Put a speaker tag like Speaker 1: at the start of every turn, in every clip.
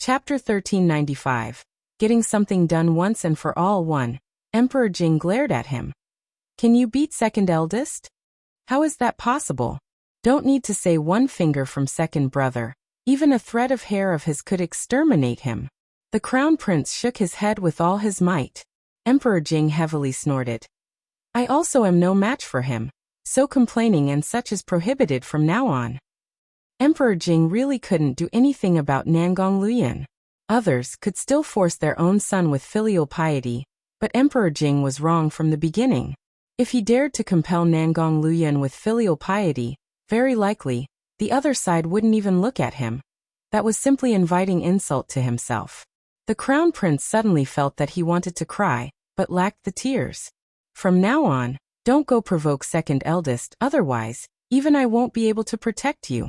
Speaker 1: Chapter 1395. Getting something done once and for all. 1. Emperor Jing glared at him. Can you beat second eldest? How is that possible? Don't need to say one finger from second brother. Even a thread of hair of his could exterminate him. The crown prince shook his head with all his might. Emperor Jing heavily snorted. I also am no match for him. So complaining and such is prohibited from now on. Emperor Jing really couldn't do anything about Nangong Luoyuan. Others could still force their own son with filial piety, but Emperor Jing was wrong from the beginning. If he dared to compel Nangong Luoyuan with filial piety, very likely, the other side wouldn't even look at him. That was simply inviting insult to himself. The crown prince suddenly felt that he wanted to cry, but lacked the tears. From now on, don't go provoke second eldest, otherwise, even I won't be able to protect you.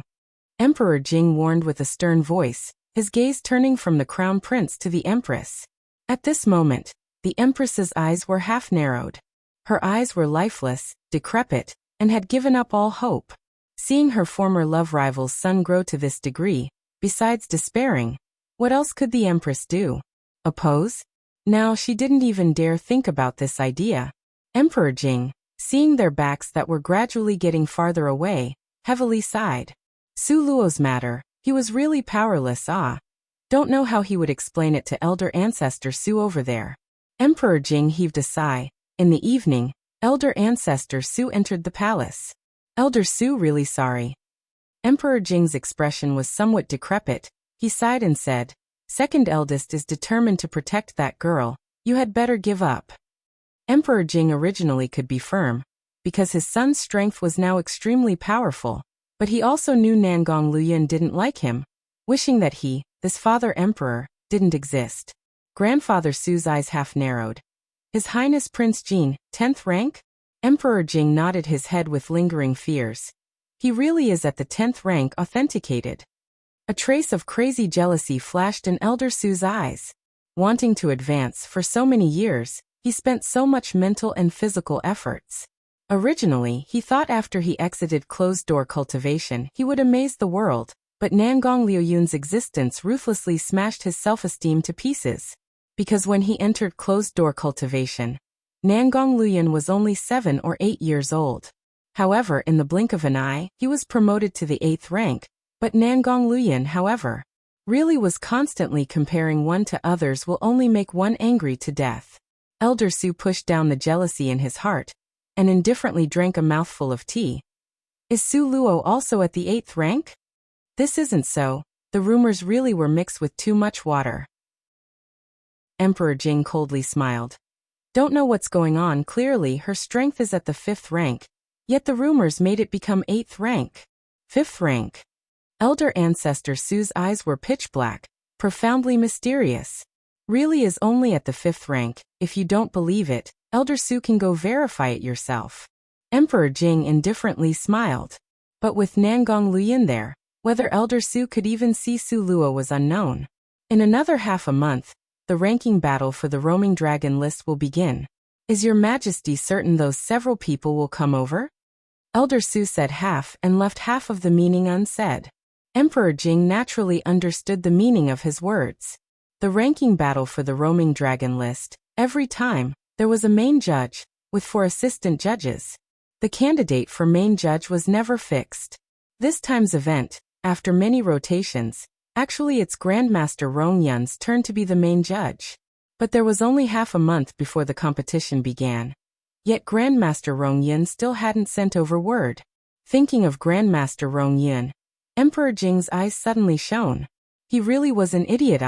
Speaker 1: Emperor Jing warned with a stern voice, his gaze turning from the crown prince to the empress. At this moment, the empress's eyes were half narrowed. Her eyes were lifeless, decrepit, and had given up all hope. Seeing her former love rival's son grow to this degree, besides despairing, what else could the empress do? Oppose? Now she didn't even dare think about this idea. Emperor Jing, seeing their backs that were gradually getting farther away, heavily sighed. Su Luo's matter, he was really powerless. Don't know how he would explain it to elder ancestor Su over there. Emperor Jing heaved a sigh. In the evening, elder ancestor Su entered the palace. Elder Su, really sorry. Emperor Jing's expression was somewhat decrepit. He sighed and said, second eldest is determined to protect that girl. You had better give up. Emperor Jing originally could be firm, because his son's strength was now extremely powerful. But he also knew Nangong Luoyuan didn't like him, wishing that he, this father emperor, didn't exist. Grandfather Su's eyes half narrowed. His Highness Prince Jin, 10th rank? Emperor Jing nodded his head with lingering fears. He really is at the 10th rank, authenticated. A trace of crazy jealousy flashed in Elder Su's eyes. Wanting to advance for so many years, he spent so much mental and physical efforts. Originally, he thought after he exited closed-door cultivation he would amaze the world, but Nangong Luoyuan's existence ruthlessly smashed his self-esteem to pieces. Because when he entered closed-door cultivation, Nangong Luoyuan was only 7 or 8 years old. However, in the blink of an eye, he was promoted to the 8th rank, but Nangong Luoyuan, however, really was constantly comparing one to others will only make one angry to death. Elder Su pushed down the jealousy in his heart, and indifferently drank a mouthful of tea. Is Su Luo also at the 8th rank? This isn't so. The rumors really were mixed with too much water. Emperor Jing coldly smiled. Don't know what's going on. Clearly her strength is at the 5th rank, yet the rumors made it become 8th rank. 5th rank. Elder ancestor Su's eyes were pitch black, profoundly mysterious. Really is only at the 5th rank. If you don't believe it, Elder Su can go verify it yourself. Emperor Jing indifferently smiled. But with Nangong Luoyuan there, whether Elder Su could even see Su Luo was unknown. In another half a month, the ranking battle for the roaming dragon list will begin. Is your majesty certain those several people will come over? Elder Su said half and left half of the meaning unsaid. Emperor Jing naturally understood the meaning of his words. The ranking battle for the roaming dragon list, every time, there was a main judge, with 4 assistant judges. The candidate for main judge was never fixed. This time's event, after many rotations, actually it's Grandmaster Rong Yun's turn to be the main judge. But there was only half a month before the competition began. Yet Grandmaster Rong Yun still hadn't sent over word. Thinking of Grandmaster Rong Yun, Emperor Jing's eyes suddenly shone. He really was an idiot.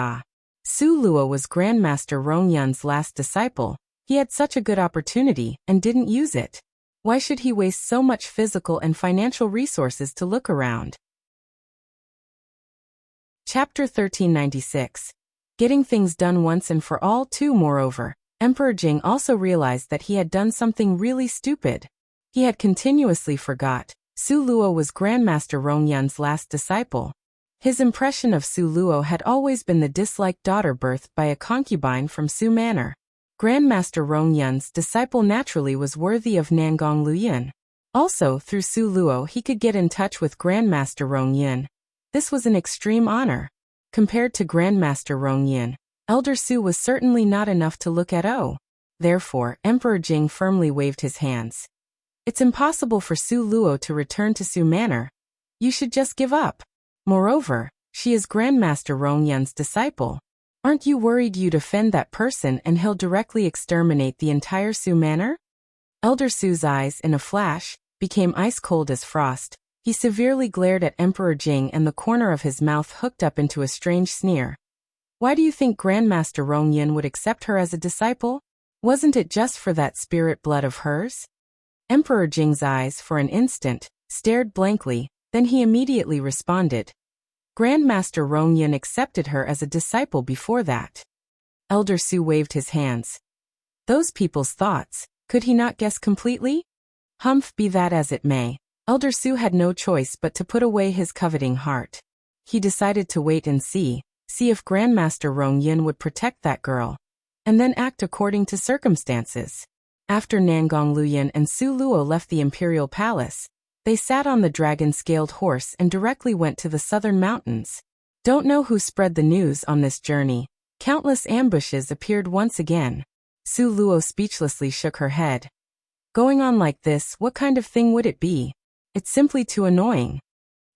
Speaker 1: Su Luo was Grandmaster Rong Yun's last disciple. He had such a good opportunity and didn't use it. Why should he waste so much physical and financial resources to look around? Chapter 1396. Getting things done once and for all. 2. Moreover, Emperor Jing also realized that he had done something really stupid. He had continuously forgot. Su Luo was Grandmaster Rong Yun's last disciple. His impression of Su Luo had always been the disliked daughter birthed by a concubine from Su Manor. Grandmaster Rong Yun's disciple naturally was worthy of Nangong Luoyuan. Also, through Su Luo he could get in touch with Grandmaster Rong Yun. This was an extreme honor. Compared to Grandmaster Rongyin, Elder Su was certainly not enough to look at. Therefore, Emperor Jing firmly waved his hands. It's impossible for Su Luo to return to Su Manor. You should just give up. Moreover, she is Grandmaster Rongyun's disciple. Aren't you worried you'd offend that person and he'll directly exterminate the entire Su Manor? Elder Su's eyes, in a flash, became ice-cold as frost. He severely glared at Emperor Jing and the corner of his mouth hooked up into a strange sneer. Why do you think Grandmaster Rongyun would accept her as a disciple? Wasn't it just for that spirit blood of hers? Emperor Jing's eyes, for an instant, stared blankly, then he immediately responded. Grandmaster Rongyun accepted her as a disciple before that. Elder Su waved his hands. Those people's thoughts, could he not guess completely? Humph, be that as it may. Elder Su had no choice but to put away his coveting heart. He decided to wait and see if Grandmaster Rongyun would protect that girl, and then act according to circumstances. After Nangong Luoyuan and Su Luo left the imperial palace, they sat on the dragon-scaled horse and directly went to the southern mountains. Don't know who spread the news on this journey. Countless ambushes appeared once again. Su Luo speechlessly shook her head. Going on like this, what kind of thing would it be? It's simply too annoying.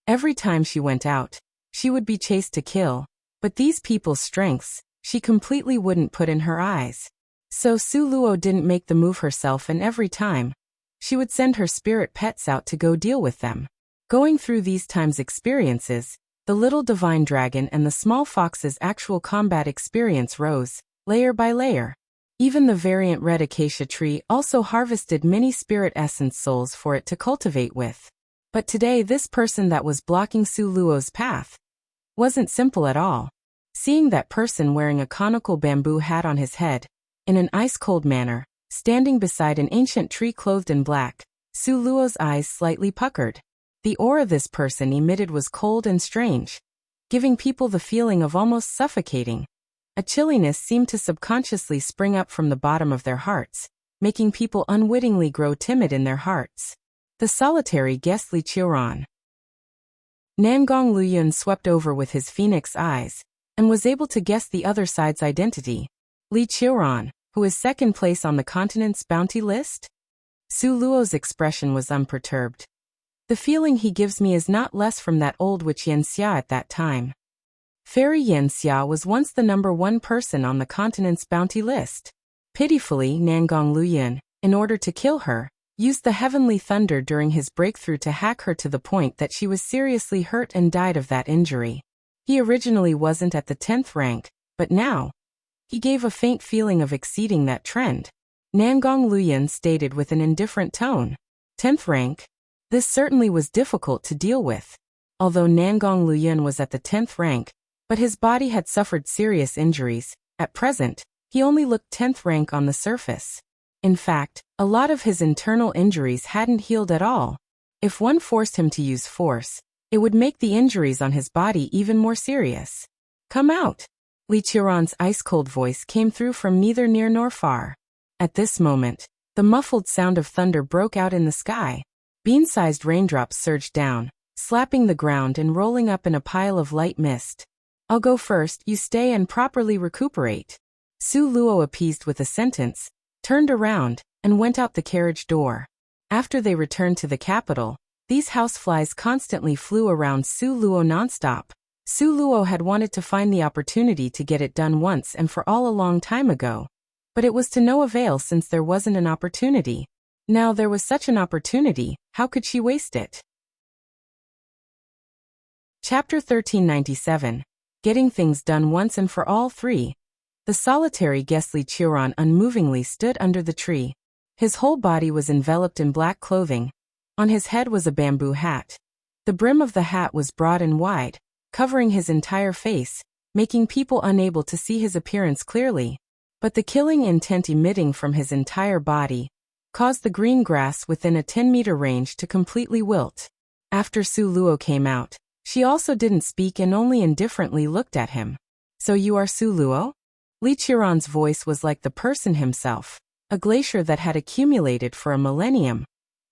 Speaker 1: Every time she went out, she would be chased to kill. But these people's strengths, she completely wouldn't put in her eyes. So Su Luo didn't make the move herself, and every time, she would send her spirit pets out to go deal with them. Going through these times' experiences, the little divine dragon and the small fox's actual combat experience rose, layer by layer. Even the variant red acacia tree also harvested many spirit essence souls for it to cultivate with. But today this person that was blocking Su Luo's path wasn't simple at all. Seeing that person wearing a conical bamboo hat on his head, in an ice-cold manner, standing beside an ancient tree clothed in black, Su Luo's eyes slightly puckered. The aura this person emitted was cold and strange, giving people the feeling of almost suffocating. A chilliness seemed to subconsciously spring up from the bottom of their hearts, making people unwittingly grow timid in their hearts. The solitary guest Li Qiuran. Nangong Luoyuan swept over with his phoenix eyes, and was able to guess the other side's identity. Li Qiuran, who is second place on the continent's bounty list? Su Luo's expression was unperturbed. The feeling he gives me is not less from that old witch Yanxia at that time. Fairy Yanxia was once the #1 person on the continent's bounty list. Pitifully, Nangong Luoyuan, in order to kill her, used the heavenly thunder during his breakthrough to hack her to the point that she was seriously hurt and died of that injury. He originally wasn't at the 10th rank, but now, he gave a faint feeling of exceeding that trend. Nangong Luoyuan stated with an indifferent tone. 10th rank? This certainly was difficult to deal with. Although Nangong Luoyuan was at the 10th rank, but his body had suffered serious injuries, at present, he only looked 10th rank on the surface. In fact, a lot of his internal injuries hadn't healed at all. If one forced him to use force, it would make the injuries on his body even more serious. Come out! Li Qiuran's ice-cold voice came through from neither near nor far. At this moment, the muffled sound of thunder broke out in the sky. Bean-sized raindrops surged down, slapping the ground and rolling up in a pile of light mist. I'll go first, you stay and properly recuperate. Su Luo, appeased with a sentence, turned around, and went out the carriage door. After they returned to the capital, these houseflies constantly flew around Su Luo nonstop. Su Luo had wanted to find the opportunity to get it done once and for all a long time ago. But it was to no avail since there wasn't an opportunity. Now there was such an opportunity, how could she waste it? Chapter 1397. Getting things done once and for all. 3. The solitary guest Li Qiuran unmovingly stood under the tree. His whole body was enveloped in black clothing. On his head was a bamboo hat. The brim of the hat was broad and wide, covering his entire face, making people unable to see his appearance clearly. But the killing intent emitting from his entire body caused the green grass within a 10-meter range to completely wilt. After Su Luo came out, she also didn't speak and only indifferently looked at him. So you are Su Luo? Li Qiuran's voice was like the person himself, a glacier that had accumulated for a millennium,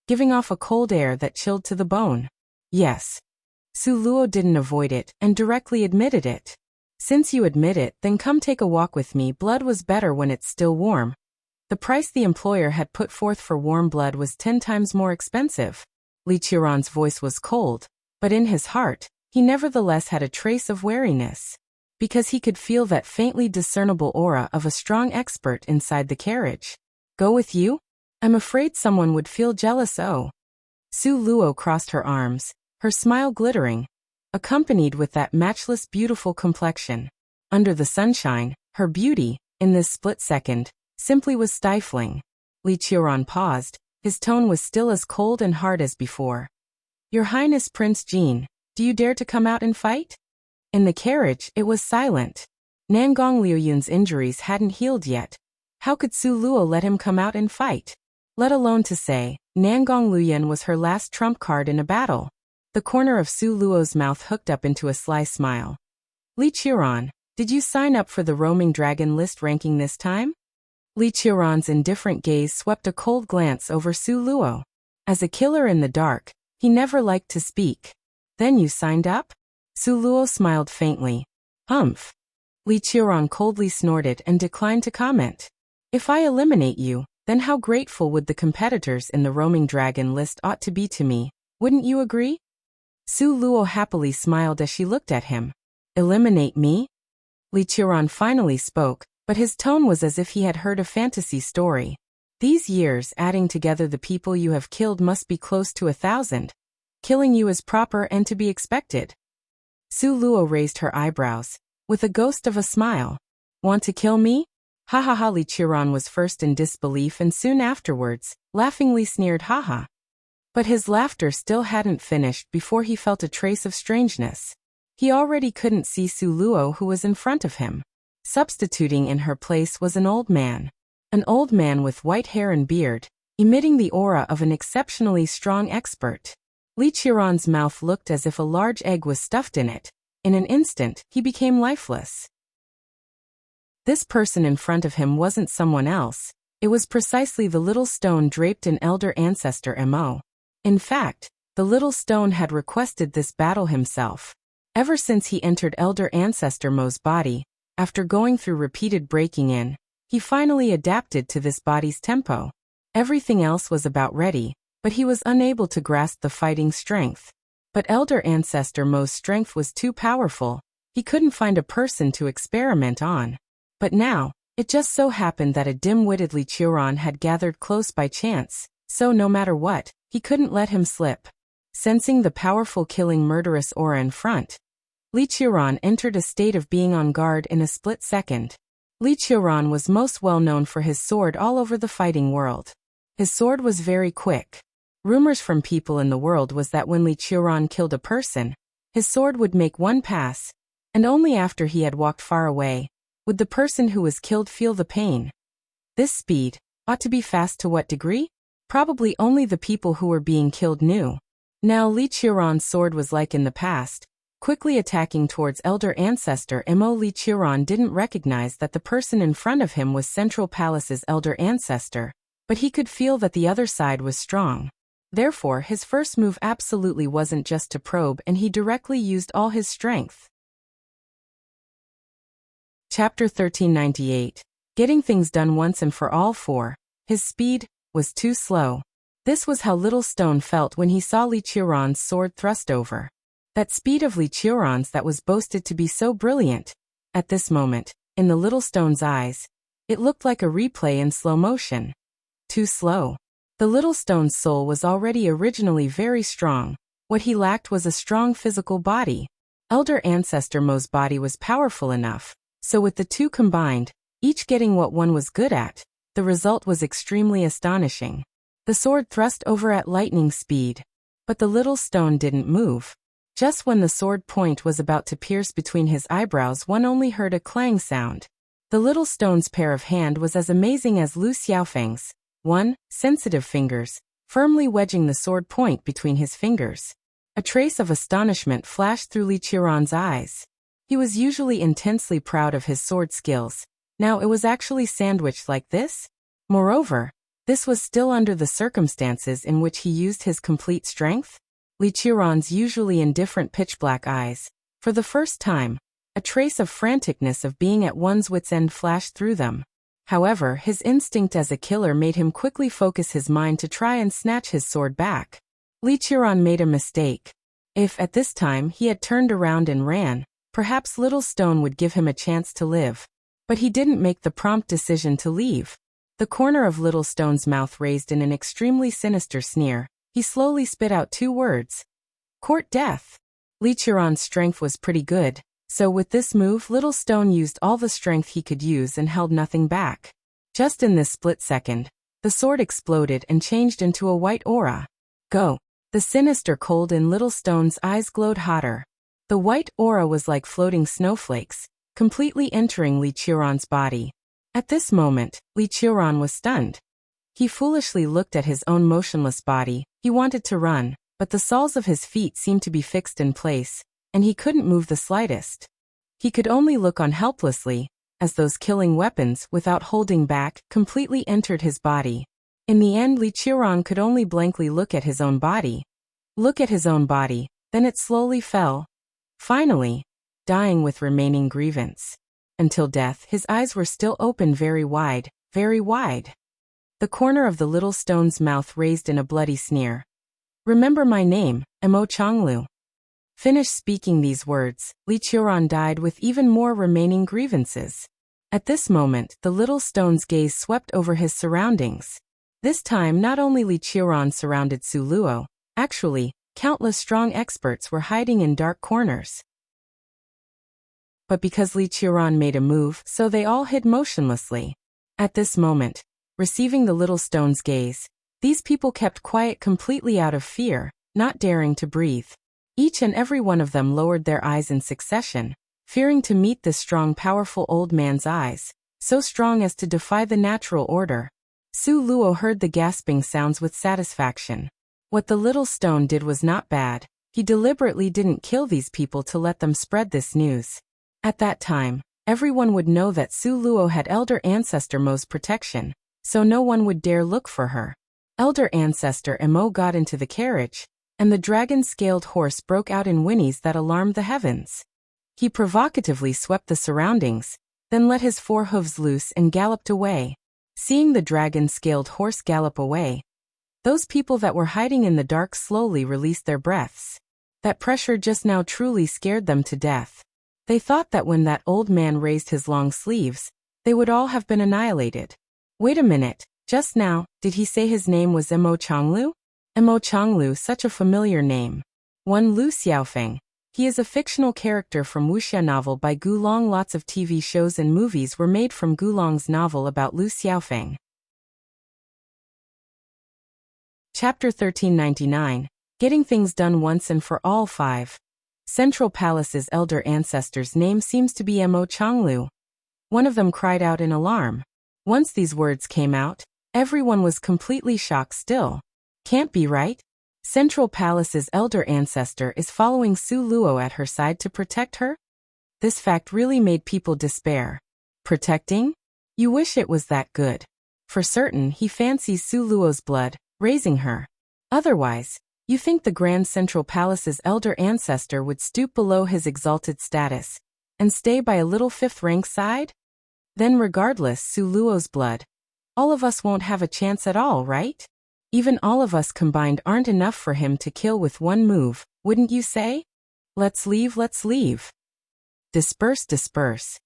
Speaker 1: giving off a cold air that chilled to the bone. Yes. Su Luo didn't avoid it and directly admitted it. Since you admit it, then come take a walk with me. Blood was better when it's still warm. The price the employer had put forth for warm blood was 10 times more expensive. Li Qiuran's voice was cold, but in his heart, he nevertheless had a trace of wariness, because he could feel that faintly discernible aura of a strong expert inside the carriage. Go with you? I'm afraid someone would feel jealous. Oh. Su Luo crossed her arms, her smile glittering, accompanied with that matchless beautiful complexion. Under the sunshine, her beauty, in this split second, simply was stifling. Li Qiuran paused, his tone was still as cold and hard as before. Your Highness Prince Jin, do you dare to come out and fight? In the carriage, it was silent. Nangong Liuyun's injuries hadn't healed yet. How could Su Luo let him come out and fight? Let alone to say, Nangong Liuyun was her last trump card in a battle. The corner of Su Luo's mouth hooked up into a sly smile. Li Qiuran, did you sign up for the roaming dragon list ranking this time? Li Qiuran's indifferent gaze swept a cold glance over Su Luo. As a killer in the dark, he never liked to speak. Then you signed up? Su Luo smiled faintly. Humph. Li Qiuran coldly snorted and declined to comment. If I eliminate you, then how grateful would the competitors in the roaming dragon list ought to be to me, wouldn't you agree? Su Luo happily smiled as she looked at him. Eliminate me? Li Qiuran finally spoke, but his tone was as if he had heard a fantasy story. These years adding together the people you have killed must be close to 1,000. Killing you is proper and to be expected. Su Luo raised her eyebrows, with a ghost of a smile. Want to kill me? Ha ha ha. Li Qiuran was first in disbelief and soon afterwards, laughingly sneered haha. But his laughter still hadn't finished before he felt a trace of strangeness. He already couldn't see Su Luo who was in front of him. Substituting in her place was an old man. An old man with white hair and beard, emitting the aura of an exceptionally strong expert. Li Qiuran's mouth looked as if a large egg was stuffed in it. In an instant, he became lifeless. This person in front of him wasn't someone else. It was precisely the little stone draped in Elder Ancestor Mo. In fact, the little stone had requested this battle himself. Ever since he entered Elder Ancestor Mo's body, after going through repeated breaking in, he finally adapted to this body's tempo. Everything else was about ready, but he was unable to grasp the fighting strength. But Elder Ancestor Mo's strength was too powerful. He couldn't find a person to experiment on. But now, it just so happened that a dim-witted Li Qiuran had gathered close by chance, so no matter what, he couldn't let him slip. Sensing the powerful killing murderous aura in front, Li Qiuran entered a state of being on guard in a split second. Li Qiuran was most well known for his sword all over the fighting world. His sword was very quick. Rumors from people in the world was that when Li Qiuran killed a person, his sword would make one pass, and only after he had walked far away, would the person who was killed feel the pain. This speed ought to be fast to what degree? Probably only the people who were being killed knew. Now Li Qiuran's sword was like in the past, quickly attacking towards Elder Ancestor Mo. Li Qiuran didn't recognize that the person in front of him was Central Palace's Elder Ancestor, but he could feel that the other side was strong. Therefore, his first move absolutely wasn't just to probe, and he directly used all his strength. Chapter 1398. Getting things done once and for all. 4. His speed was too slow. This was how Little Stone felt when he saw Li Qiuran's sword thrust over. That speed of Li Qiuran's that was boasted to be so brilliant. At this moment, in the Little Stone's eyes, it looked like a replay in slow motion. Too slow. The Little Stone's soul was already originally very strong. What he lacked was a strong physical body. Elder Ancestor Mo's body was powerful enough, so with the two combined, each getting what one was good at, the result was extremely astonishing. The sword thrust over at lightning speed, but the Little Stone didn't move. Just when the sword point was about to pierce between his eyebrows, one only heard a clang sound. The Little Stone's pair of hand was as amazing as Lu Xiaofeng's. Sensitive fingers, firmly wedging the sword point between his fingers. A trace of astonishment flashed through Li Qiuran's eyes. He was usually intensely proud of his sword skills. Now it was actually sandwiched like this? Moreover, this was still under the circumstances in which he used his complete strength. Li Qiuran's usually indifferent pitch-black eyes, for the first time, A trace of franticness of being at one's wits' end flashed through them. However, his instinct as a killer made him quickly focus his mind to try and snatch his sword back. Li Qiran made a mistake. If, at this time, he had turned around and ran, perhaps Little Stone would give him a chance to live. But he didn't make the prompt decision to leave. The corner of Little Stone's mouth raised in an extremely sinister sneer. He slowly spit out 2 words. Court death. Li Qiran's strength was pretty good, so with this move Little Stone used all the strength he could use and held nothing back. Just in this split second, the sword exploded and changed into a white aura. Go! The sinister cold in Little Stone's eyes glowed hotter. The white aura was like floating snowflakes, completely entering Li Qiran's body. At this moment, Li Qiran was stunned. He foolishly looked at his own motionless body. He wanted to run, but the soles of his feet seemed to be fixed in place, and he couldn't move the slightest. He could only look on helplessly, as those killing weapons, without holding back, completely entered his body. In the end, Li Qiran could only blankly look at his own body. Look at his own body, then it slowly fell. Finally, dying with remaining grievance. Until death, his eyes were still open very wide, very wide. The corner of the Little Stone's mouth raised in a bloody sneer. Remember my name, Mo Chonglu. Finished speaking these words, Li Qiran died with even more remaining grievances. At this moment, the Little Stone's gaze swept over his surroundings. This time not only Li Qiran surrounded Su Luo, actually, countless strong experts were hiding in dark corners. But because Li Qiran made a move, so they all hid motionlessly. At this moment, receiving the Little Stone's gaze, these people kept quiet completely out of fear, not daring to breathe. Each and every one of them lowered their eyes in succession, fearing to meet this strong, powerful old man's eyes, so strong as to defy the natural order. Su Luo heard the gasping sounds with satisfaction. What the Little Stone did was not bad. He deliberately didn't kill these people to let them spread this news. At that time, everyone would know that Su Luo had Elder Ancestor Mo's protection, so no one would dare look for her. Elder Ancestor Mo got into the carriage, and the dragon-scaled horse broke out in whinnies that alarmed the heavens. He provocatively swept the surroundings, then let his 4 hooves loose and galloped away. Seeing the dragon-scaled horse gallop away, those people that were hiding in the dark slowly released their breaths. That pressure just now truly scared them to death. They thought that when that old man raised his long sleeves, they would all have been annihilated. Wait a minute, just now, did he say his name was Mo Chonglu? Mo Chonglu, such a familiar name. One Lu Xiaofeng. He is a fictional character from Wuxia novel by Gu Long. Lots of TV shows and movies were made from Gu Long's novel about Lu Xiaofeng. Chapter 1399. Getting things done once and for all. 5. Central Palace's elder ancestor's name seems to be Mo Chonglu. One of them cried out in alarm. Once these words came out, everyone was completely shocked still. Can't be right. Central Palace's elder ancestor is following Su Luo at her side to protect her? This fact really made people despair. Protecting? You wish it was that good. For certain, he fancies Su Luo's blood, raising her. Otherwise, you think the Grand Central Palace's elder ancestor would stoop below his exalted status and stay by a little 5th-rank side? Then regardless Su Luo's blood, all of us won't have a chance at all, right? Even all of us combined aren't enough for him to kill with one move, wouldn't you say? Let's leave, let's leave. Disperse, disperse.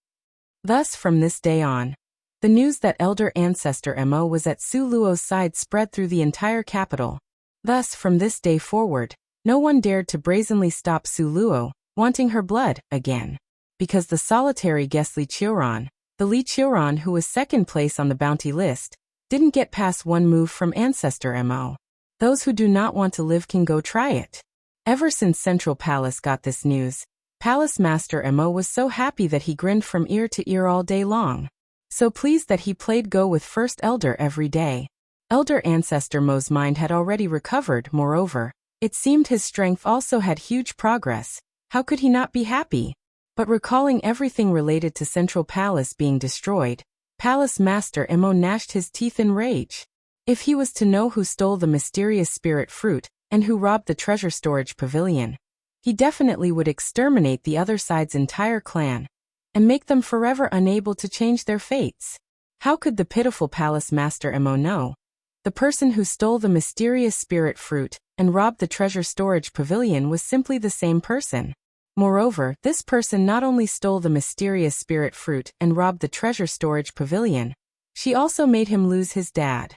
Speaker 1: Thus from this day on, the news that elder ancestor Mo was at Su Luo's side spread through the entire capital. Thus from this day forward, no one dared to brazenly stop Su Luo, wanting her blood, again. Because the solitary guest Li Qiran, the Li Qiran who was 2nd place on the bounty list, didn't get past one move from Ancestor Mo. Those who do not want to live can go try it. Ever since Central Palace got this news, Palace Master Mo was so happy that he grinned from ear to ear all day long. So pleased that he played Go with First Elder every day. Elder Ancestor Mo's mind had already recovered, moreover. It seemed his strength also had huge progress. How could he not be happy? But recalling everything related to Central Palace being destroyed, Palace Master Mo gnashed his teeth in rage. If he was to know who stole the mysterious spirit fruit, and who robbed the treasure storage pavilion, He definitely would exterminate the other side's entire clan and make them forever unable to change their fates. How could the pitiful palace master Mo know? The person who stole the mysterious spirit fruit and robbed the treasure storage pavilion was simply the same person. Moreover, this person not only stole the mysterious spirit fruit and robbed the treasure storage pavilion, she also made him lose his dad.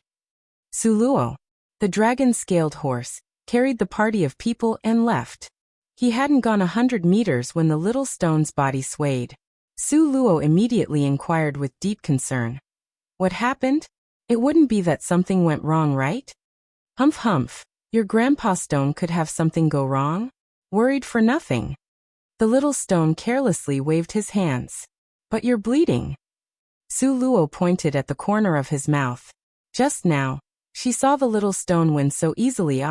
Speaker 1: Su Luo, the dragon-scaled horse, carried the party of people and left. He hadn't gone 100 meters when the little stone's body swayed. Su Luo immediately inquired with deep concern. What happened? It wouldn't be that something went wrong, right? Humph humph, your grandpa stone could have something go wrong? Worried for nothing. The little stone carelessly waved his hands. But you're bleeding. Su Luo pointed at the corner of his mouth. Just now, she saw the little stone win so easily.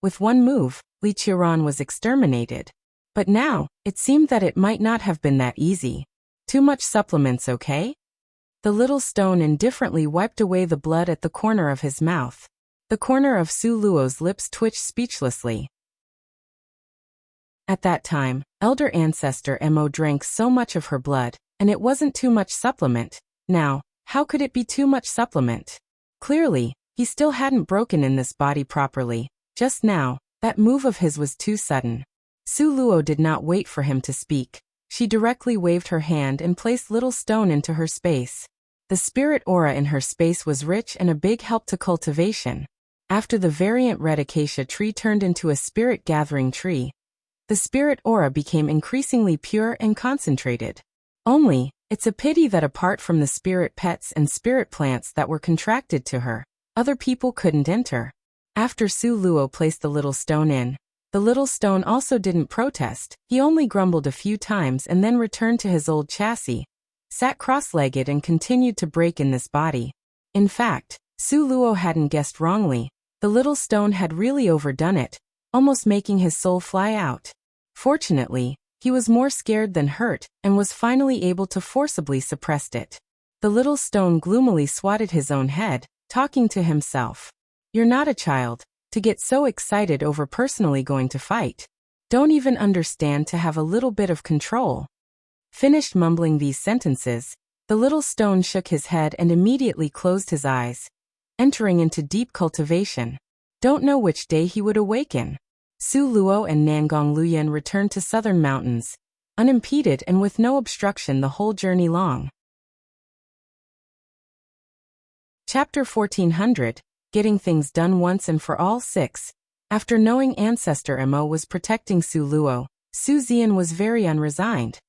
Speaker 1: With one move, Li Qiran was exterminated. But now, it seemed that it might not have been that easy. Too much supplements, okay? The little stone indifferently wiped away the blood at the corner of his mouth. The corner of Su Luo's lips twitched speechlessly. At that time, elder ancestor Mo drank so much of her blood, and it wasn't too much supplement. Now, how could it be too much supplement? Clearly, he still hadn't broken in this body properly. Just now, that move of his was too sudden. Su Luo did not wait for him to speak. She directly waved her hand and placed little stone into her space. The spirit aura in her space was rich and a big help to cultivation. After the variant red acacia tree turned into a spirit gathering tree, the spirit aura became increasingly pure and concentrated. Only, it's a pity that apart from the spirit pets and spirit plants that were contracted to her, other people couldn't enter. After Su Luo placed the little stone in, the little stone also didn't protest. He only grumbled a few times and then returned to his old chassis, sat cross-legged and continued to break in this body. In fact, Su Luo hadn't guessed wrongly. The little stone had really overdone it, almost making his soul fly out. Fortunately, he was more scared than hurt and was finally able to forcibly suppress it. The little stone gloomily swatted his own head, talking to himself. You're not a child, to get so excited over personally going to fight. Don't even understand to have a little bit of control. Finished mumbling these sentences, the little stone shook his head and immediately closed his eyes, entering into deep cultivation. Don't know which day he would awaken. Su Luo and Nangong Luyan returned to southern mountains, unimpeded and with no obstruction the whole journey long. Chapter 1400, Getting Things Done Once and for All 6. After knowing Ancestor Mo was protecting Su Luo, Su Zian was very unresigned.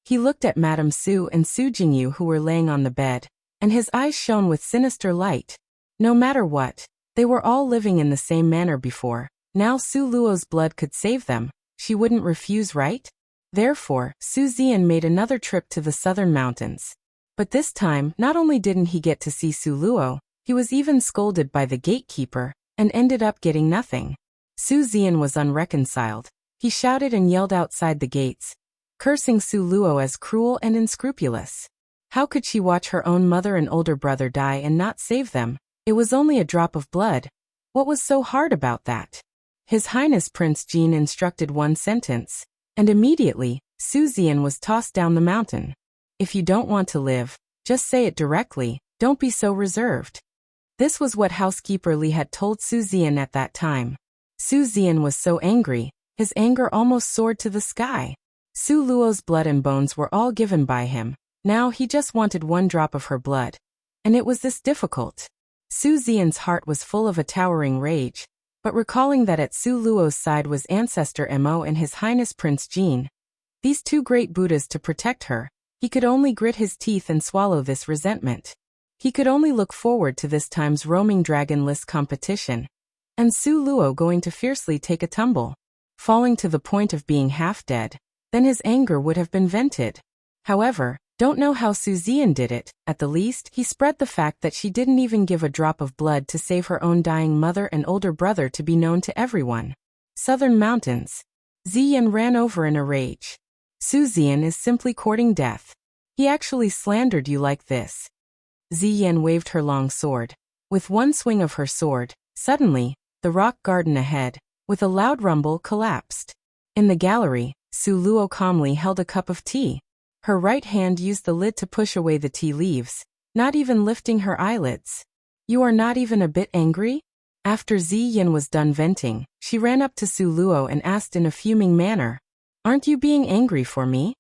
Speaker 1: He looked at Madame Su and Su Jingyu who were laying on the bed, and his eyes shone with sinister light. No matter what, they were all living in the same manner before. Now Su Luo's blood could save them. She wouldn't refuse, right? Therefore, Su Zian made another trip to the southern mountains. But this time, not only didn't he get to see Su Luo, he was even scolded by the gatekeeper, and ended up getting nothing. Su Zian was unreconciled. He shouted and yelled outside the gates, cursing Su Luo as cruel and unscrupulous. How could she watch her own mother and older brother die and not save them? It was only a drop of blood. What was so hard about that? His Highness Prince Jin instructed one sentence, and immediately, Su Zian was tossed down the mountain. If you don't want to live, just say it directly, don't be so reserved. This was what housekeeper Li had told Su Zian at that time. Su Zian was so angry, his anger almost soared to the sky. Su Luo's blood and bones were all given by him. Now he just wanted one drop of her blood. And it was this difficult. Su Zian's heart was full of a towering rage, but recalling that at Su Luo's side was Ancestor Mo and His Highness Prince Jin, these two great Buddhas to protect her, he could only grit his teeth and swallow this resentment. He could only look forward to this time's roaming dragon-less competition, and Su Luo going to fiercely take a tumble, falling to the point of being half dead. Then his anger would have been vented. However, don't know how Su Zian did it. At the least, he spread the fact that she didn't even give a drop of blood to save her own dying mother and older brother to be known to everyone. Southern Mountains. Ziyan ran over in a rage. Su Zian is simply courting death. He actually slandered you like this. Ziyan waved her long sword. With one swing of her sword, suddenly, the rock garden ahead, with a loud rumble, collapsed. In the gallery, Su Luo calmly held a cup of tea. Her right hand used the lid to push away the tea leaves, not even lifting her eyelids. You are not even a bit angry? After Ziyin was done venting, she ran up to Su Luo and asked in a fuming manner, "Aren't you being angry for me?"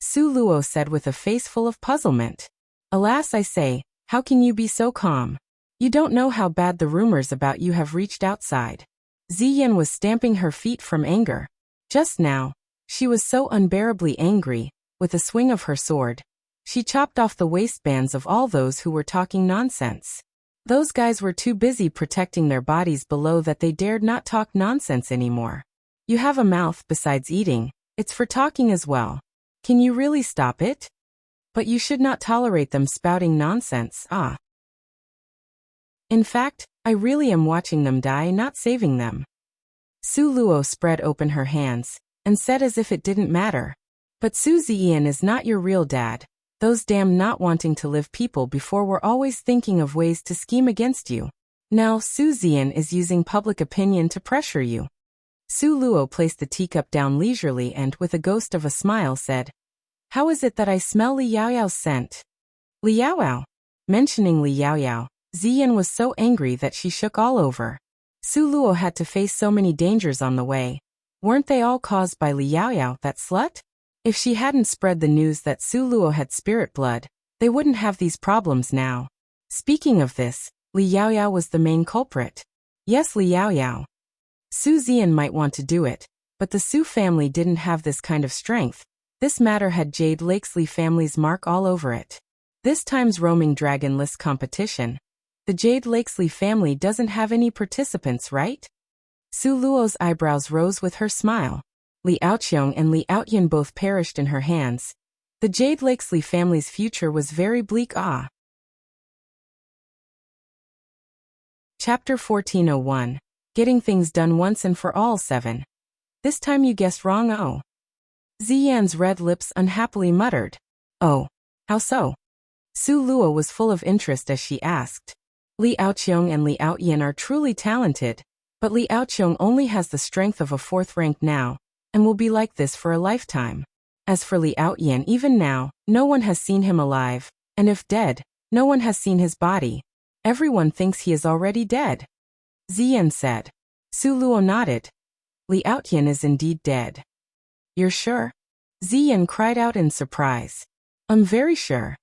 Speaker 1: Su Luo said with a face full of puzzlement, "Alas, I say, how can you be so calm? You don't know how bad the rumors about you have reached outside." Ziyin was stamping her feet from anger. Just now, she was so unbearably angry. With a swing of her sword, she chopped off the waistbands of all those who were talking nonsense. Those guys were too busy protecting their bodies below that they dared not talk nonsense anymore. You have a mouth besides eating, it's for talking as well. Can you really stop it? But you should not tolerate them spouting nonsense, ah. In fact, I really am watching them die, not saving them. Su Luo spread open her hands, and said as if it didn't matter. But Su Ziyin is not your real dad. Those damn not wanting to live people before were always thinking of ways to scheme against you. Now Su Ziyin is using public opinion to pressure you. Su Luo placed the teacup down leisurely and, with a ghost of a smile, said, "How is it that I smell Li Yaoyao's scent?" Li Yaoyao. Mentioning Li Yaoyao, Ziyin was so angry that she shook all over. Su Luo had to face so many dangers on the way. Weren't they all caused by Li Yaoyao, that slut? If she hadn't spread the news that Su Luo had spirit blood, they wouldn't have these problems now. Speaking of this, Li Yaoyao was the main culprit. Yes, Li Yaoyao. Su Ziyin might want to do it, but the Su family didn't have this kind of strength. This matter had Jade Lakesley family's mark all over it. This time's roaming dragon list competition. The Jade Lakesley family doesn't have any participants, right? Su Luo's eyebrows rose with her smile. Li Aoqiong and Li Aoyan both perished in her hands. The Jade Lakesley family's future was very bleak. Chapter 1401. Getting Things Done Once and for All 7. This time you guessed wrong. Oh. Ziyan's red lips unhappily muttered. Oh. How so? Su Luo was full of interest as she asked. Li Aoqiong and Li Aoyan are truly talented, but Li Aoqiong only has the strength of a 4th rank now, and will be like this for a lifetime. As for Li Aoyan, even now, no one has seen him alive, and if dead, no one has seen his body. Everyone thinks he is already dead. Ziyan said. Su Luo nodded. Li Aoyan is indeed dead. You're sure? Ziyan cried out in surprise. I'm very sure.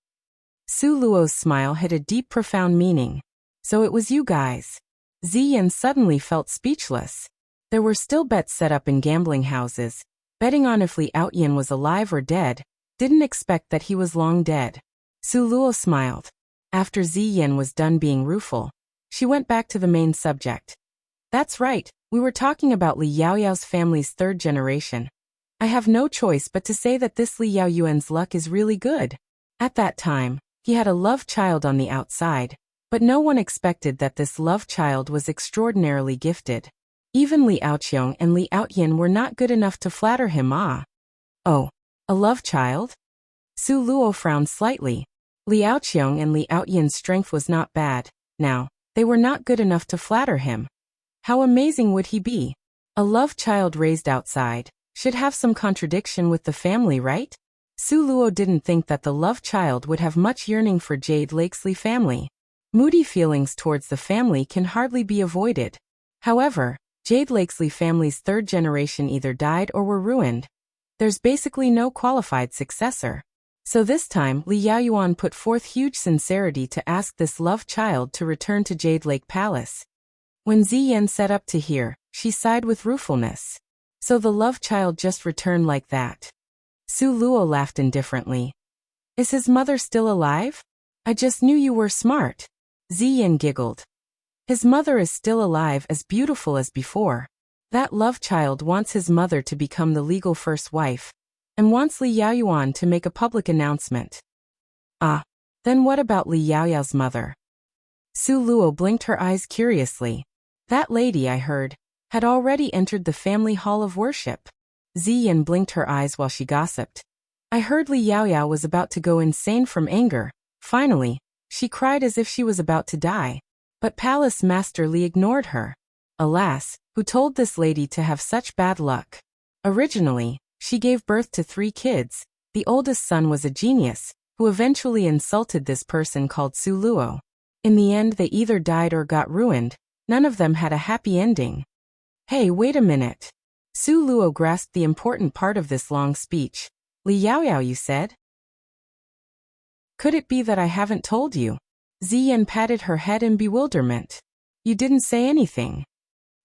Speaker 1: Su Luo's smile had a deep, profound meaning. So it was you guys. Ziyan suddenly felt speechless. There were still bets set up in gambling houses, betting on if Li Aoyan was alive or dead. Didn't expect that he was long dead. Su Luo smiled. After Ziyan was done being rueful, she went back to the main subject. That's right, we were talking about Li Yaoyao's family's 3rd generation. I have no choice but to say that this Li Yaoyuan's luck is really good. At that time, he had a love child on the outside, but no one expected that this love child was extraordinarily gifted. Even Li Aoqiong and Li Aoyan were not good enough to flatter him. Oh, a love child? Su Luo frowned slightly. Li Aoqiong and Li Aoyan's strength was not bad. Now, they were not good enough to flatter him. How amazing would he be? A love child raised outside should have some contradiction with the family, right? Su Luo didn't think that the love child would have much yearning for Jade Lakesley family. Moody feelings towards the family can hardly be avoided. However, Jade Lakesley family's 3rd generation either died or were ruined. There's basically no qualified successor. So this time, Li Yaoyuan put forth huge sincerity to ask this love child to return to Jade Lake Palace. When Ziyan sat up to hear, she sighed with ruefulness. So the love child just returned like that. Su Luo laughed indifferently. Is his mother still alive? I just knew you were smart. Ziyan giggled. His mother is still alive, as beautiful as before. That love child wants his mother to become the legal first wife, and wants Li Yaoyuan to make a public announcement. Then what about Li Yaoyao's mother? Su Luo blinked her eyes curiously. That lady, I heard, had already entered the family hall of worship. Ziyan blinked her eyes while she gossiped. I heard Li Yaoyao was about to go insane from anger. Finally, she cried as if she was about to die. But Palace Master Li ignored her. Alas, who told this lady to have such bad luck? Originally, she gave birth to 3 kids. The oldest son was a genius, who eventually insulted this person called Su Luo. In the end, they either died or got ruined. None of them had a happy ending. Hey, wait a minute. Su Luo grasped the important part of this long speech. Li Yaoyao, you said? Could it be that I haven't told you? Ziyan patted her head in bewilderment. You didn't say anything.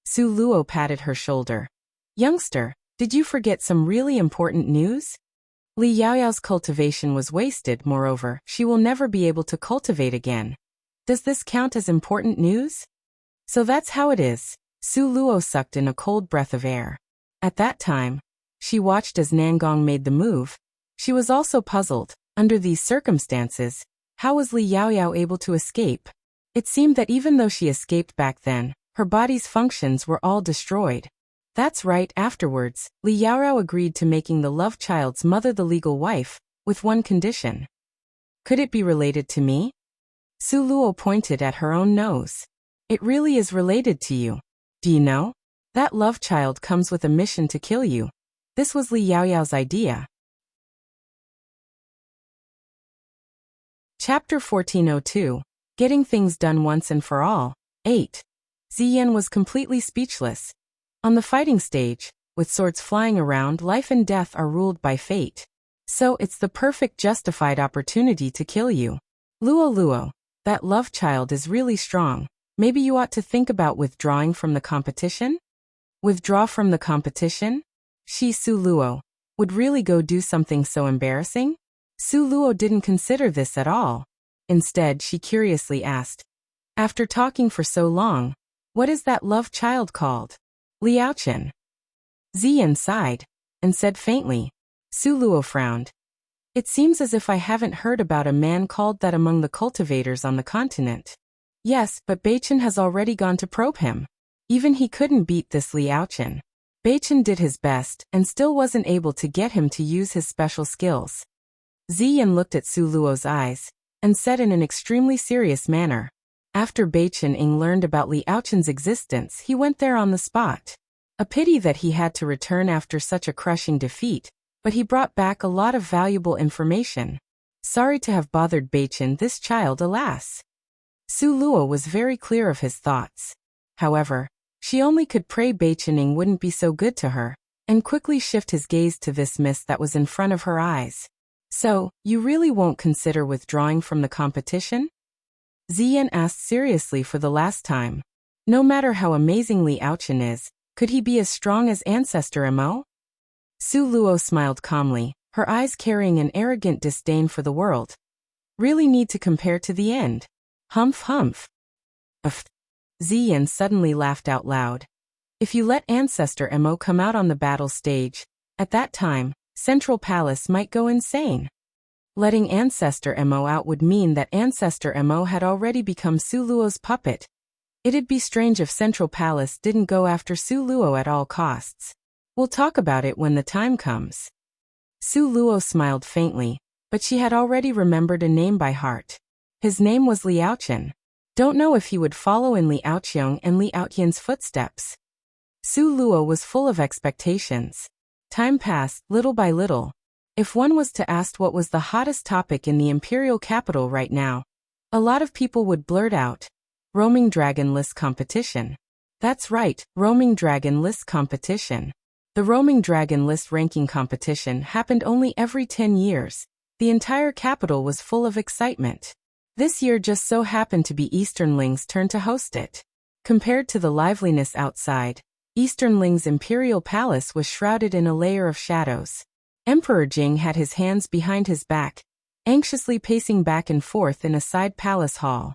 Speaker 1: Su Luo patted her shoulder. Youngster, did you forget some really important news? Li Yaoyao's cultivation was wasted, moreover, she will never be able to cultivate again. Does this count as important news? So that's how it is. Su Luo sucked in a cold breath of air. At that time, she watched as Nangong made the move. She was also puzzled. Under these circumstances, how was Li Yaoyao able to escape? It seemed that even though she escaped back then, her body's functions were all destroyed. That's right, afterwards, Li Yaoyao agreed to making the love child's mother the legal wife, with one condition. Could it be related to me? Su Luo pointed at her own nose. It really is related to you. Do you know? That love child comes with a mission to kill you. This was Li Yaoyao's idea. Chapter 1402. Getting Things Done Once and for All. 8. Ziyan was completely speechless. On the fighting stage, with swords flying around, life and death are ruled by fate. So it's the perfect justified opportunity to kill you. Luo, that love child is really strong. Maybe you ought to think about withdrawing from the competition? Withdraw from the competition? She, Su Luo, would really go do something so embarrassing? Su Luo didn't consider this at all. Instead, she curiously asked, after talking for so long, what is that love child called? Liaochen. Ziyan sighed, and said faintly. Su Luo frowned. It seems as if I haven't heard about a man called that among the cultivators on the continent. Yes, but Beichen has already gone to probe him. Even he couldn't beat this Liaochen. Beichen did his best, and still wasn't able to get him to use his special skills. Ziyan looked at Su Luo's eyes, and said in an extremely serious manner. After Beichen Ing learned about Liaochen's existence, he went there on the spot. A pity that he had to return after such a crushing defeat, but he brought back a lot of valuable information. Sorry to have bothered Beichen, this child, alas. Su Luo was very clear of his thoughts. However, she only could pray Beichen Ing wouldn't be so good to her, and quickly shift his gaze to this mist that was in front of her eyes. So, you really won't consider withdrawing from the competition? Ziyan asked seriously for the last time. No matter how amazing Liaochen is, could he be as strong as Ancestor Mo? Su Luo smiled calmly, her eyes carrying an arrogant disdain for the world. Really need to compare to the end. Humph humph. Uff. Ziyan suddenly laughed out loud. If you let Ancestor Mo come out on the battle stage, at that time, Central Palace might go insane. Letting Ancestor Mo out would mean that Ancestor Mo had already become Su Luo's puppet. It'd be strange if Central Palace didn't go after Su Luo at all costs. We'll talk about it when the time comes. Su Luo smiled faintly, but she had already remembered a name by heart. His name was Liaochen. Don't know if he would follow in Liaoqiong and Liaotian's footsteps. Su Luo was full of expectations. Time passed, little by little. If one was to ask what was the hottest topic in the imperial capital right now, a lot of people would blurt out, Roaming Dragon List Competition. That's right, Roaming Dragon List Competition. The Roaming Dragon List ranking competition happened only every 10 years. The entire capital was full of excitement. This year just so happened to be Easternling's turn to host it. Compared to the liveliness outside, Easternling's imperial palace was shrouded in a layer of shadows. Emperor Jing had his hands behind his back, anxiously pacing back and forth in a side palace hall.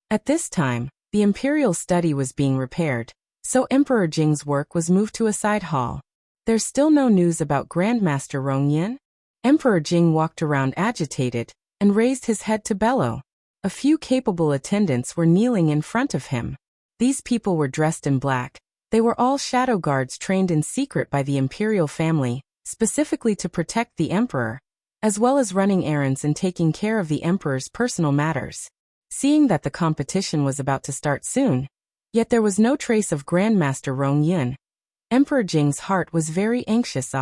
Speaker 1: At this time, the imperial study was being repaired, so Emperor Jing's work was moved to a side hall. There's still no news about Grandmaster Rongyin? Emperor Jing walked around agitated, and raised his head to bellow. A few capable attendants were kneeling in front of him. These people were dressed in black. They were all shadow guards trained in secret by the imperial family, specifically to protect the emperor, as well as running errands and taking care of the emperor's personal matters. Seeing that the competition was about to start soon, yet there was no trace of Grandmaster Rongyin, Emperor Jing's heart was very anxious.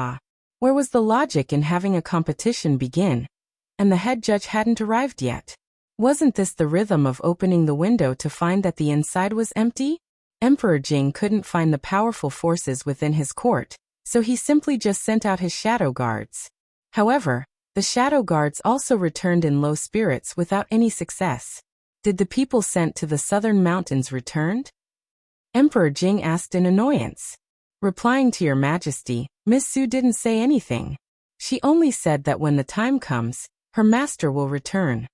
Speaker 1: Where was the logic in having a competition begin? And the head judge hadn't arrived yet. Wasn't this the rhythm of opening the window to find that the inside was empty? Emperor Jing couldn't find the powerful forces within his court, so he simply just sent out his shadow guards. However, the shadow guards also returned in low spirits without any success. Did the people sent to the southern mountains return? Emperor Jing asked in annoyance. Replying to your majesty, Miss Su didn't say anything. She only said that when the time comes, her master will return.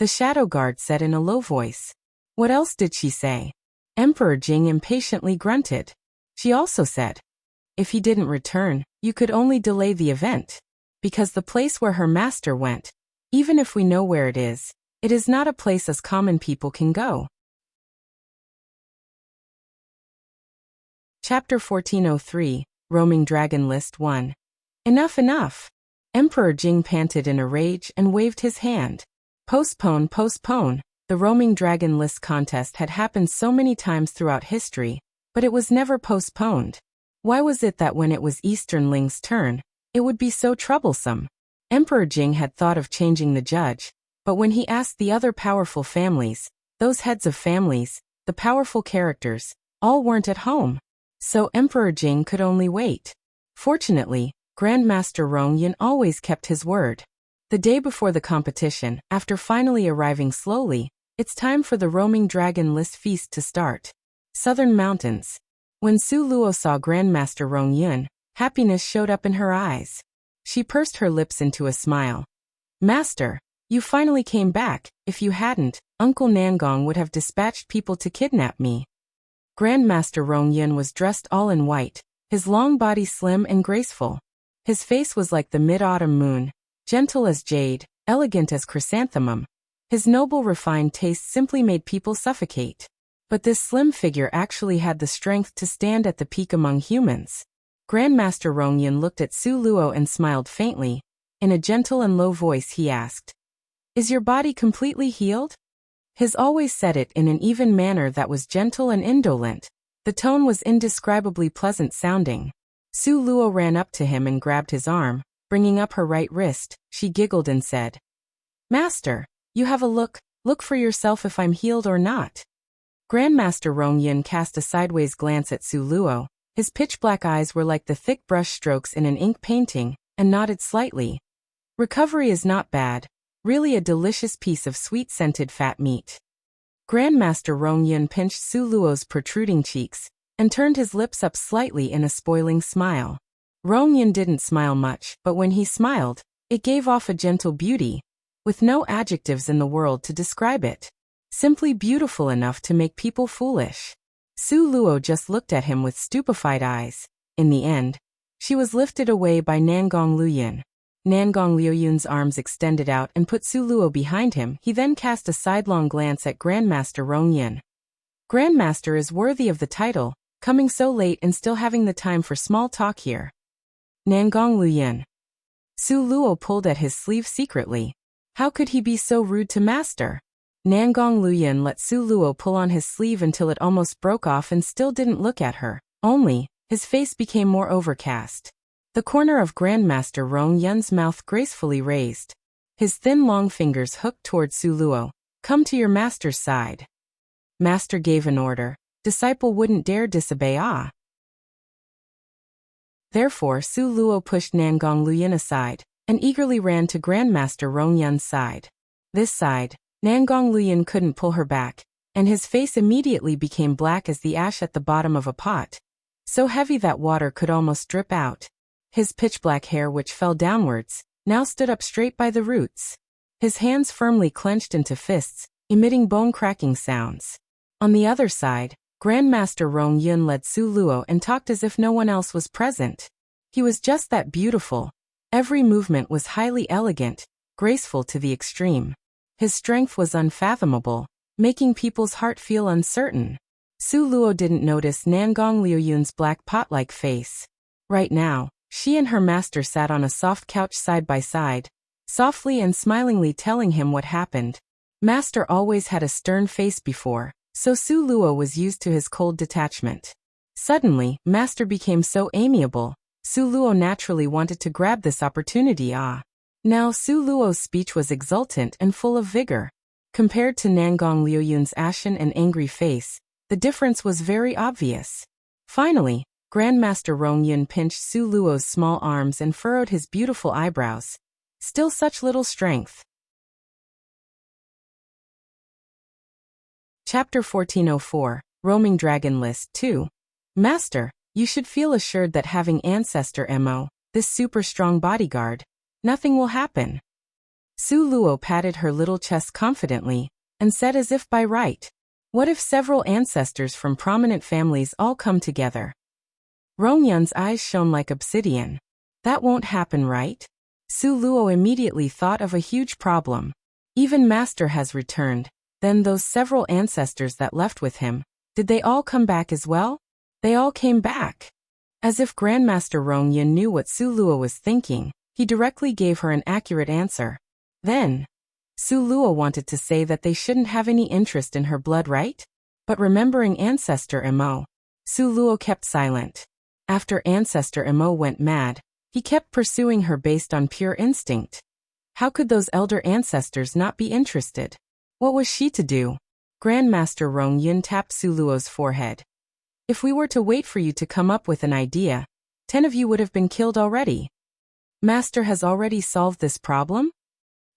Speaker 1: The shadow guard said in a low voice. What else did she say? Emperor Jing impatiently grunted. She also said, if he didn't return, you could only delay the event. Because the place where her master went, even if we know where it is not a place us common people can go. Chapter 1403, Roaming Dragon List 1. Enough! Emperor Jing panted in a rage and waved his hand. Postpone! The Roaming Dragon List contest had happened so many times throughout history, but it was never postponed. Why was it that when it was Eastern Ling's turn, it would be so troublesome? Emperor Jing had thought of changing the judge, but when he asked the other powerful families, those heads of families, the powerful characters, all weren't at home. So Emperor Jing could only wait. Fortunately, Grandmaster Rong Yin always kept his word. The day before the competition, after finally arriving slowly, it's time for the Roaming Dragon List feast to start. Southern Mountains. When Su Luo saw Grandmaster Rong Yin, happiness showed up in her eyes. She pursed her lips into a smile. Master, you finally came back. If you hadn't, Uncle Nangong would have dispatched people to kidnap me. Grandmaster Rong Yin was dressed all in white, his long body slim and graceful. His face was like the mid-autumn moon, gentle as jade, elegant as chrysanthemum. His noble refined taste simply made people suffocate. But this slim figure actually had the strength to stand at the peak among humans. Grandmaster Rong Yin looked at Su Luo and smiled faintly. In a gentle and low voice he asked, "Is your body completely healed?" His always said it in an even manner that was gentle and indolent. The tone was indescribably pleasant sounding. Su Luo ran up to him and grabbed his arm. Bringing up her right wrist, she giggled and said, "Master, you have a look for yourself if I'm healed or not." Grandmaster Rong Yin cast a sideways glance at Su Luo. His pitch-black eyes were like the thick brush strokes in an ink painting, and nodded slightly. "Recovery is not bad. Really a delicious piece of sweet-scented fat meat." Grandmaster Rong Yin pinched Su Luo's protruding cheeks, and turned his lips up slightly in a spoiling smile. Rong Yin didn't smile much, but when he smiled, it gave off a gentle beauty, with no adjectives in the world to describe it. Simply beautiful enough to make people foolish. Su Luo just looked at him with stupefied eyes. In the end, she was lifted away by Nangong Luoyin. Nangong Luoyin's arms extended out and put Su Luo behind him. He then cast a sidelong glance at Grandmaster Rong Yin. Grandmaster is worthy of the title, coming so late and still having the time for small talk here. Nangong Luoyin. Su Luo pulled at his sleeve secretly. How could he be so rude to Master? Nangong Luoyin let Su Luo pull on his sleeve until it almost broke off and still didn't look at her. Only, his face became more overcast. The corner of Grandmaster Rong Yin's mouth gracefully raised. His thin long fingers hooked toward Su Luo. "Come to your master's side." Master gave an order. Disciple wouldn't dare disobey. Therefore Su Luo pushed Nangong Luoyin aside, and eagerly ran to Grandmaster Rong Yin's side. This side, Nangong Luoyin couldn't pull her back, and his face immediately became black as the ash at the bottom of a pot, so heavy that water could almost drip out. His pitch-black hair, which fell downwards, now stood up straight by the roots. His hands firmly clenched into fists, emitting bone-cracking sounds. On the other side, Grandmaster Rong Yin led Su Luo and talked as if no one else was present. He was just that beautiful. Every movement was highly elegant, graceful to the extreme. His strength was unfathomable, making people's heart feel uncertain. Su Luo didn't notice Nangong Luoyin's black pot-like face. Right now, she and her master sat on a soft couch side by side, softly and smilingly telling him what happened. Master always had a stern face before, so Su Luo was used to his cold detachment. Suddenly, Master became so amiable. Su Luo naturally wanted to grab this opportunity. Now Su Luo's speech was exultant and full of vigor. Compared to Nangong Liuyun's ashen and angry face, the difference was very obvious. Finally, Grandmaster Rongyun pinched Su Luo's small arms and furrowed his beautiful eyebrows. Still such little strength. Chapter 1404, Roaming Dragon List 2. Master, you should feel assured that having Ancestor Mo, this super strong bodyguard, nothing will happen. Su Luo patted her little chest confidently, and said as if by right, what if several ancestors from prominent families all come together? Rongyun's eyes shone like obsidian. That won't happen, right? Su Luo immediately thought of a huge problem. Even Master has returned, then those several ancestors that left with him, did they all come back as well? They all came back. As if Grandmaster Rongyun knew what Su Luo was thinking, he directly gave her an accurate answer. Then, Su Luo wanted to say that they shouldn't have any interest in her blood, right? But remembering Ancestor Mo, Su Luo kept silent. After Ancestor Mo went mad, he kept pursuing her based on pure instinct. How could those elder ancestors not be interested? What was she to do? Grandmaster Rongyun tapped Su Luo's forehead. If we were to wait for you to come up with an idea, 10 of you would have been killed already. Master has already solved this problem?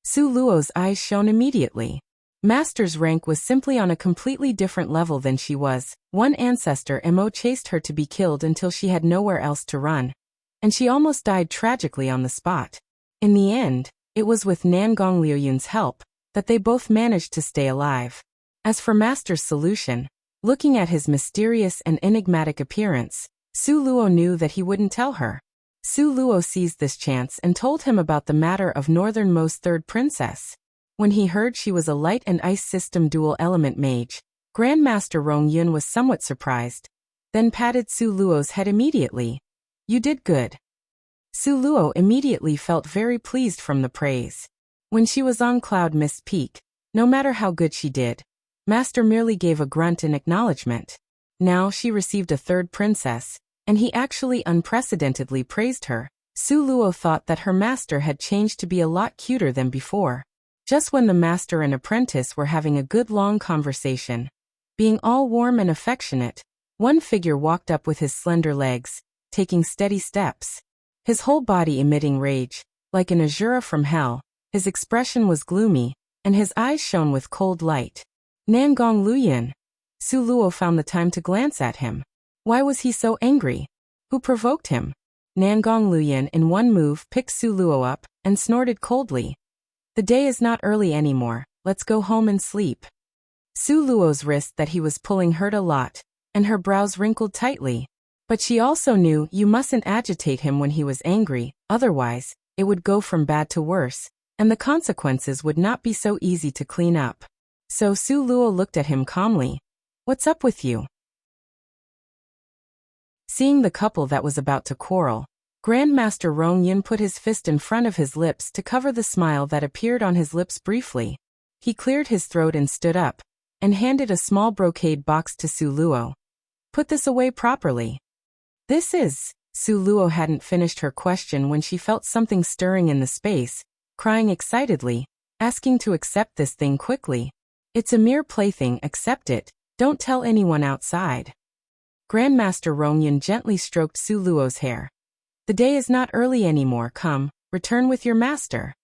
Speaker 1: Su Luo's eyes shone immediately. Master's rank was simply on a completely different level than she was. One ancestor Mo chased her to be killed until she had nowhere else to run, and she almost died tragically on the spot. In the end, it was with Nangong Liuyun's help that they both managed to stay alive. As for Master's solution, looking at his mysterious and enigmatic appearance, Su Luo knew that he wouldn't tell her. Su Luo seized this chance and told him about the matter of Northernmost Third Princess. When he heard she was a light and ice system dual-element mage, Grandmaster Rongyun was somewhat surprised, then patted Su Luo's head immediately. You did good. Su Luo immediately felt very pleased from the praise. When she was on Cloud Mist Peak, no matter how good she did, Master merely gave a grunt in acknowledgement. Now she received a third princess, and he actually unprecedentedly praised her. Su Luo thought that her master had changed to be a lot cuter than before. Just when the master and apprentice were having a good long conversation, being all warm and affectionate, one figure walked up with his slender legs, taking steady steps. His whole body emitting rage, like an Azura from hell. His expression was gloomy, and his eyes shone with cold light. Nangong Liuyun. Su Luo found the time to glance at him. Why was he so angry? Who provoked him? Nangong Liuyun in one move picked Su Luo up and snorted coldly. The day is not early anymore, let's go home and sleep. Su Luo's wrist that he was pulling hurt a lot, and her brows wrinkled tightly. But she also knew you mustn't agitate him when he was angry, otherwise, it would go from bad to worse, and the consequences would not be so easy to clean up. So Su Luo looked at him calmly. What's up with you? Seeing the couple that was about to quarrel, Grandmaster Rongyun put his fist in front of his lips to cover the smile that appeared on his lips briefly. He cleared his throat and stood up, and handed a small brocade box to Su Luo. Put this away properly. This is... Su Luo hadn't finished her question when she felt something stirring in the space, crying excitedly, asking to accept this thing quickly. It's a mere plaything, accept it, don't tell anyone outside. Grandmaster Rongyun gently stroked Su Luo's hair. The day is not early anymore, come, return with your master.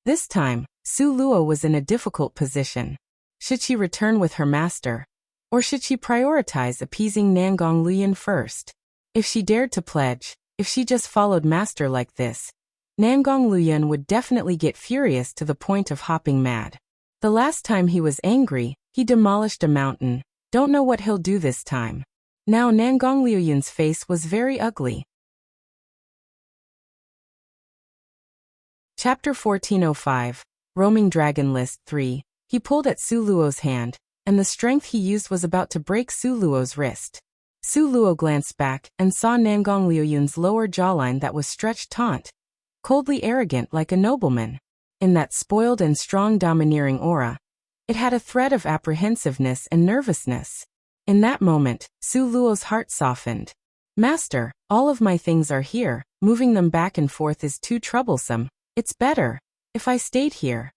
Speaker 1: This time, Su Luo was in a difficult position. Should she return with her master? Or should she prioritize appeasing Nangong Liuyun first? If she dared to pledge, if she just followed master like this, Nangong Liuyun would definitely get furious to the point of hopping mad. The last time he was angry, he demolished a mountain. Don't know what he'll do this time. Now Nangong Liuyun's face was very ugly. Chapter 1405, Roaming Dragon List 3. He pulled at Su Luo's hand, and the strength he used was about to break Su Luo's wrist. Su Luo glanced back and saw Nangong Liuyun's lower jawline that was stretched taut, coldly arrogant like a nobleman. In that spoiled and strong domineering aura, it had a thread of apprehensiveness and nervousness. In that moment, Su Luo's heart softened. Master, all of my things are here, moving them back and forth is too troublesome. It's better if I stayed here.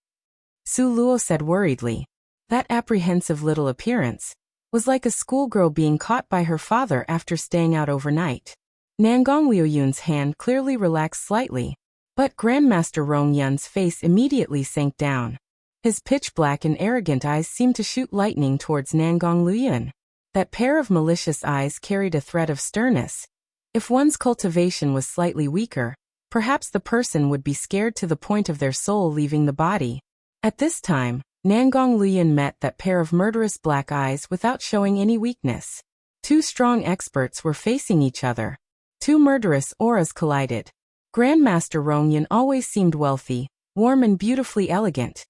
Speaker 1: Su Luo said worriedly. That apprehensive little appearance was like a schoolgirl being caught by her father after staying out overnight. Nangong Liuyun's hand clearly relaxed slightly, but Grandmaster Rong Yun's face immediately sank down. His pitch-black and arrogant eyes seemed to shoot lightning towards Nangong Liuyun. That pair of malicious eyes carried a threat of sternness. If one's cultivation was slightly weaker, perhaps the person would be scared to the point of their soul leaving the body. At this time, Nangong Liuyun met that pair of murderous black eyes without showing any weakness. Two strong experts were facing each other. Two murderous auras collided. Grandmaster Rongyun always seemed wealthy, warm and beautifully elegant.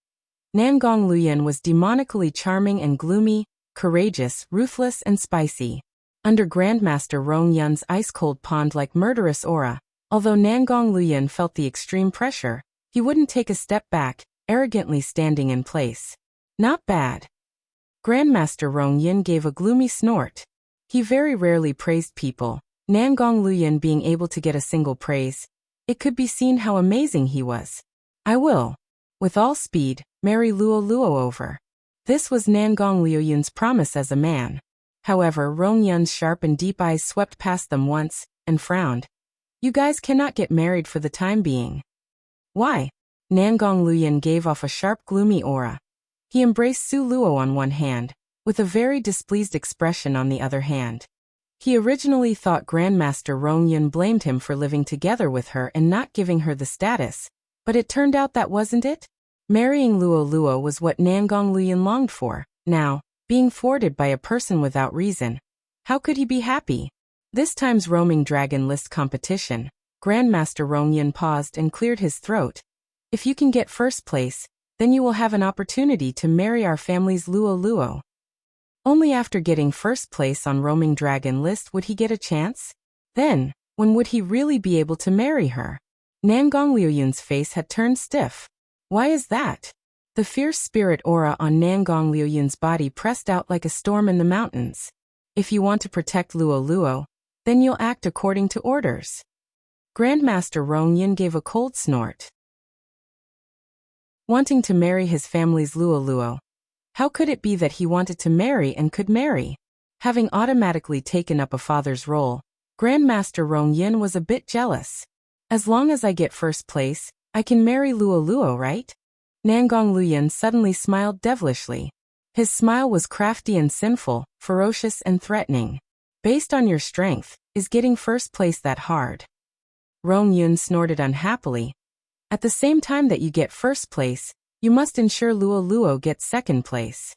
Speaker 1: Nangong Liuyun was demonically charming and gloomy, courageous, ruthless and spicy. Under Grandmaster Rongyun's ice-cold pond-like murderous aura, although Nangong Liuyun felt the extreme pressure, he wouldn't take a step back, arrogantly standing in place. Not bad. Grandmaster Rongyun gave a gloomy snort. He very rarely praised people, Nangong Liuyun being able to get a single praise. It could be seen how amazing he was. I will, with all speed, marry Luo Luo over. This was Nangong Liuyun's promise as a man. However, Rongyun's sharp and deep eyes swept past them once, and frowned. You guys cannot get married for the time being. Why? Nangong Liuyun gave off a sharp gloomy aura. He embraced Su Luo on one hand, with a very displeased expression on the other hand. He originally thought Grandmaster Rongyun blamed him for living together with her and not giving her the status, but it turned out that wasn't it. Marrying Luo Luo was what Nangong Liuyun longed for. Now, being thwarted by a person without reason, how could he be happy? This time's roaming dragon list competition, Grandmaster Rongyun paused and cleared his throat. If you can get first place, then you will have an opportunity to marry our family's Luo Luo. Only after getting first place on roaming dragon list would he get a chance? Then, when would he really be able to marry her? Nangong Liuyun's face had turned stiff. Why is that? The fierce spirit aura on Nangong Liuyun's body pressed out like a storm in the mountains. If you want to protect Luo Luo, then you'll act according to orders. Grandmaster Rongyun gave a cold snort. Wanting to marry his family's Luo Luo. How could it be that he wanted to marry and could marry? Having automatically taken up a father's role, Grandmaster Rongyun was a bit jealous. As long as I get first place, I can marry Luo Luo, right? Nangong Liuyun suddenly smiled devilishly. His smile was crafty and sinful, ferocious and threatening. Based on your strength, is getting first place that hard? Rongyun snorted unhappily. At the same time that you get first place, you must ensure Luo Luo gets second place.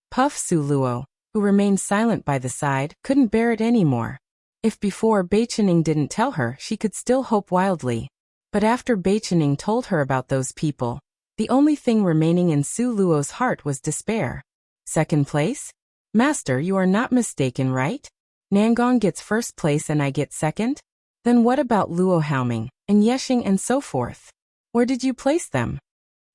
Speaker 1: Puff Su Luo, who remained silent by the side, couldn't bear it anymore. If before Beichening didn't tell her, she could still hope wildly. But after Beichening told her about those people, the only thing remaining in Su Luo's heart was despair. Second place? Master, you are not mistaken, right? Nangong gets first place and I get second? Then what about Luo Haoming, and Yeshing and so forth? Where did you place them?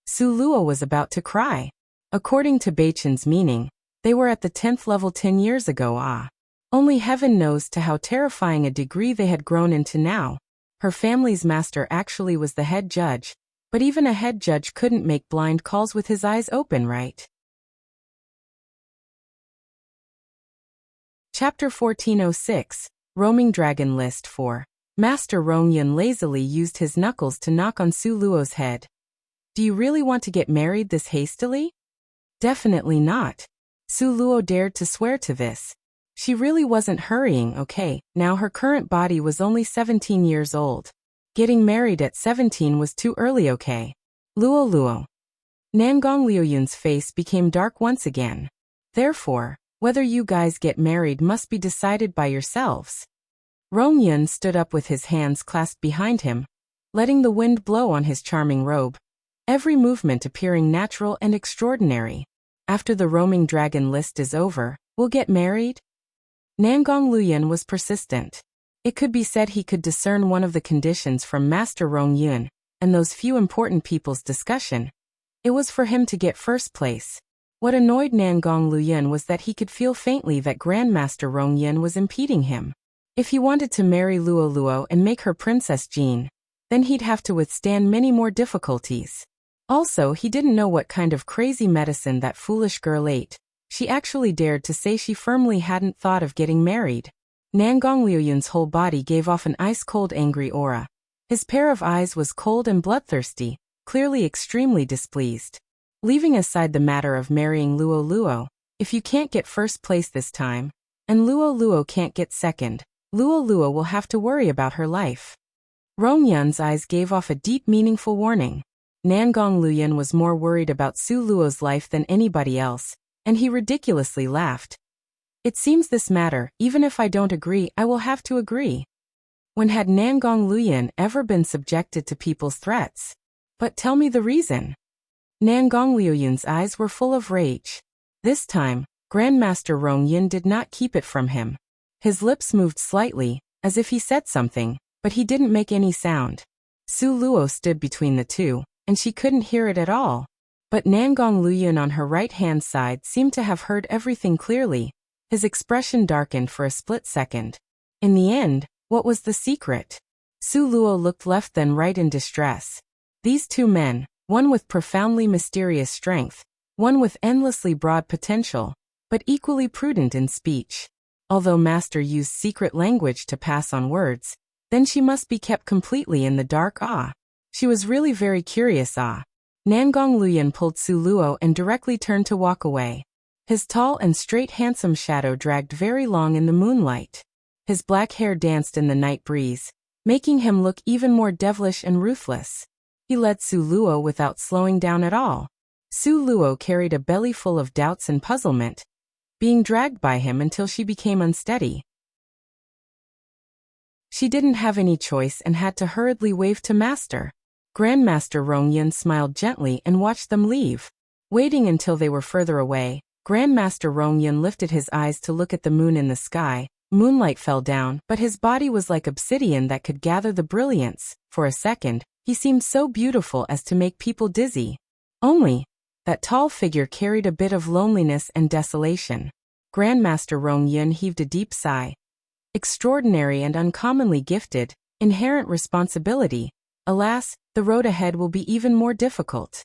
Speaker 1: Su Luo was about to cry. According to Beichen's meaning, they were at the 10th level 10 years ago. Only heaven knows to how terrifying a degree they had grown into now. Her family's master actually was the head judge, but even a head judge couldn't make blind calls with his eyes open, right? Chapter 1406, Roaming Dragon List 4. Master Rongyun lazily used his knuckles to knock on Su Luo's head. Do you really want to get married this hastily? Definitely not. Su Luo dared to swear to this. She really wasn't hurrying, okay? Now her current body was only 17 years old. Getting married at 17 was too early, okay? Luo Luo. Nangong Liuyun's face became dark once again. Therefore, whether you guys get married must be decided by yourselves. Rongyun stood up with his hands clasped behind him, letting the wind blow on his charming robe. Every movement appearing natural and extraordinary. After the roaming dragon list is over, we'll get married? Nangong Liuyun was persistent. It could be said he could discern one of the conditions from Master Rongyun, and those few important people's discussion. It was for him to get first place. What annoyed Nangong Luoyun was that he could feel faintly that Grandmaster Rong Yin was impeding him. If he wanted to marry Luo Luo and make her Princess Jean, then he'd have to withstand many more difficulties. Also, he didn't know what kind of crazy medicine that foolish girl ate. She actually dared to say she firmly hadn't thought of getting married. Nangong Luoyun's whole body gave off an ice-cold angry aura. His pair of eyes was cold and bloodthirsty, clearly extremely displeased. Leaving aside the matter of marrying Luo Luo, if you can't get first place this time, and Luo Luo can't get second, Luo Luo will have to worry about her life. Rong Yun's eyes gave off a deep meaningful warning. Nangong Luoyun was more worried about Su Luo's life than anybody else, and he ridiculously laughed. It seems this matter, even if I don't agree, I will have to agree. When had Nangong Luoyun ever been subjected to people's threats? But tell me the reason. Nangong Luoyun's eyes were full of rage. This time, Grandmaster Rong Yin did not keep it from him. His lips moved slightly, as if he said something, but he didn't make any sound. Su Luo stood between the two, and she couldn't hear it at all. But Nangong Luoyun on her right-hand side seemed to have heard everything clearly. His expression darkened for a split second. In the end, what was the secret? Su Luo looked left then right in distress. These two men, one with profoundly mysterious strength, one with endlessly broad potential, but equally prudent in speech. Although Master used secret language to pass on words, then she must be kept completely in the dark. She was really very curious. Nangong Luoyun pulled Su Luo and directly turned to walk away. His tall and straight handsome shadow dragged very long in the moonlight. His black hair danced in the night breeze, making him look even more devilish and ruthless. He led Su Luo without slowing down at all. Su Luo carried a belly full of doubts and puzzlement, being dragged by him until she became unsteady. She didn't have any choice and had to hurriedly wave to Master. Grandmaster Rong Yin smiled gently and watched them leave. Waiting until they were further away, Grandmaster Rong Yin lifted his eyes to look at the moon in the sky. Moonlight fell down, but his body was like obsidian that could gather the brilliance. For a second, he seemed so beautiful as to make people dizzy. Only, that tall figure carried a bit of loneliness and desolation. Grandmaster Rong Yin heaved a deep sigh. Extraordinary and uncommonly gifted, inherent responsibility. Alas, the road ahead will be even more difficult.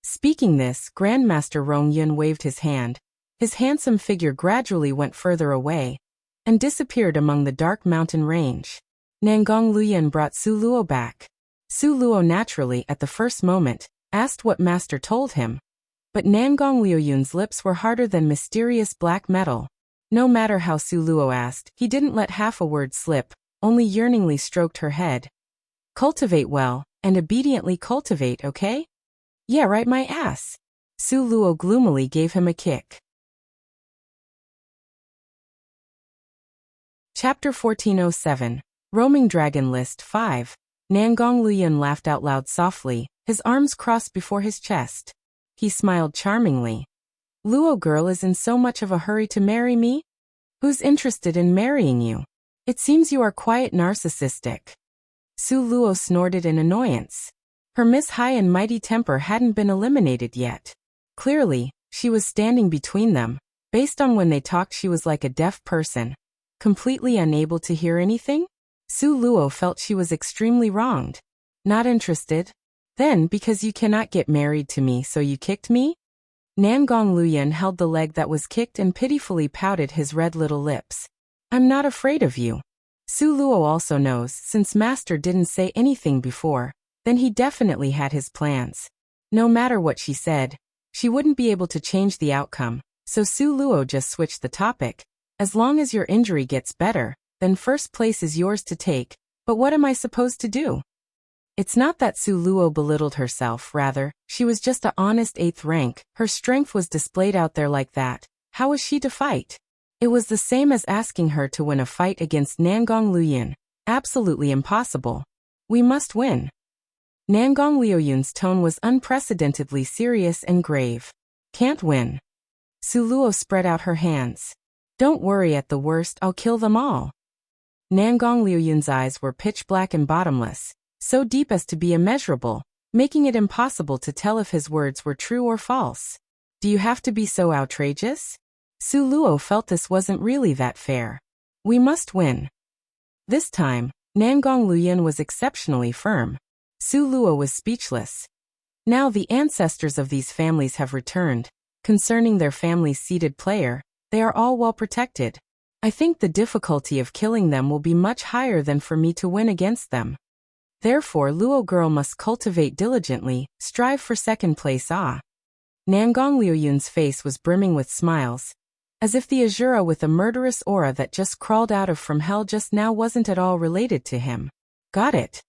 Speaker 1: Speaking this, Grandmaster Rong Yin waved his hand. His handsome figure gradually went further away and disappeared among the dark mountain range. Nangong Luoyun brought Su Luo back. Su Luo naturally, at the first moment, asked what Master told him. But Nangong Luoyun's lips were harder than mysterious black metal. No matter how Su Luo asked, he didn't let half a word slip, only yearningly stroked her head. Cultivate well, and obediently cultivate, okay? Yeah, right my ass. Su Luo gloomily gave him a kick. Chapter 1407. Roaming Dragon List 5. Nangong Luoyun laughed out loud softly, his arms crossed before his chest. He smiled charmingly. Luo girl is in so much of a hurry to marry me? Who's interested in marrying you? It seems you are quite narcissistic. Su Luo snorted in annoyance. Her high and mighty temper hadn't been eliminated yet. Clearly, she was standing between them. Based on when they talked, she was like a deaf person, completely unable to hear anything. Su Luo felt she was extremely wronged. Not interested? Then because you cannot get married to me, so you kicked me? Nangong Luoyun held the leg that was kicked and pitifully pouted his red little lips. I'm not afraid of you. Su Luo also knows, since Master didn't say anything before, then he definitely had his plans. No matter what she said, she wouldn't be able to change the outcome, so Su Luo just switched the topic. As long as your injury gets better, then first place is yours to take, but what am I supposed to do? It's not that Su Luo belittled herself, rather, she was just a honest 8th rank, her strength was displayed out there like that. How was she to fight? It was the same as asking her to win a fight against Nangong Luoyun. Absolutely impossible. We must win. Nangong Luoyun's tone was unprecedentedly serious and grave. Can't win. Su Luo spread out her hands. Don't worry, at the worst I'll kill them all. Nangong Luoyun's eyes were pitch black and bottomless, so deep as to be immeasurable, making it impossible to tell if his words were true or false. Do you have to be so outrageous? Su Luo felt this wasn't really that fair. We must win. This time, Nangong Luoyun was exceptionally firm. Su Luo was speechless. Now the ancestors of these families have returned. Concerning their family's seated player, they are all well protected. I think the difficulty of killing them will be much higher than for me to win against them. Therefore Luo girl must cultivate diligently, strive for second place. Nangong Luoyun's face was brimming with smiles, as if the Azura with a murderous aura that just crawled out of from hell just now wasn't at all related to him. Got it.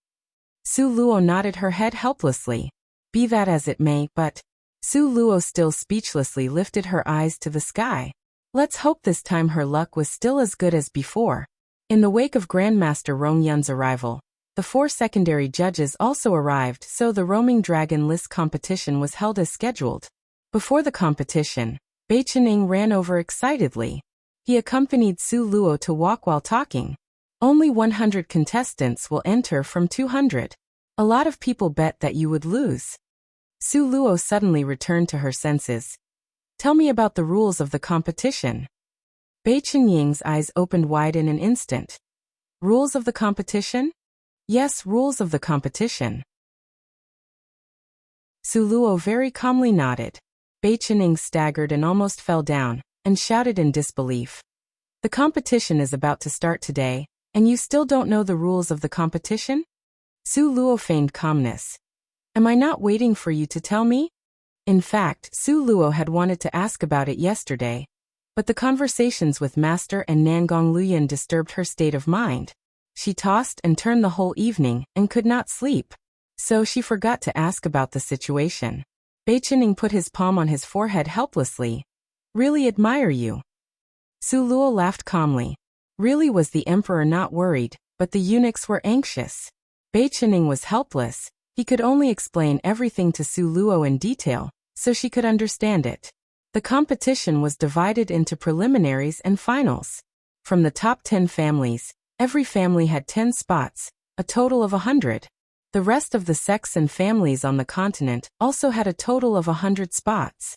Speaker 1: Su Luo nodded her head helplessly. Be that as it may, but... Su Luo still speechlessly lifted her eyes to the sky. Let's hope this time her luck was still as good as before. In the wake of Grandmaster Rong Yun's arrival, the 4 secondary judges also arrived, so the roaming dragon list competition was held as scheduled. Before the competition, Bei Chening ran over excitedly. He accompanied Su Luo to walk while talking. Only 100 contestants will enter from 200. A lot of people bet that you would lose. Su Luo suddenly returned to her senses. Tell me about the rules of the competition. Bei Chening's eyes opened wide in an instant. Rules of the competition? Yes, rules of the competition. Su Luo very calmly nodded. Bei Chening staggered and almost fell down, and shouted in disbelief. The competition is about to start today, and you still don't know the rules of the competition? Su Luo feigned calmness. Am I not waiting for you to tell me? In fact, Su Luo had wanted to ask about it yesterday, but the conversations with Master and Nangong Luoyun disturbed her state of mind. She tossed and turned the whole evening and could not sleep, so she forgot to ask about the situation. Bei Chening put his palm on his forehead helplessly. Really admire you. Su Luo laughed calmly. Really was the emperor not worried, but the eunuchs were anxious. Bei Chening was helpless. He could only explain everything to Su Luo in detail, so she could understand it. The competition was divided into preliminaries and finals. From the top 10 families, every family had 10 spots, a total of 100. The rest of the sects and families on the continent also had a total of 100 spots.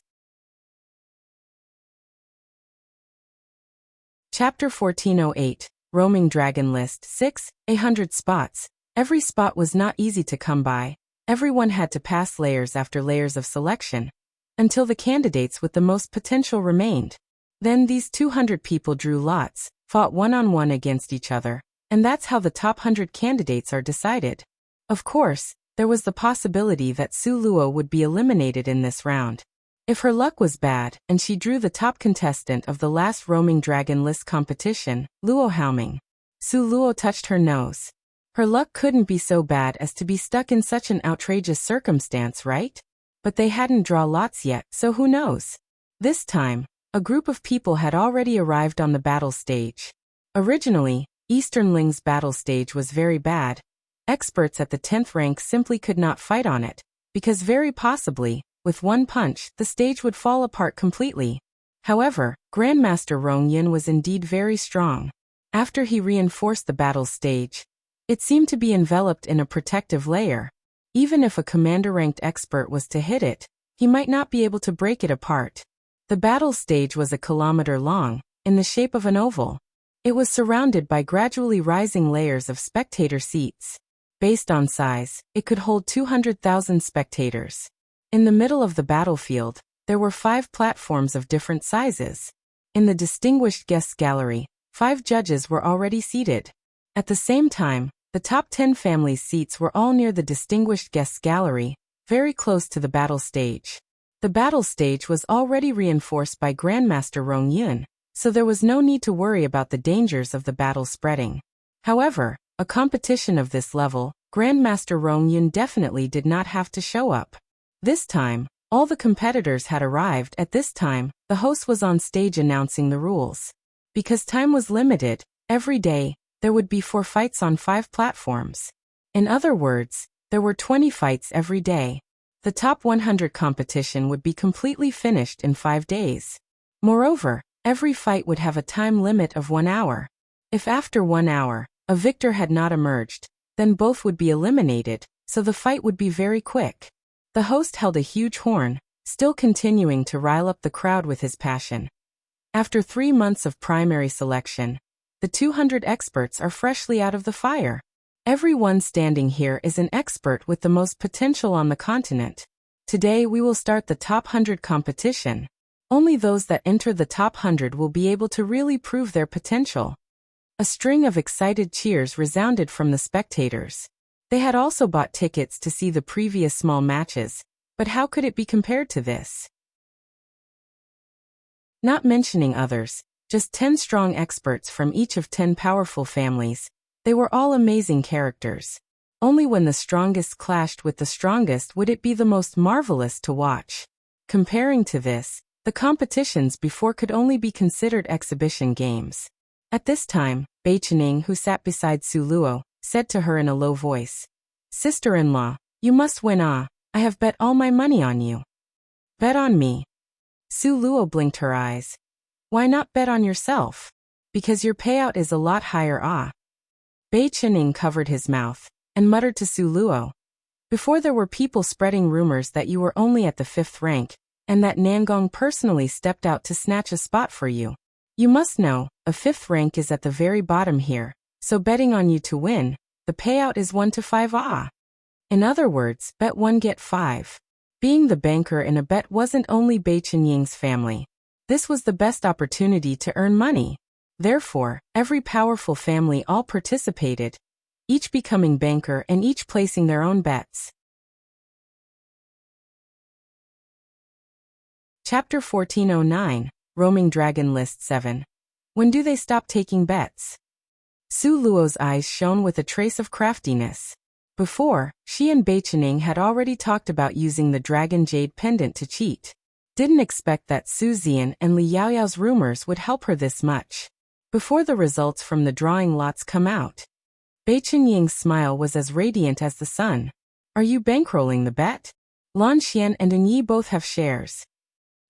Speaker 1: Chapter 1408, Roaming Dragon List 6, 100 spots. Every spot was not easy to come by. Everyone had to pass layers after layers of selection, until the candidates with the most potential remained. Then these 200 people drew lots, fought one-on-one against each other, and that's how the top 100 candidates are decided. Of course, there was the possibility that Su Luo would be eliminated in this round. If her luck was bad and she drew the top contestant of the last Roaming Dragon List competition, Luo Haoming. Su Luo touched her nose. Her luck couldn't be so bad as to be stuck in such an outrageous circumstance, right? But they hadn't drawn lots yet, so who knows? This time, a group of people had already arrived on the battle stage. Originally, Eastern Ling's battle stage was very bad. Experts at the 10th rank simply could not fight on it, because very possibly, with one punch, the stage would fall apart completely. However, Grandmaster Rong Yun was indeed very strong. After he reinforced the battle stage, it seemed to be enveloped in a protective layer. Even if a commander-ranked expert was to hit it, he might not be able to break it apart. The battle stage was a kilometer long, in the shape of an oval. It was surrounded by gradually rising layers of spectator seats. Based on size, it could hold 200,000 spectators. In the middle of the battlefield, there were 5 platforms of different sizes. In the distinguished guests gallery, 5 judges were already seated. At the same time, the top 10 families' seats were all near the distinguished guests gallery, very close to the battle stage. The battle stage was already reinforced by Grandmaster Rong Yun, so there was no need to worry about the dangers of the battle spreading. However, a competition of this level, Grandmaster Rong Yun definitely did not have to show up. This time, all the competitors had arrived. At this time, the host was on stage announcing the rules. Because time was limited, every day, there would be 4 fights on 5 platforms. In other words, there were 20 fights every day. The top 100 competition would be completely finished in 5 days. Moreover, every fight would have a time limit of 1 hour. If after 1 hour, a victor had not emerged, then both would be eliminated, so the fight would be very quick. The host held a huge horn, still continuing to rile up the crowd with his passion. After 3 months of primary selection, the 200 experts are freshly out of the fire. Everyone standing here is an expert with the most potential on the continent. Today we will start the top 100 competition. Only those that enter the top 100 will be able to really prove their potential. A string of excited cheers resounded from the spectators. They had also bought tickets to see the previous small matches, but how could it be compared to this? Not mentioning others, just 10 strong experts from each of 10 powerful families. They were all amazing characters. Only when the strongest clashed with the strongest would it be the most marvelous to watch. Comparing to this, the competitions before could only be considered exhibition games. At this time, Bei Chening, who sat beside Su Luo, said to her in a low voice, "Sister-in-law, you must win. I have bet all my money on you." "Bet on me?" Su Luo blinked her eyes. "Why not bet on yourself? Because your payout is a lot higher. Bei Chening covered his mouth and muttered to Su Luo, "Before there were people spreading rumors that you were only at the 5th rank, and that Nangong personally stepped out to snatch a spot for you. You must know, a 5th rank is at the very bottom here, so betting on you to win, the payout is 1 to 5. In other words, bet 1 get 5. Being the banker in a bet wasn't only Bei Chenying's family. This was the best opportunity to earn money. Therefore, every powerful family all participated, each becoming banker and each placing their own bets. Chapter 1409, Roaming Dragon List 7. When do they stop taking bets? Su Luo's eyes shone with a trace of craftiness. Before, she and Bei Chening had already talked about using the Dragon Jade pendant to cheat. Didn't expect that Su Zian and Li Yaoyao's rumors would help her this much. Before the results from the drawing lots come out, Bei Chenying's smile was as radiant as the sun. "Are you bankrolling the bet? Lan Xian and Yi both have shares."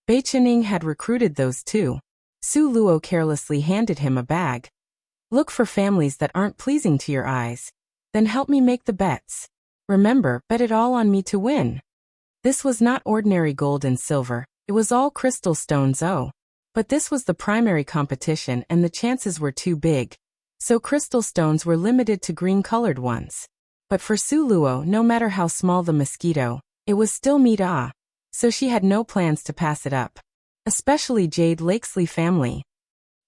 Speaker 1: Bei Chening had recruited those two. Su Luo carelessly handed him a bag. "Look for families that aren't pleasing to your eyes. Then help me make the bets. Remember, bet it all on me to win." This was not ordinary gold and silver, it was all crystal stones. But this was the primary competition and the chances were too big. So crystal stones were limited to green-colored ones. But for Su Luo, no matter how small the mosquito, it was still meat. So she had no plans to pass it up. Especially Jade Lakesley family.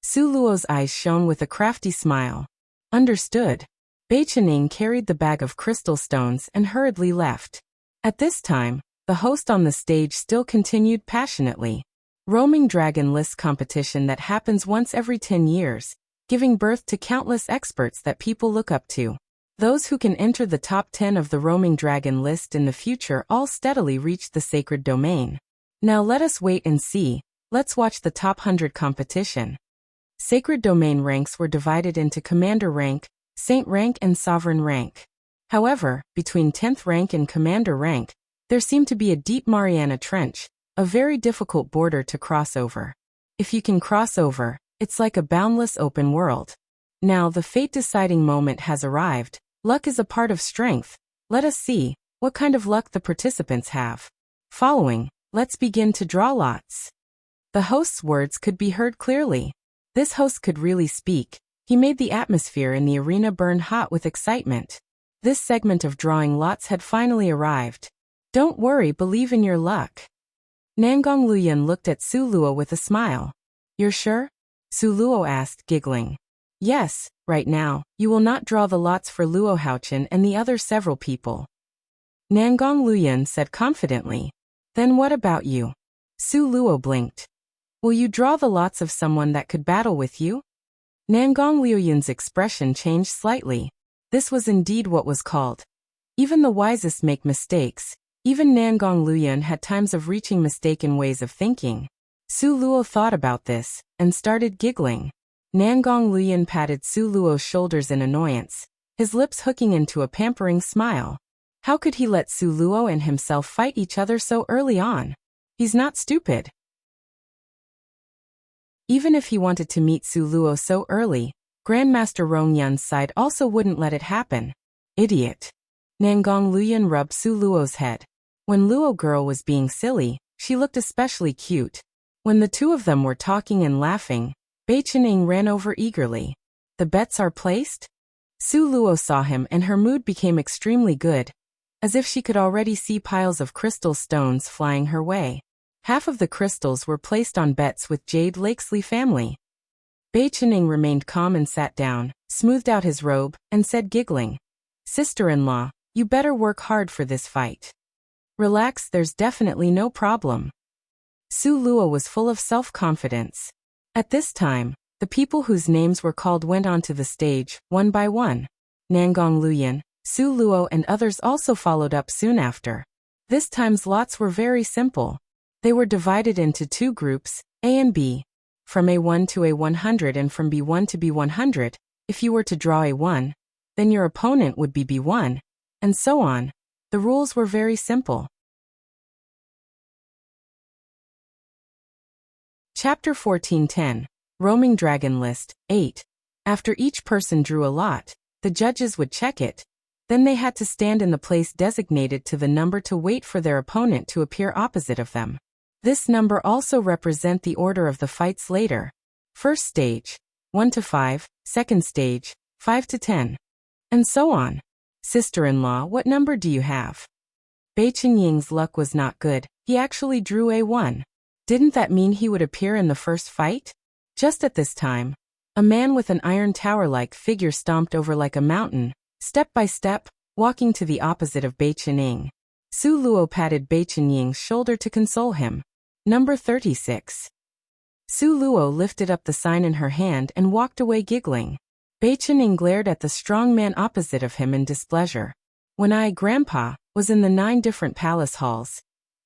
Speaker 1: Su Luo's eyes shone with a crafty smile. Understood. Bei Chening carried the bag of crystal stones and hurriedly left. At this time, the host on the stage still continued passionately. Roaming Dragon List competition that happens once every 10 years, giving birth to countless experts that people look up to. Those who can enter the top 10 of the Roaming Dragon List in the future all steadily reach the sacred domain. Now let us wait and see. Let's watch the top 100 competition. Sacred domain ranks were divided into commander rank, saint rank and sovereign rank. However, between 10th rank and commander rank, there seemed to be a deep Mariana Trench, a very difficult border to cross over. If you can cross over, it's like a boundless open world. Now the fate-deciding moment has arrived. Luck is a part of strength. Let us see what kind of luck the participants have. Following, let's begin to draw lots. The host's words could be heard clearly. This host could really speak. He made the atmosphere in the arena burn hot with excitement. This segment of drawing lots had finally arrived. Don't worry, believe in your luck. Nangong Luyan looked at Su Luo with a smile. You're sure? Su Luo asked, giggling. Yes, right now, you will not draw the lots for Luo Haochen and the other several people. Nangong Luyan said confidently. Then what about you? Su Luo blinked. Will you draw the lots of someone that could battle with you? Nangong Luyan's expression changed slightly. This was indeed what was called. Even the wisest make mistakes. Even Nangong Luyan had times of reaching mistaken ways of thinking. Su Luo thought about this, and started giggling. Nangong Luyan patted Su Luo's shoulders in annoyance, his lips hooking into a pampering smile. How could he let Su Luo and himself fight each other so early on? He's not stupid. Even if he wanted to meet Su Luo so early, Grandmaster Rong Yun's side also wouldn't let it happen. Idiot. Nangong Luyan rubbed Su Luo's head. When Luo girl was being silly, She looked especially cute. When the two of them were talking and laughing, Bei Chening ran over eagerly. The bets are placed? Su Luo saw him and her mood became extremely good, as if she could already see piles of crystal stones flying her way. Half of the crystals were placed on bets with Jade Lakesley family. Bei Chening remained calm and sat down, smoothed out his robe, and said giggling, "Sister-in-law, you better work hard for this fight. Relax, there's definitely no problem." Su Luo was full of self-confidence. At this time, the people whose names were called went onto the stage, one by one. Nangong Luyan, Su Luo and others also followed up soon after. This time's lots were very simple. They were divided into two groups, A and B. From A1 to A100 and from B1 to B100, if you were to draw A1, then your opponent would be B1, and so on. The rules were very simple. Chapter 14:10, Roaming Dragon List, 8. After each person drew a lot, the judges would check it. Then they had to stand in the place designated to the number to wait for their opponent to appear opposite of them. This number also represent the order of the fights later. First stage, 1 to 5, second stage, 5 to 10. And so on. Sister-in-law, what number do you have? Bei Chenying's luck was not good. He actually drew A1. Didn't that mean he would appear in the first fight? Just at this time, a man with an iron tower-like figure stomped over like a mountain, step by step, walking to the opposite of Bei Chenying. Su Luo patted Bei Chenying's shoulder to console him. Number 36. Su Luo lifted up the sign in her hand and walked away giggling. Bei Chenying glared at the strong man opposite of him in displeasure. When I, Grandpa, was in the 9 different palace halls,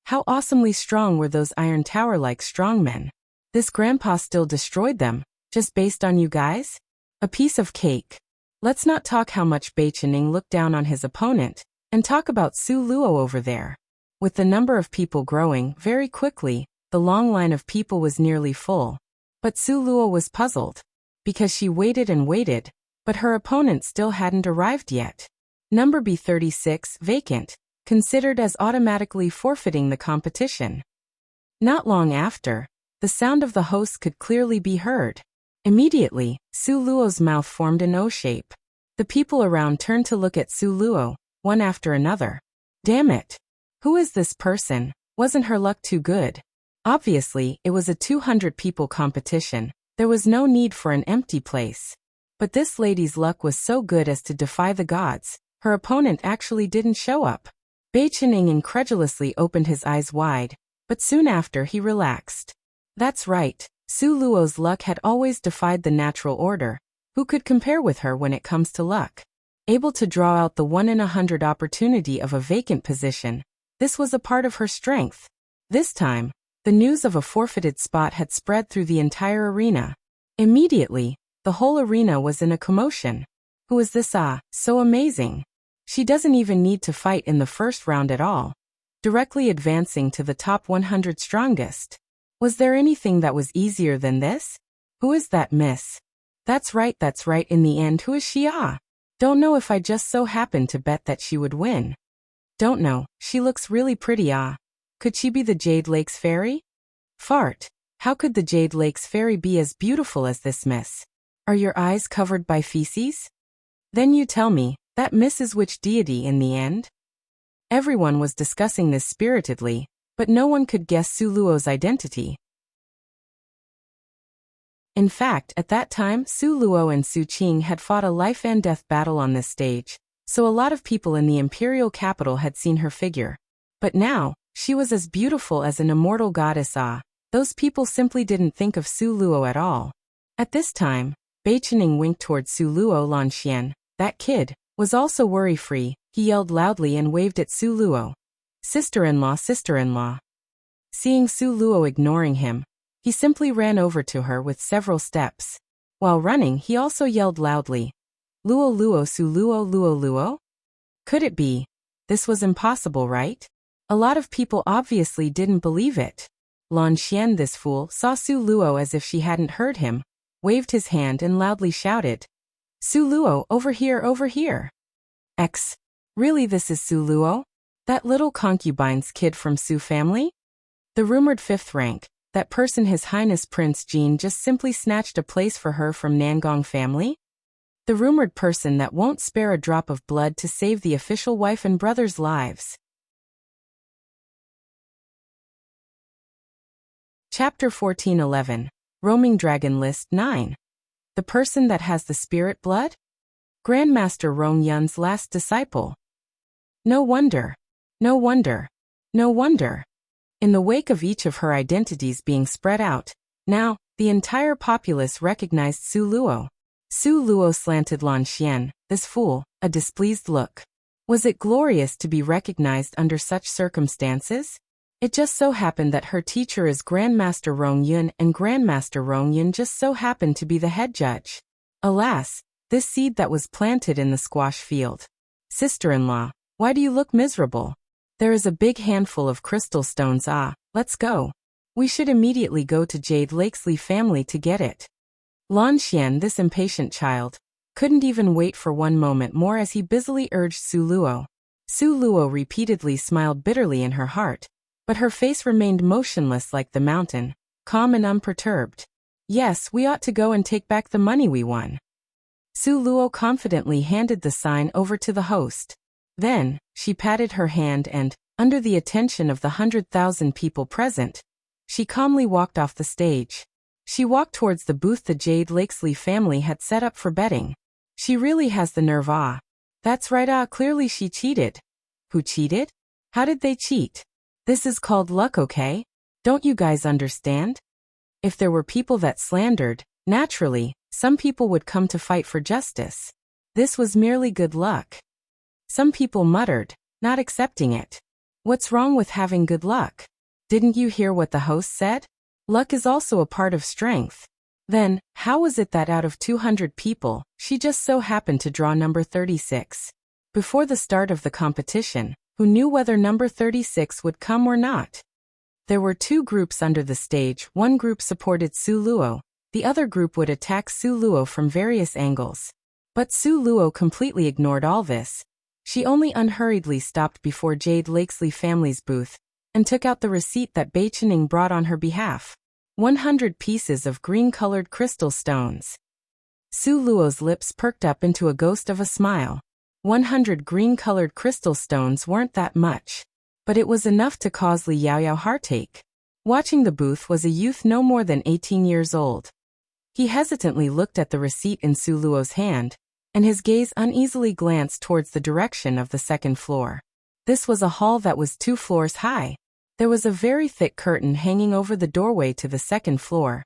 Speaker 1: how awesomely strong were those iron tower-like strongmen. This Grandpa still destroyed them, just based on you guys? A piece of cake. Let's not talk how much Bei Chenying looked down on his opponent, and talk about Su Luo over there. With the number of people growing very quickly, the long line of people was nearly full. But Su Luo was puzzled, because she waited and waited, but her opponent still hadn't arrived yet. Number B36, vacant, considered as automatically forfeiting the competition. Not long after, the sound of the host could clearly be heard. Immediately, Su Luo's mouth formed an O shape. The people around turned to look at Su Luo, one after another. Damn it! Who is this person? Wasn't her luck too good? Obviously, it was a 200 people competition. There was no need for an empty place. But this lady's luck was so good as to defy the gods. Her opponent actually didn't show up. Bei Chenying incredulously opened his eyes wide, but soon after he relaxed. That's right, Su Luo's luck had always defied the natural order. Who could compare with her when it comes to luck? Able to draw out the 1 in 100 opportunity of a vacant position, this was a part of her strength. This time, the news of a forfeited spot had spread through the entire arena. Immediately, the whole arena was in a commotion. Who is this? So amazing. She doesn't even need to fight in the first round at all. Directly advancing to the top 100 strongest. Was there anything that was easier than this? Who is that miss? That's right, in the end who is she? Don't know if I just so happened to bet that she would win. Don't know, she looks really pretty. Could she be the Jade Lakes Fairy? Fart. How could the Jade Lakes Fairy be as beautiful as this miss? Are your eyes covered by feces? Then you tell me, that miss is which deity in the end? Everyone was discussing this spiritedly, but no one could guess Su Luo's identity. In fact, at that time, Su Luo and Su Qing had fought a life-and-death battle on this stage, so a lot of people in the imperial capital had seen her figure. But now, she was as beautiful as an immortal goddess. Those people simply didn't think of Su Luo at all. At this time, Bei Chenying winked towards Su Luo. Lan Xian, that kid, was also worry-free. He yelled loudly and waved at Su Luo. Sister-in-law, sister-in-law. Seeing Su Luo ignoring him, he simply ran over to her with several steps. While running, he also yelled loudly, Luo Luo Su Luo Luo Luo? Could it be? This was impossible, right? A lot of people obviously didn't believe it. Lan Xian, this fool, saw Su Luo as if she hadn't heard him, waved his hand and loudly shouted, Su Luo, over here, over here. Really, this is Su Luo? That little concubine's kid from Su family? The rumored fifth rank, that person His Highness Prince Jean just simply snatched a place for her from Nangong family? The rumored person that won't spare a drop of blood to save the official wife and brother's lives. Chapter 14:11. Roaming Dragon List 9. The person that has the spirit blood? Grandmaster Rong Yun's last disciple. No wonder. No wonder. No wonder. In the wake of each of her identities being spread out, now, the entire populace recognized Su Luo. Su Luo slanted Lan Xian, this fool, a displeased look. Was it glorious to be recognized under such circumstances? It just so happened that her teacher is Grandmaster Rong Yun, and Grandmaster Rong Yun just so happened to be the head judge. Alas, this seed that was planted in the squash field. Sister-in-law, why do you look miserable? There is a big handful of crystal stones. Let's go. We should immediately go to Jade Lakesley family to get it. Lan Xian, this impatient child, couldn't even wait for one moment more as he busily urged Su Luo. Su Luo repeatedly smiled bitterly in her heart, but her face remained motionless like the mountain, calm and unperturbed. Yes, we ought to go and take back the money we won. Su Luo confidently handed the sign over to the host. Then, she patted her hand and, under the attention of the 100,000 people present, she calmly walked off the stage. She walked towards the booth the Jade Lakesley family had set up for betting. She really has the nerve. That's right. Clearly she cheated. Who cheated? How did they cheat? This is called luck, okay? Don't you guys understand? If there were people that slandered, naturally, some people would come to fight for justice. This was merely good luck. Some people muttered, not accepting it. What's wrong with having good luck? Didn't you hear what the host said? Luck is also a part of strength. Then, how was it that out of 200 people, she just so happened to draw number 36? Before the start of the competition, who knew whether number 36 would come or not? There were two groups under the stage. One group supported Su Luo, the other group would attack Su Luo from various angles. But Su Luo completely ignored all this. She only unhurriedly stopped before Jade Lakesley family's booth, and took out the receipt that Bei Chening brought on her behalf. 100 pieces of green-colored crystal stones. Su Luo's lips perked up into a ghost of a smile. 100 green-colored crystal stones weren't that much, but it was enough to cause Li Yaoyao heartache. Watching the booth was a youth no more than 18 years old. He hesitantly looked at the receipt in Su Luo's hand, and his gaze uneasily glanced towards the direction of the second floor. This was a hall that was 2 floors high. There was a very thick curtain hanging over the doorway to the second floor,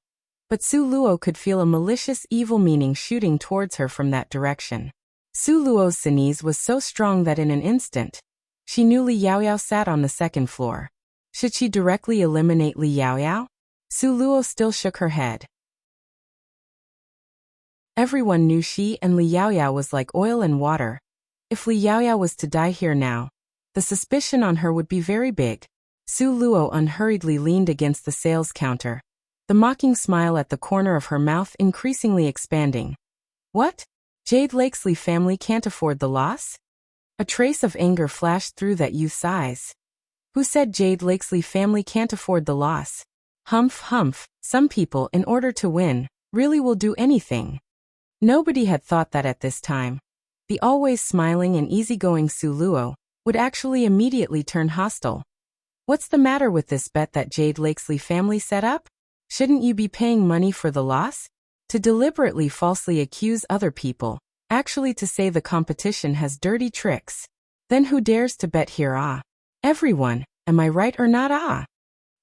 Speaker 1: but Su Luo could feel a malicious evil meaning shooting towards her from that direction. Su Luo's sneeze was so strong that in an instant, she knew Li Yaoyao sat on the second floor. Should she directly eliminate Li Yaoyao? Su Luo still shook her head. Everyone knew she and Li Yaoyao was like oil and water. If Li Yaoyao was to die here now, the suspicion on her would be very big. Su Luo unhurriedly leaned against the sales counter, the mocking smile at the corner of her mouth increasingly expanding. What? Jade Lakesley family can't afford the loss? A trace of anger flashed through that youth's eyes. Who said Jade Lakesley family can't afford the loss? Humph, humph, some people, in order to win, really will do anything. Nobody had thought that at this time. The always smiling and easygoing Su Luo would actually immediately turn hostile. What's the matter with this bet that Jade Lakesley family set up? Shouldn't you be paying money for the loss? To deliberately falsely accuse other people, actually to say the competition has dirty tricks. Then who dares to bet here? Everyone, am I right or not?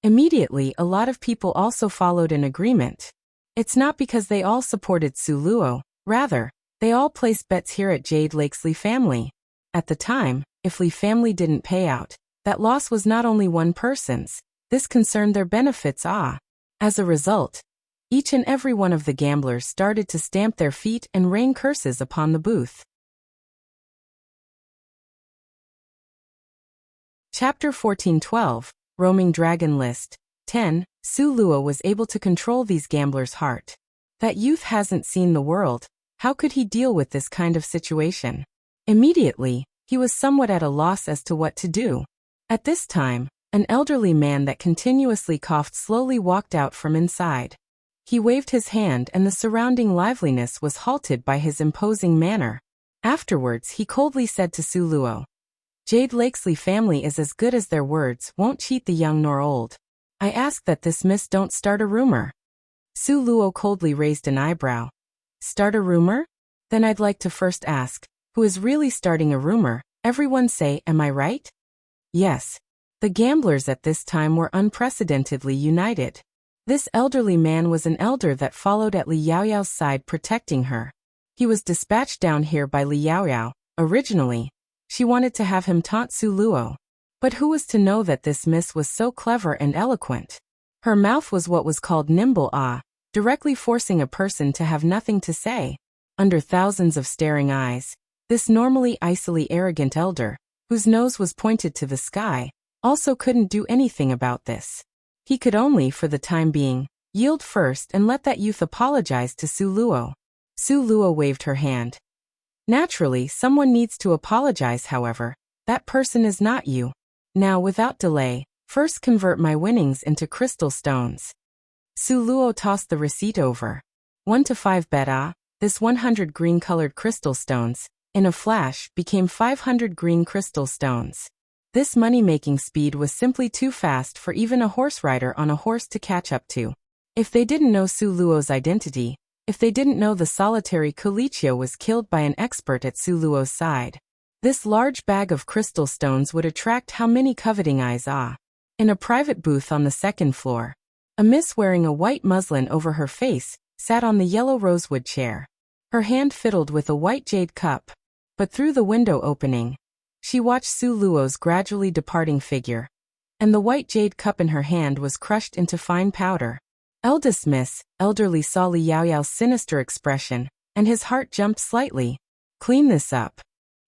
Speaker 1: Immediately a lot of people also followed an agreement. It's not because they all supported Su Luo, rather, they all placed bets here at Jade Lakesley family. At the time, if Li family didn't pay out, that loss was not only one person's, this concerned their benefits. As a result, each and every one of the gamblers started to stamp their feet and rain curses upon the booth. Chapter 14:12, Roaming Dragon List 10. Su Luo was able to control these gamblers' heart. That youth hasn't seen the world. How could he deal with this kind of situation? Immediately, he was somewhat at a loss as to what to do. At this time, An elderly man that continuously coughed slowly walked out from inside. He waved his hand and the surrounding liveliness was halted by his imposing manner. Afterwards he coldly said to Su Luo, "Jade Lakesley family is as good as their words, won't cheat the young nor old. I ask that this miss don't start a rumor." Su Luo coldly raised an eyebrow. "Start a rumor? Then I'd like to first ask, who is really starting a rumor? Everyone say, am I right?" Yes. The gamblers at this time were unprecedentedly united. This elderly man was an elder that followed at Li Yaoyao's side protecting her. He was dispatched down here by Li Yaoyao. Originally, she wanted to have him taunt Su Luo. But who was to know that this miss was so clever and eloquent? Her mouth was what was called nimble directly forcing a person to have nothing to say. Under thousands of staring eyes, this normally icily arrogant elder, whose nose was pointed to the sky, also couldn't do anything about this. He could only, for the time being, yield first and let that youth apologize to Su Luo. Su Luo waved her hand. "Naturally, someone needs to apologize, however. That person is not you. Now, without delay, first convert my winnings into crystal stones." Su Luo tossed the receipt over. 1 to 5 bet this 100 green-colored crystal stones, in a flash, became 500 green crystal stones. This money-making speed was simply too fast for even a horse rider on a horse to catch up to. If they didn't know Su Luo's identity, if they didn't know the solitary Colicchio was killed by an expert at Su Luo's side, this large bag of crystal stones would attract how many coveting eyes In a private booth on the second floor, a miss wearing a white muslin over her face sat on the yellow rosewood chair. Her hand fiddled with a white jade cup, but through the window opening, she watched Su Luo's gradually departing figure, and the white jade cup in her hand was crushed into fine powder. Eldest miss, elderly saw Li Yaoyao's sinister expression, and his heart jumped slightly. "Clean this up."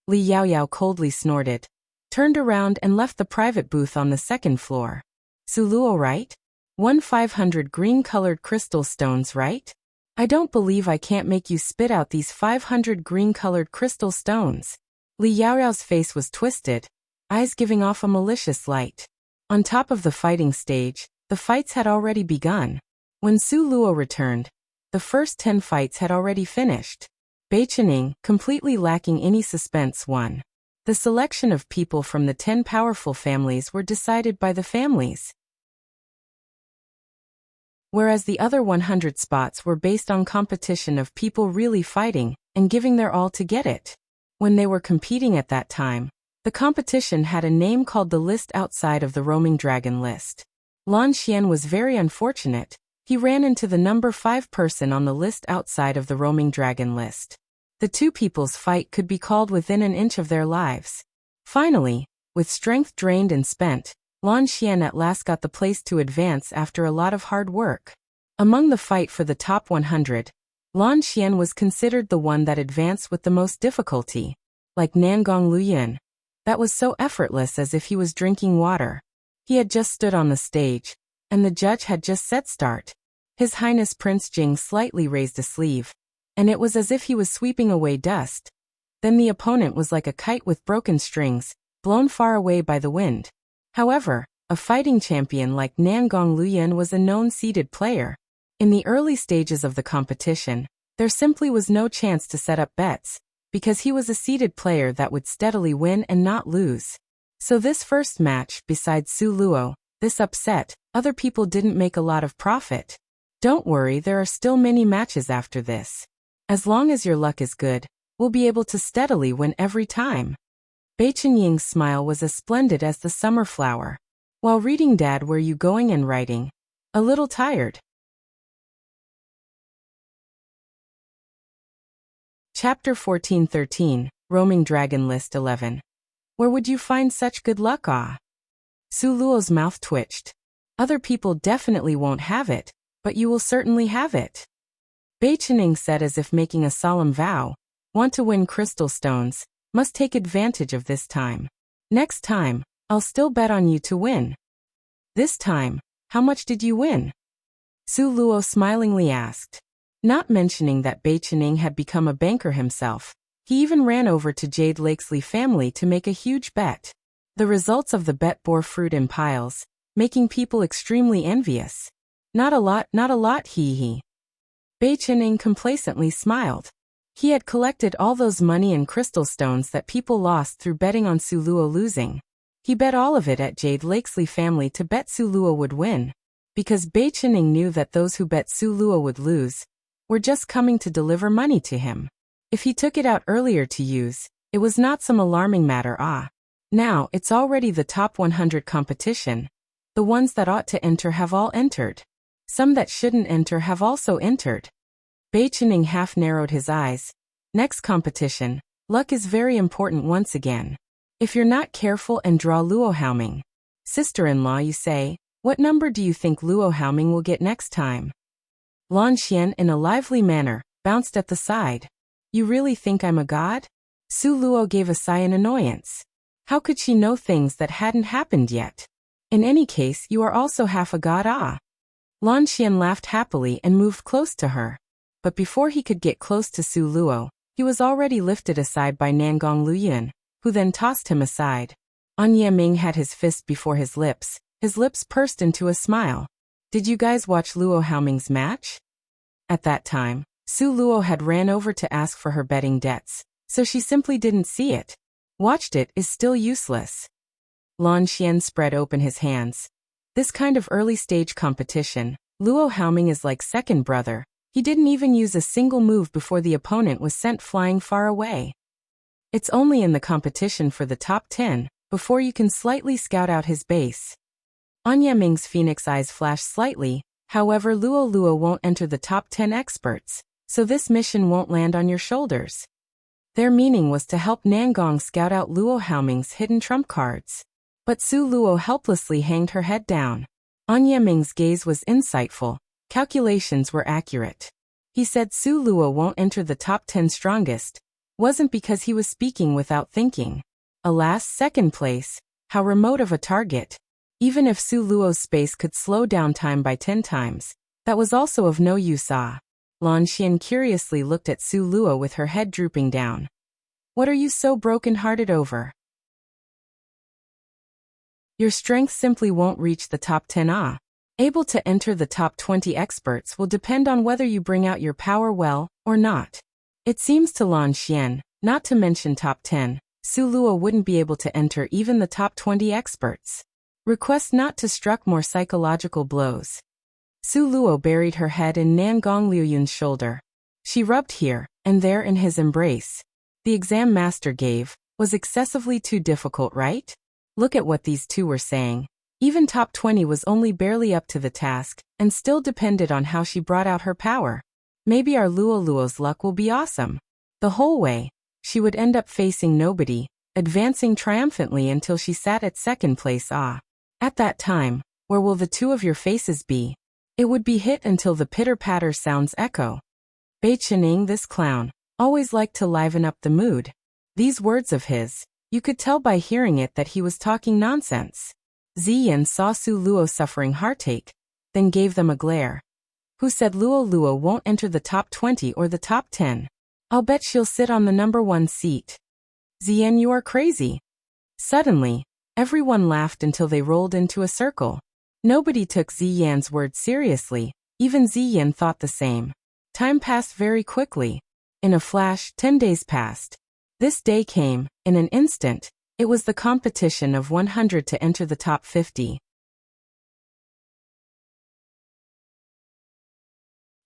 Speaker 1: Li Yaoyao coldly snorted, turned around and left the private booth on the second floor. "Su Luo, right? 500 green-colored crystal stones, right? I don't believe I can't make you spit out these 500 green-colored crystal stones." Li Yaoyao's face was twisted, eyes giving off a malicious light. On top of the fighting stage, the fights had already begun. When Su Luo returned, the first 10 fights had already finished. Bei Chening, completely lacking any suspense, won. The selection of people from the 10 powerful families were decided by the families, whereas the other 100 spots were based on competition of people really fighting and giving their all to get it. When they were competing at that time, the competition had a name called the list outside of the roaming dragon list. Lan Xian was very unfortunate. He ran into the number 5 person on the list outside of the roaming dragon list. The two people's fight could be called within an inch of their lives. Finally, with strength drained and spent, Lan Xian at last got the place to advance after a lot of hard work. Among the fight for the top 100, Lan Xian was considered the one that advanced with the most difficulty. Like Nangong Luyin, that was so effortless as if he was drinking water. He had just stood on the stage, and the judge had just said start. His Highness Prince Jing slightly raised a sleeve, and it was as if he was sweeping away dust. Then the opponent was like a kite with broken strings, blown far away by the wind. However, a fighting champion like Nangong Luyin was a known seeded player. In the early stages of the competition, there simply was no chance to set up bets, because he was a seeded player that would steadily win and not lose. So this first match, besides Su Luo, this upset, other people didn't make a lot of profit. Don't worry, there are still many matches after this. As long as your luck is good, we'll be able to steadily win every time. Bei Chenying's smile was as splendid as the summer flower. While reading Dad, where you going and writing? A little tired. Chapter 14-13, Roaming Dragon List 11. Where would you find such good luck? Su Luo's mouth twitched. Other people definitely won't have it, but you will certainly have it. Bei Chening said as if making a solemn vow. Want to win crystal stones, must take advantage of this time. Next time, I'll still bet on you to win. This time, how much did you win? Su Luo smilingly asked. Not mentioning that Bei Chening had become a banker himself, he even ran over to Jade Lakesley family to make a huge bet. The results of the bet bore fruit in piles, making people extremely envious. Not a lot, he. Bei Qining complacently smiled. He had collected all those money and crystal stones that people lost through betting on Su Luo losing. He bet all of it at Jade Lakesley family to bet Su Luo would win. Because Bei Qining knew that those who bet Su Luo would lose were just coming to deliver money to him. If he took it out earlier to use, it was not some alarming matter. Now, it's already the top 100 competition. The ones that ought to enter have all entered. Some that shouldn't enter have also entered. Bei Qining half narrowed his eyes. Next competition. Luck is very important once again. If you're not careful and draw Luo Haoming. Sister-in-law, you say, what number do you think Luo Haoming will get next time? Lan Xian, in a lively manner, bounced at the side. You really think I'm a god? Su Luo gave a sigh in annoyance. How could she know things that hadn't happened yet? In any case, you are also half a god. Lan Xian laughed happily and moved close to her. But before he could get close to Su Luo, he was already lifted aside by Nangong Luyuan, who then tossed him aside. An Yiming had his fist before his lips pursed into a smile. Did you guys watch Luo Haoming's match? At that time, Su Luo had ran over to ask for her betting debts, so she simply didn't see it. Watched it is still useless. Lan Xian spread open his hands. This kind of early-stage competition, Luo Haoming is like second brother. He didn't even use a single move before the opponent was sent flying far away. It's only in the competition for the top 10, before you can slightly scout out his base. An Yiming's phoenix eyes flashed slightly, however Luo won't enter the top 10 experts, so this mission won't land on your shoulders. Their meaning was to help Nangong scout out Luo Haoming's hidden trump cards. But Su Luo helplessly hanged her head down. An Yiming's gaze was insightful. Calculations were accurate. He said Su Luo won't enter the top 10 strongest. Wasn't because he was speaking without thinking. Alas, second place. How remote of a target. Even if Su Luo's space could slow down time by 10 times, that was also of no use. Lan Xian curiously looked at Su Luo with her head drooping down. What are you so broken-hearted over? Your strength simply won't reach the top 10. Able to enter the top 20 experts will depend on whether you bring out your power well or not. It seems to Lan Xian, not to mention top 10, Su Luo wouldn't be able to enter even the top 20 experts. Request not to struck more psychological blows. Su Luo buried her head in Nangong Luyuan's shoulder. She rubbed here and there in his embrace. The exam master gave was excessively too difficult, right? Look at what these two were saying. Even top 20 was only barely up to the task, and still depended on how she brought out her power. Maybe our Luo's luck will be awesome. The whole way, she would end up facing nobody, advancing triumphantly until she sat at second place. At that time, where will the two of your faces be? It would be hit until the pitter-patter sounds echo. Bei Qining, this clown, always liked to liven up the mood. These words of his, you could tell by hearing it that he was talking nonsense. Ziyan saw Su Luo suffering heartache, then gave them a glare. Who said Luo won't enter the top 20 or the top 10? I'll bet she'll sit on the number 1 seat. Ziyan, you are crazy. Suddenly, everyone laughed until they rolled into a circle. Nobody took Ziyan's words seriously, even Ziyan thought the same. Time passed very quickly. In a flash, 10 days passed. This day came, in an instant. It was the competition of 100 to enter the top 50.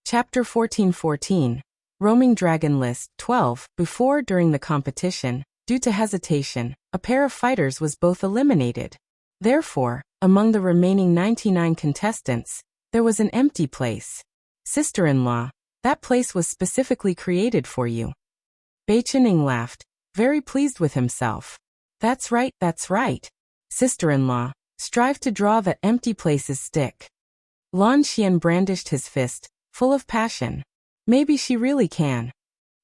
Speaker 1: Chapter 14:14. Roaming Dragon List 12. Before, during the competition, due to hesitation, a pair of fighters was both eliminated. Therefore, among the remaining 99 contestants, there was an empty place. Sister-in-law, that place was specifically created for you. Bei Qining laughed, very pleased with himself. That's right. Sister-in-law, strive to draw that empty place's stick. Lan Xian brandished his fist, full of passion. Maybe she really can.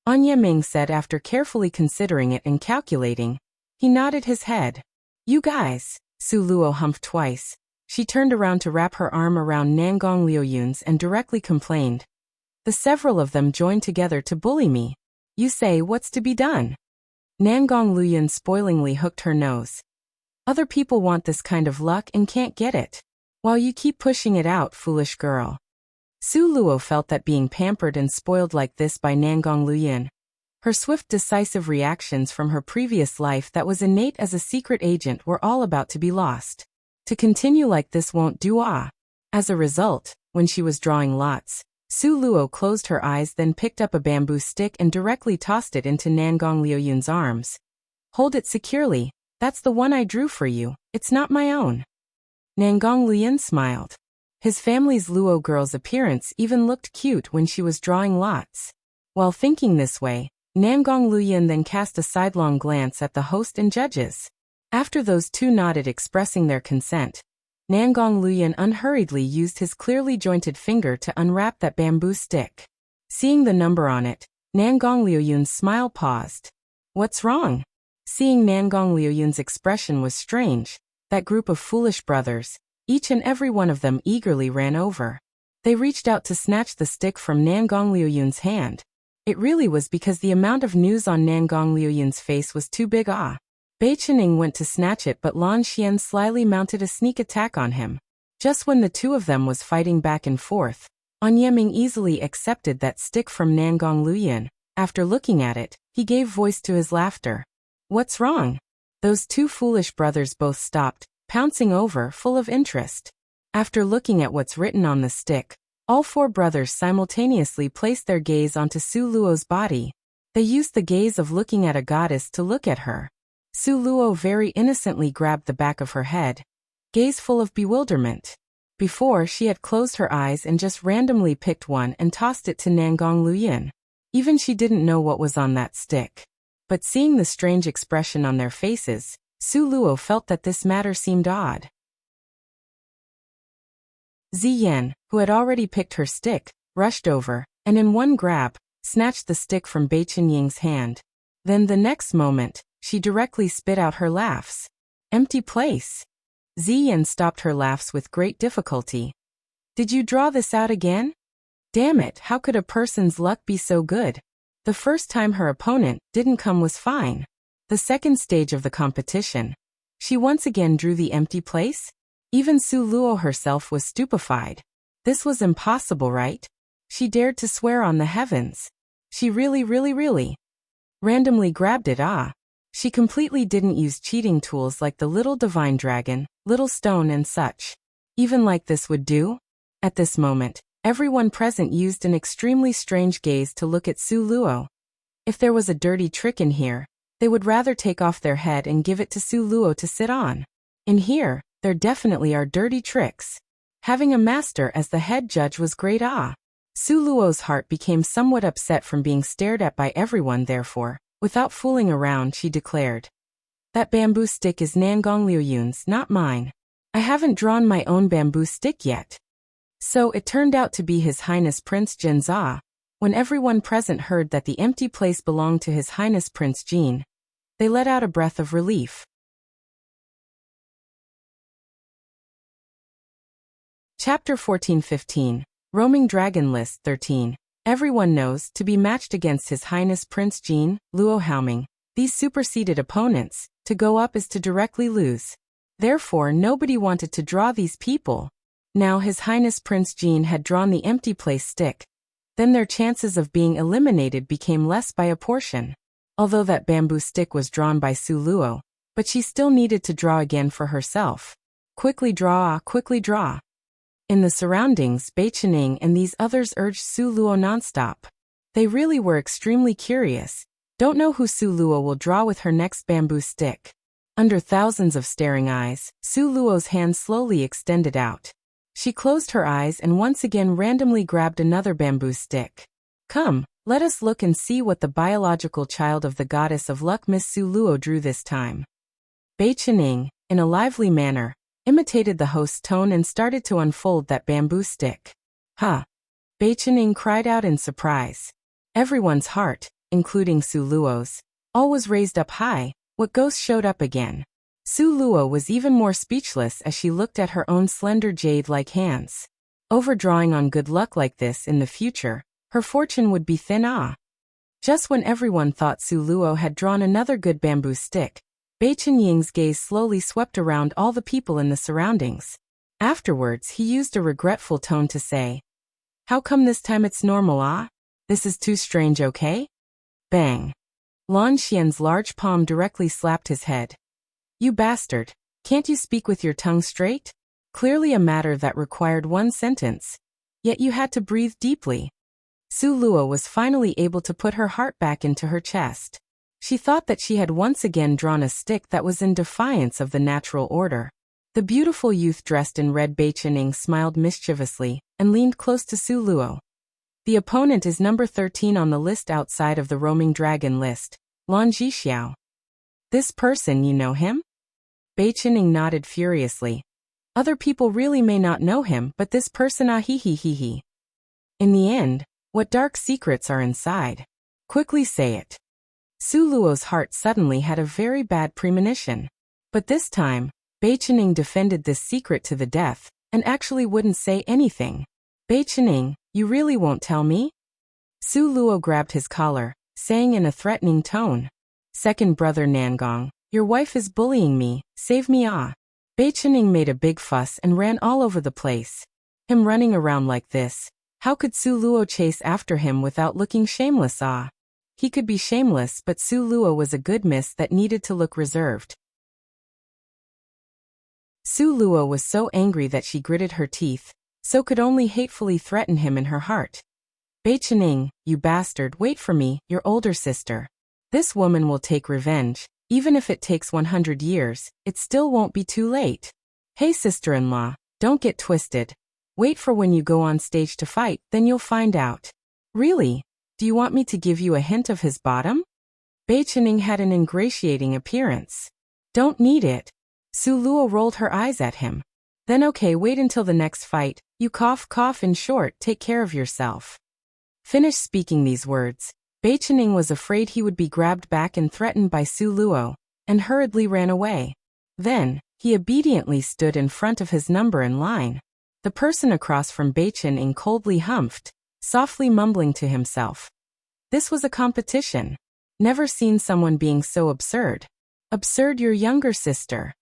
Speaker 1: An Yiming said after carefully considering it and calculating. He nodded his head. You guys. Su Luo humphed twice. She turned around to wrap her arm around Nangong Luyuan's and directly complained. The several of them joined together to bully me. You say what's to be done? Nangong Luyuan spoilingly hooked her nose. Other people want this kind of luck and can't get it. While you keep pushing it out, foolish girl. Su Luo felt that being pampered and spoiled like this by Nangong Luoyun, her swift decisive reactions from her previous life that was innate as a secret agent were all about to be lost. To continue like this won't do. As a result, when she was drawing lots, Su Luo closed her eyes, then picked up a bamboo stick and directly tossed it into Nangong Luoyun's arms. Hold it securely, that's the one I drew for you, it's not my own. Nangong Luoyun smiled. His family's Luo girl's appearance even looked cute when she was drawing lots. While thinking this way, Nangong Luoyun then cast a sidelong glance at the host and judges. After those two nodded expressing their consent, Nangong Luoyun unhurriedly used his clearly jointed finger to unwrap that bamboo stick. Seeing the number on it, Nangong Luoyun's smile paused. What's wrong? Seeing Nangong Luoyun's expression was strange, that group of foolish brothers, each and every one of them eagerly ran over. They reached out to snatch the stick from Nangong Luoyun's hand. It really was because the amount of news on Nangong Luoyun's face was too big. Bai Qining went to snatch it, but Lan Xian slyly mounted a sneak attack on him. Just when the two of them was fighting back and forth, An Yeming easily accepted that stick from Nangong Luoyun. After looking at it, he gave voice to his laughter. What's wrong? Those two foolish brothers both stopped, pouncing over, full of interest. After looking at what's written on the stick, all four brothers simultaneously placed their gaze onto Su Luo's body. They used the gaze of looking at a goddess to look at her. Su Luo very innocently grabbed the back of her head, gaze full of bewilderment. Before, she had closed her eyes and just randomly picked one and tossed it to Nangong Luoyun. Even she didn't know what was on that stick. But seeing the strange expression on their faces, Su Luo felt that this matter seemed odd. Ziyan, who had already picked her stick, rushed over, and in one grab, snatched the stick from Bai Qinying's hand. Then the next moment, she directly spit out her laughs. Empty place. Ziyan stopped her laughs with great difficulty. Did you draw this out again? Damn it, how could a person's luck be so good? The first time her opponent didn't come was fine. The second stage of the competition, she once again drew the empty place? Even Su Luo herself was stupefied. This was impossible, right? She dared to swear on the heavens. She really randomly grabbed it. She completely didn't use cheating tools like the little divine dragon, little stone and such. Even like this would do? At this moment, everyone present used an extremely strange gaze to look at Su Luo. If there was a dirty trick in here, they would rather take off their head and give it to Su Luo to sit on. In here, there definitely are dirty tricks. Having a master as the head judge was great. Su Luo's heart became somewhat upset from being stared at by everyone. Therefore, without fooling around, she declared, "That bamboo stick is Nangong Luoyun's, not mine. I haven't drawn my own bamboo stick yet." So it turned out to be His Highness Prince Jinza. When everyone present heard that the empty place belonged to His Highness Prince Jin, they let out a breath of relief. Chapter 14-15, Roaming Dragon List 13. Everyone knows, to be matched against His Highness Prince Jin, Luo Haoming, these superseded opponents, to go up is to directly lose. Therefore nobody wanted to draw these people. Now His Highness Prince Jin had drawn the empty place stick. Then their chances of being eliminated became less by a portion. Although that bamboo stick was drawn by Su Luo, but she still needed to draw again for herself. Quickly draw, quickly draw. In the surroundings, Bai Qining and these others urged Su Luo nonstop. They really were extremely curious. Don't know who Su Luo will draw with her next bamboo stick. Under thousands of staring eyes, Su Luo's hand slowly extended out. She closed her eyes and once again randomly grabbed another bamboo stick. Come, let us look and see what the biological child of the goddess of luck Miss Su Luo drew this time. Bai Qining, in a lively manner, imitated the host's tone and started to unfold that bamboo stick. Huh! Bai Qining cried out in surprise. Everyone's heart, including Su Luo's, all was raised up high. What ghost showed up again? Su Luo was even more speechless as she looked at her own slender jade-like hands. Overdrawing on good luck like this in the future, her fortune would be thin. Just when everyone thought Su Luo had drawn another good bamboo stick, Bei Chenying's gaze slowly swept around all the people in the surroundings. Afterwards, he used a regretful tone to say, "How come this time it's normal, ah? This is too strange, okay?" Bang. Lan Xian's large palm directly slapped his head. "You bastard, can't you speak with your tongue straight? Clearly a matter that required one sentence. Yet you had to breathe deeply." Su Luo was finally able to put her heart back into her chest. She thought that she had once again drawn a stick that was in defiance of the natural order. The beautiful youth dressed in red Bei Chenying smiled mischievously and leaned close to Su Luo. "The opponent is number 13 on the list outside of the roaming dragon list, Lan Zhixiao." "This person, you know him?" Bei Chenying nodded furiously. "Other people really may not know him, but this person, ah he. In the end, what dark secrets are inside? Quickly say it." Su Luo's heart suddenly had a very bad premonition. But this time, Bei Chenying defended this secret to the death, and actually wouldn't say anything. "Bei Chenying, you really won't tell me?" Su Luo grabbed his collar, saying in a threatening tone, "Second brother Nangong, your wife is bullying me, save me ah." Bei Chenying made a big fuss and ran all over the place. Him running around like this, how could Su Luo chase after him without looking shameless ah? He could be shameless, but Su Luo was a good miss that needed to look reserved. Su Luo was so angry that she gritted her teeth, so could only hatefully threaten him in her heart. "Bei Chenying, you bastard, wait for me, your older sister. This woman will take revenge. Even if it takes 100 years, it still won't be too late. Hey sister-in-law, don't get twisted. Wait for when you go on stage to fight, then you'll find out." "Really? Do you want me to give you a hint of his bottom?" Bei Chenying had an ingratiating appearance. "Don't need it." Su Luo rolled her eyes at him. "Then okay, wait until the next fight. You cough, in short, take care of yourself." Finished speaking these words, Bei Chenying was afraid he would be grabbed back and threatened by Su Luo, and hurriedly ran away. Then, he obediently stood in front of his number in line. The person across from Bei Chenying coldly humphed, softly mumbling to himself. This was a competition. Never seen someone being so absurd. "Absurd, your younger sister."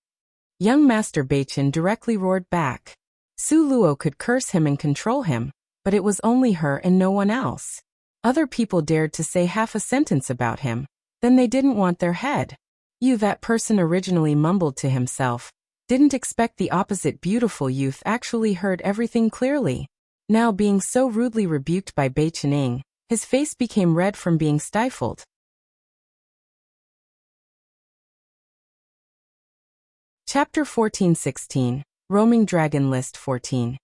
Speaker 1: Young Master Bei Chen directly roared back. Su Luo could curse him and control him, but it was only her and no one else. Other people dared to say half a sentence about him, then they didn't want their head. "You," that person originally mumbled to himself, didn't expect the opposite beautiful youth actually heard everything clearly. Now being so rudely rebuked by Bei Chenying, his face became red from being stifled. Chapter 14-16, Roaming Dragon List 14.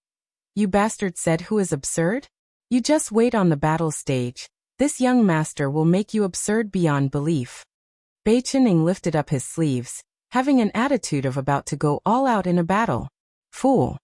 Speaker 1: "You bastard said who is absurd? You just wait on the battle stage. This young master will make you absurd beyond belief." Bei Chenying lifted up his sleeves, having an attitude of about to go all out in a battle. "Fool."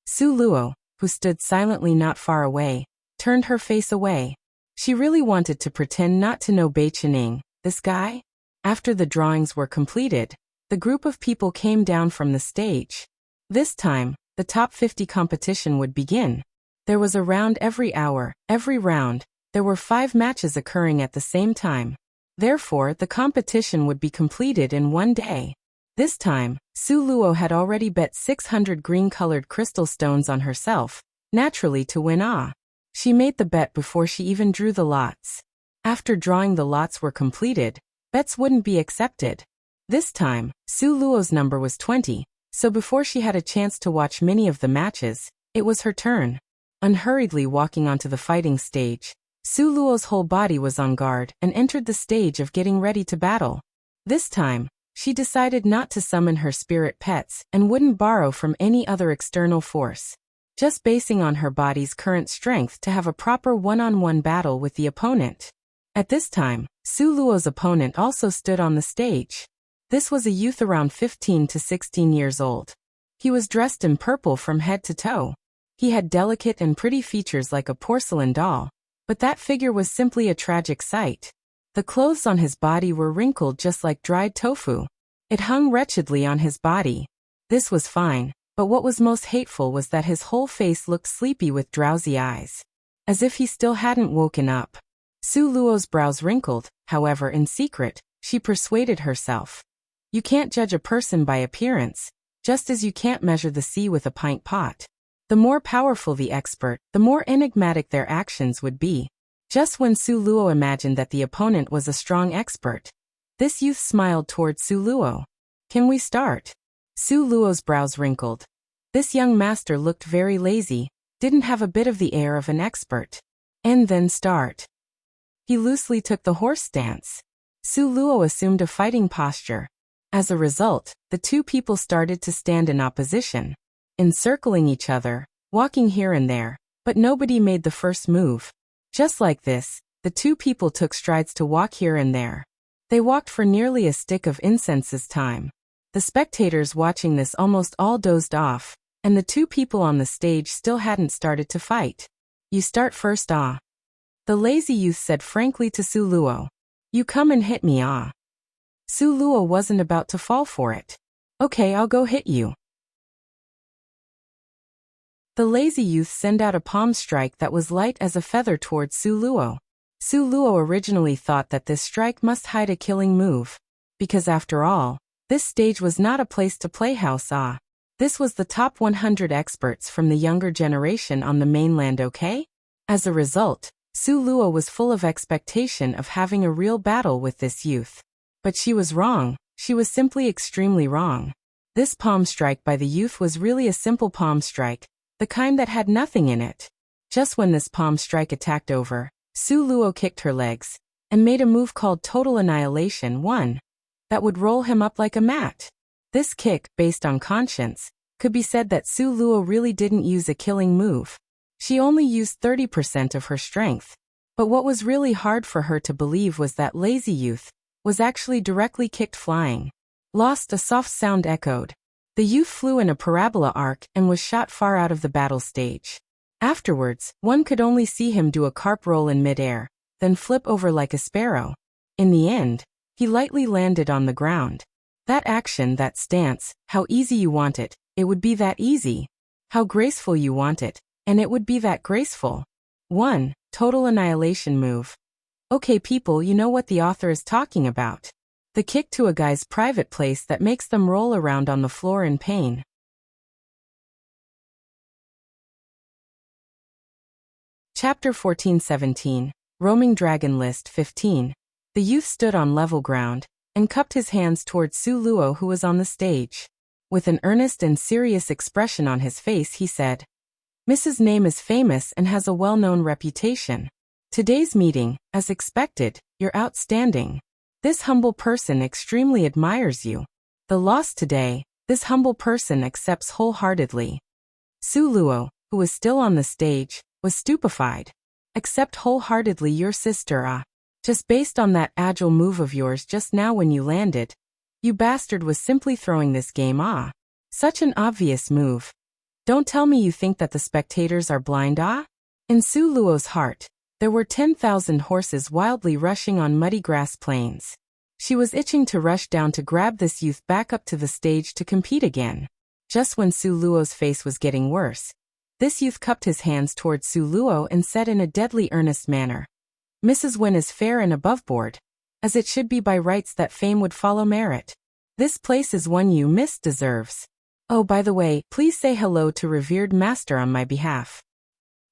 Speaker 1: Su Luo, who stood silently not far away, turned her face away. She really wanted to pretend not to know Bei Chenying, this guy. After the drawings were completed, the group of people came down from the stage. This time, the top 50 competition would begin. There was a round every hour, every round. There were 5 matches occurring at the same time. Therefore, the competition would be completed in one day. This time, Su Luo had already bet 600 green-colored crystal stones on herself, naturally to win ah. She made the bet before she even drew the lots. After drawing the lots were completed, bets wouldn't be accepted. This time, Su Luo's number was 20, so before she had a chance to watch many of the matches, it was her turn. Unhurriedly walking onto the fighting stage, Su Luo's whole body was on guard and entered the stage of getting ready to battle. This time, she decided not to summon her spirit pets and wouldn't borrow from any other external force, just basing on her body's current strength to have a proper one-on-one battle with the opponent. At this time, Su Luo's opponent also stood on the stage. This was a youth around 15 to 16 years old. He was dressed in purple from head to toe. He had delicate and pretty features like a porcelain doll, but that figure was simply a tragic sight. The clothes on his body were wrinkled just like dried tofu. It hung wretchedly on his body. This was fine, but what was most hateful was that his whole face looked sleepy with drowsy eyes, as if he still hadn't woken up. Su Luo's brows wrinkled, however in secret, she persuaded herself. You can't judge a person by appearance, just as you can't measure the sea with a pint pot. The more powerful the expert, the more enigmatic their actions would be. Just when Su Luo imagined that the opponent was a strong expert, this youth smiled toward Su Luo. Can we start? Su Luo's brows wrinkled. This young master looked very lazy, didn't have a bit of the air of an expert. And then start. He loosely took the horse stance. Su Luo assumed a fighting posture. As a result, the two people started to stand in opposition, encircling each other, walking here and there, but nobody made the first move. Just like this, the two people took strides to walk here and there. They walked for nearly a stick of incense's time. The spectators watching this almost all dozed off, and the two people on the stage still hadn't started to fight. You start first, ah. The lazy youth said frankly to Su Luo. You come and hit me, ah. Su Luo wasn't about to fall for it. Okay, I'll go hit you. The lazy youth sent out a palm strike that was light as a feather towards Su Luo. Su Luo originally thought that this strike must hide a killing move. Because after all, this stage was not a place to play house, ah. This was the top 100 experts from the younger generation on the mainland, okay? As a result, Su Luo was full of expectation of having a real battle with this youth. But she was wrong, she was simply extremely wrong. This palm strike by the youth was really a simple palm strike, the kind that had nothing in it. Just when this palm strike attacked over, Su Luo kicked her legs, and made a move called Total Annihilation 1, that would roll him up like a mat. This kick, based on conscience, could be said that Su Luo really didn't use a killing move. She only used 30% of her strength. But what was really hard for her to believe was that lazy youth was actually directly kicked flying. Lost, a soft sound echoed. The youth flew in a parabola arc and was shot far out of the battle stage. Afterwards, one could only see him do a carp roll in midair, then flip over like a sparrow. In the end, he lightly landed on the ground. That action, that stance, how easy you want it, it would be that easy. How graceful you want it, and it would be that graceful. 1. Total annihilation move. Okay people, you know what the author is talking about. The kick to a guy's private place that makes them roll around on the floor in pain. Chapter 14-17, Roaming Dragon List 15. The youth stood on level ground, and cupped his hands towards Su Luo who was on the stage. With an earnest and serious expression on his face he said, Mrs. Name is famous and has a well-known reputation. Today's meeting, as expected, you're outstanding. This humble person extremely admires you. The loss today, this humble person accepts wholeheartedly. Su Luo, who was still on the stage, was stupefied. Accept wholeheartedly your sister, ah. Just based on that agile move of yours just now when you landed. You bastard was simply throwing this game, ah. Such an obvious move. Don't tell me you think that the spectators are blind, ah? In Su Luo's heart, there were 10,000 horses wildly rushing on muddy grass plains. She was itching to rush down to grab this youth back up to the stage to compete again. Just when Su Luo's face was getting worse, this youth cupped his hands towards Su Luo and said in a deadly earnest manner, Mrs. Wen is fair and above board, as it should be by rights that fame would follow merit. This place is one you miss deserves. Oh, by the way, please say hello to revered master on my behalf.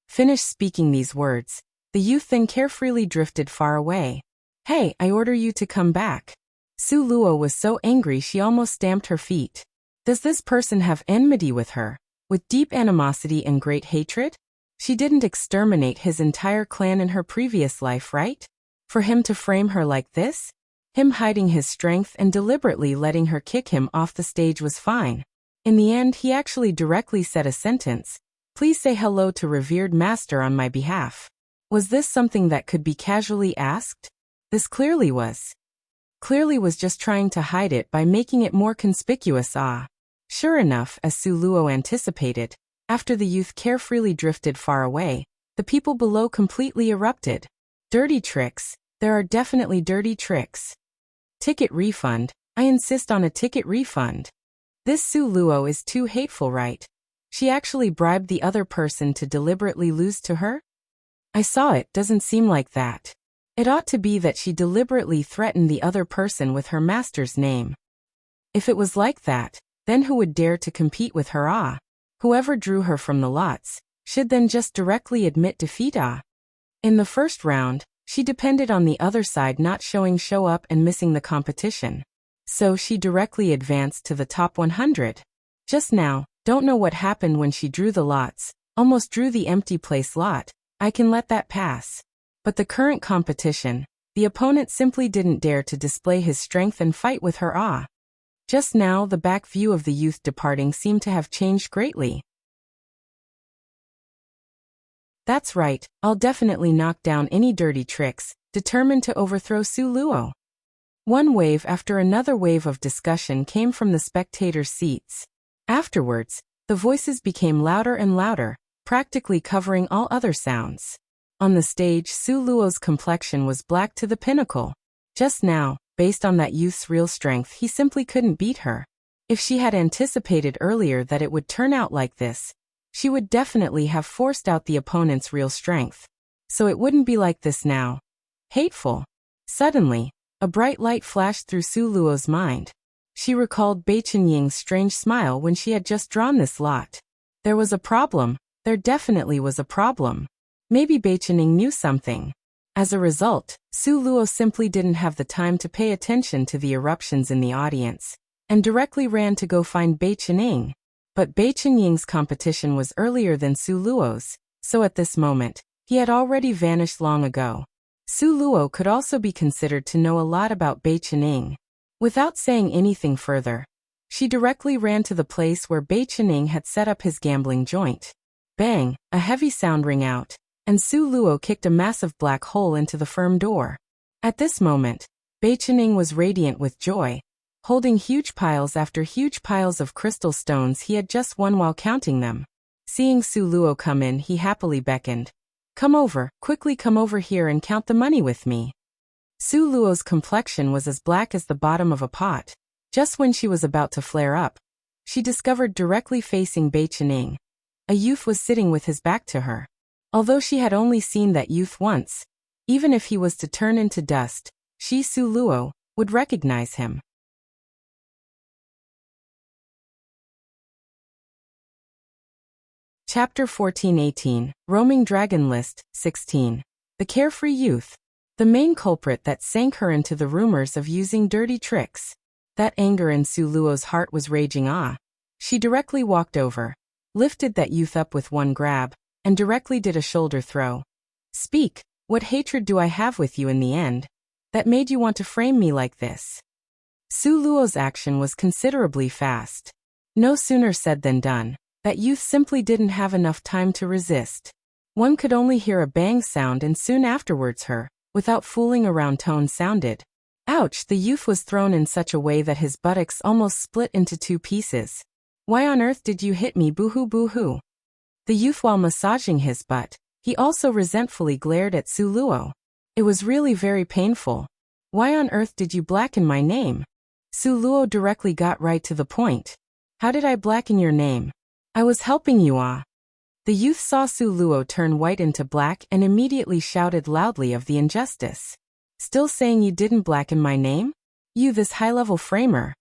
Speaker 1: Finished speaking these words, the youth then carefreely drifted far away. Hey, I order you to come back. Su Luo was so angry she almost stamped her feet. Does this person have enmity with her, with deep animosity and great hatred? She didn't exterminate his entire clan in her previous life, right? For him to frame her like this? Him hiding his strength and deliberately letting her kick him off the stage was fine. In the end, he actually directly said a sentence. Please say hello to revered master on my behalf. Was this something that could be casually asked? This clearly was. Clearly was just trying to hide it by making it more conspicuous, ah. Sure enough, as Su Luo anticipated, after the youth carefreely drifted far away, the people below completely erupted. Dirty tricks. There are definitely dirty tricks. Ticket refund. I insist on a ticket refund. This Su Luo is too hateful, right? She actually bribed the other person to deliberately lose to her? I saw it, doesn't seem like that. It ought to be that she deliberately threatened the other person with her master's name. If it was like that, then who would dare to compete with her? Whoever drew her from the lots should then just directly admit defeat. In the first round, she depended on the other side not show up and missing the competition. So she directly advanced to the top 100. Just now, don't know what happened when she drew the lots, almost drew the empty place lot. I can let that pass. But the current competition, the opponent simply didn't dare to display his strength and fight with her. Just now the back view of the youth departing seemed to have changed greatly. That's right, I'll definitely knock down any dirty tricks, determined to overthrow Su Luo. One wave after another wave of discussion came from the spectators' seats. Afterwards, the voices became louder and louder, practically covering all other sounds. On the stage, Su Luo's complexion was black to the pinnacle. Just now, based on that youth's real strength, he simply couldn't beat her. If she had anticipated earlier that it would turn out like this, she would definitely have forced out the opponent's real strength. So it wouldn't be like this now. Hateful. Suddenly, a bright light flashed through Su Luo's mind. She recalled Bai Qinying's strange smile when she had just drawn this lot. There was a problem. There definitely was a problem. Maybe Bai Qinying knew something. As a result, Su Luo simply didn't have the time to pay attention to the eruptions in the audience, and directly ran to go find Bai Qinying. But Bai Qinying's competition was earlier than Su Luo's, so at this moment, he had already vanished long ago. Su Luo could also be considered to know a lot about Bai Qinying. Without saying anything further, she directly ran to the place where Bai Qinying had set up his gambling joint. Bang! A heavy sound rang out, and Su Luo kicked a massive black hole into the firm door. At this moment, Bai Qinying was radiant with joy, holding huge piles after huge piles of crystal stones he had just won while counting them. Seeing Su Luo come in, he happily beckoned. Come over, quickly come over here and count the money with me. Su Luo's complexion was as black as the bottom of a pot. Just when she was about to flare up, she discovered directly facing Bai Qinying, a youth was sitting with his back to her. Although she had only seen that youth once, even if he was to turn into dust, she, Su Luo, would recognize him. Chapter 14-18, Roaming Dragon List, 16. The Carefree Youth. The main culprit that sank her into the rumors of using dirty tricks. That anger in Su Luo's heart was raging. She directly walked over, lifted that youth up with one grab, and directly did a shoulder throw. Speak, what hatred do I have with you in the end, that made you want to frame me like this? Su Luo's action was considerably fast. No sooner said than done. That youth simply didn't have enough time to resist. One could only hear a bang sound and soon afterwards her, without fooling around, tone sounded. Ouch! The youth was thrown in such a way that his buttocks almost split into two pieces. Why on earth did you hit me? Boo-hoo, boo-hoo. The youth, while massaging his butt, he also resentfully glared at Su Luo. It was really very painful. Why on earth did you blacken my name? Su Luo directly got right to the point. How did I blacken your name? I was helping you. The youth saw Su Luo turn white into black and immediately shouted loudly of the injustice. Still saying you didn't blacken my name? You, this high-level framer.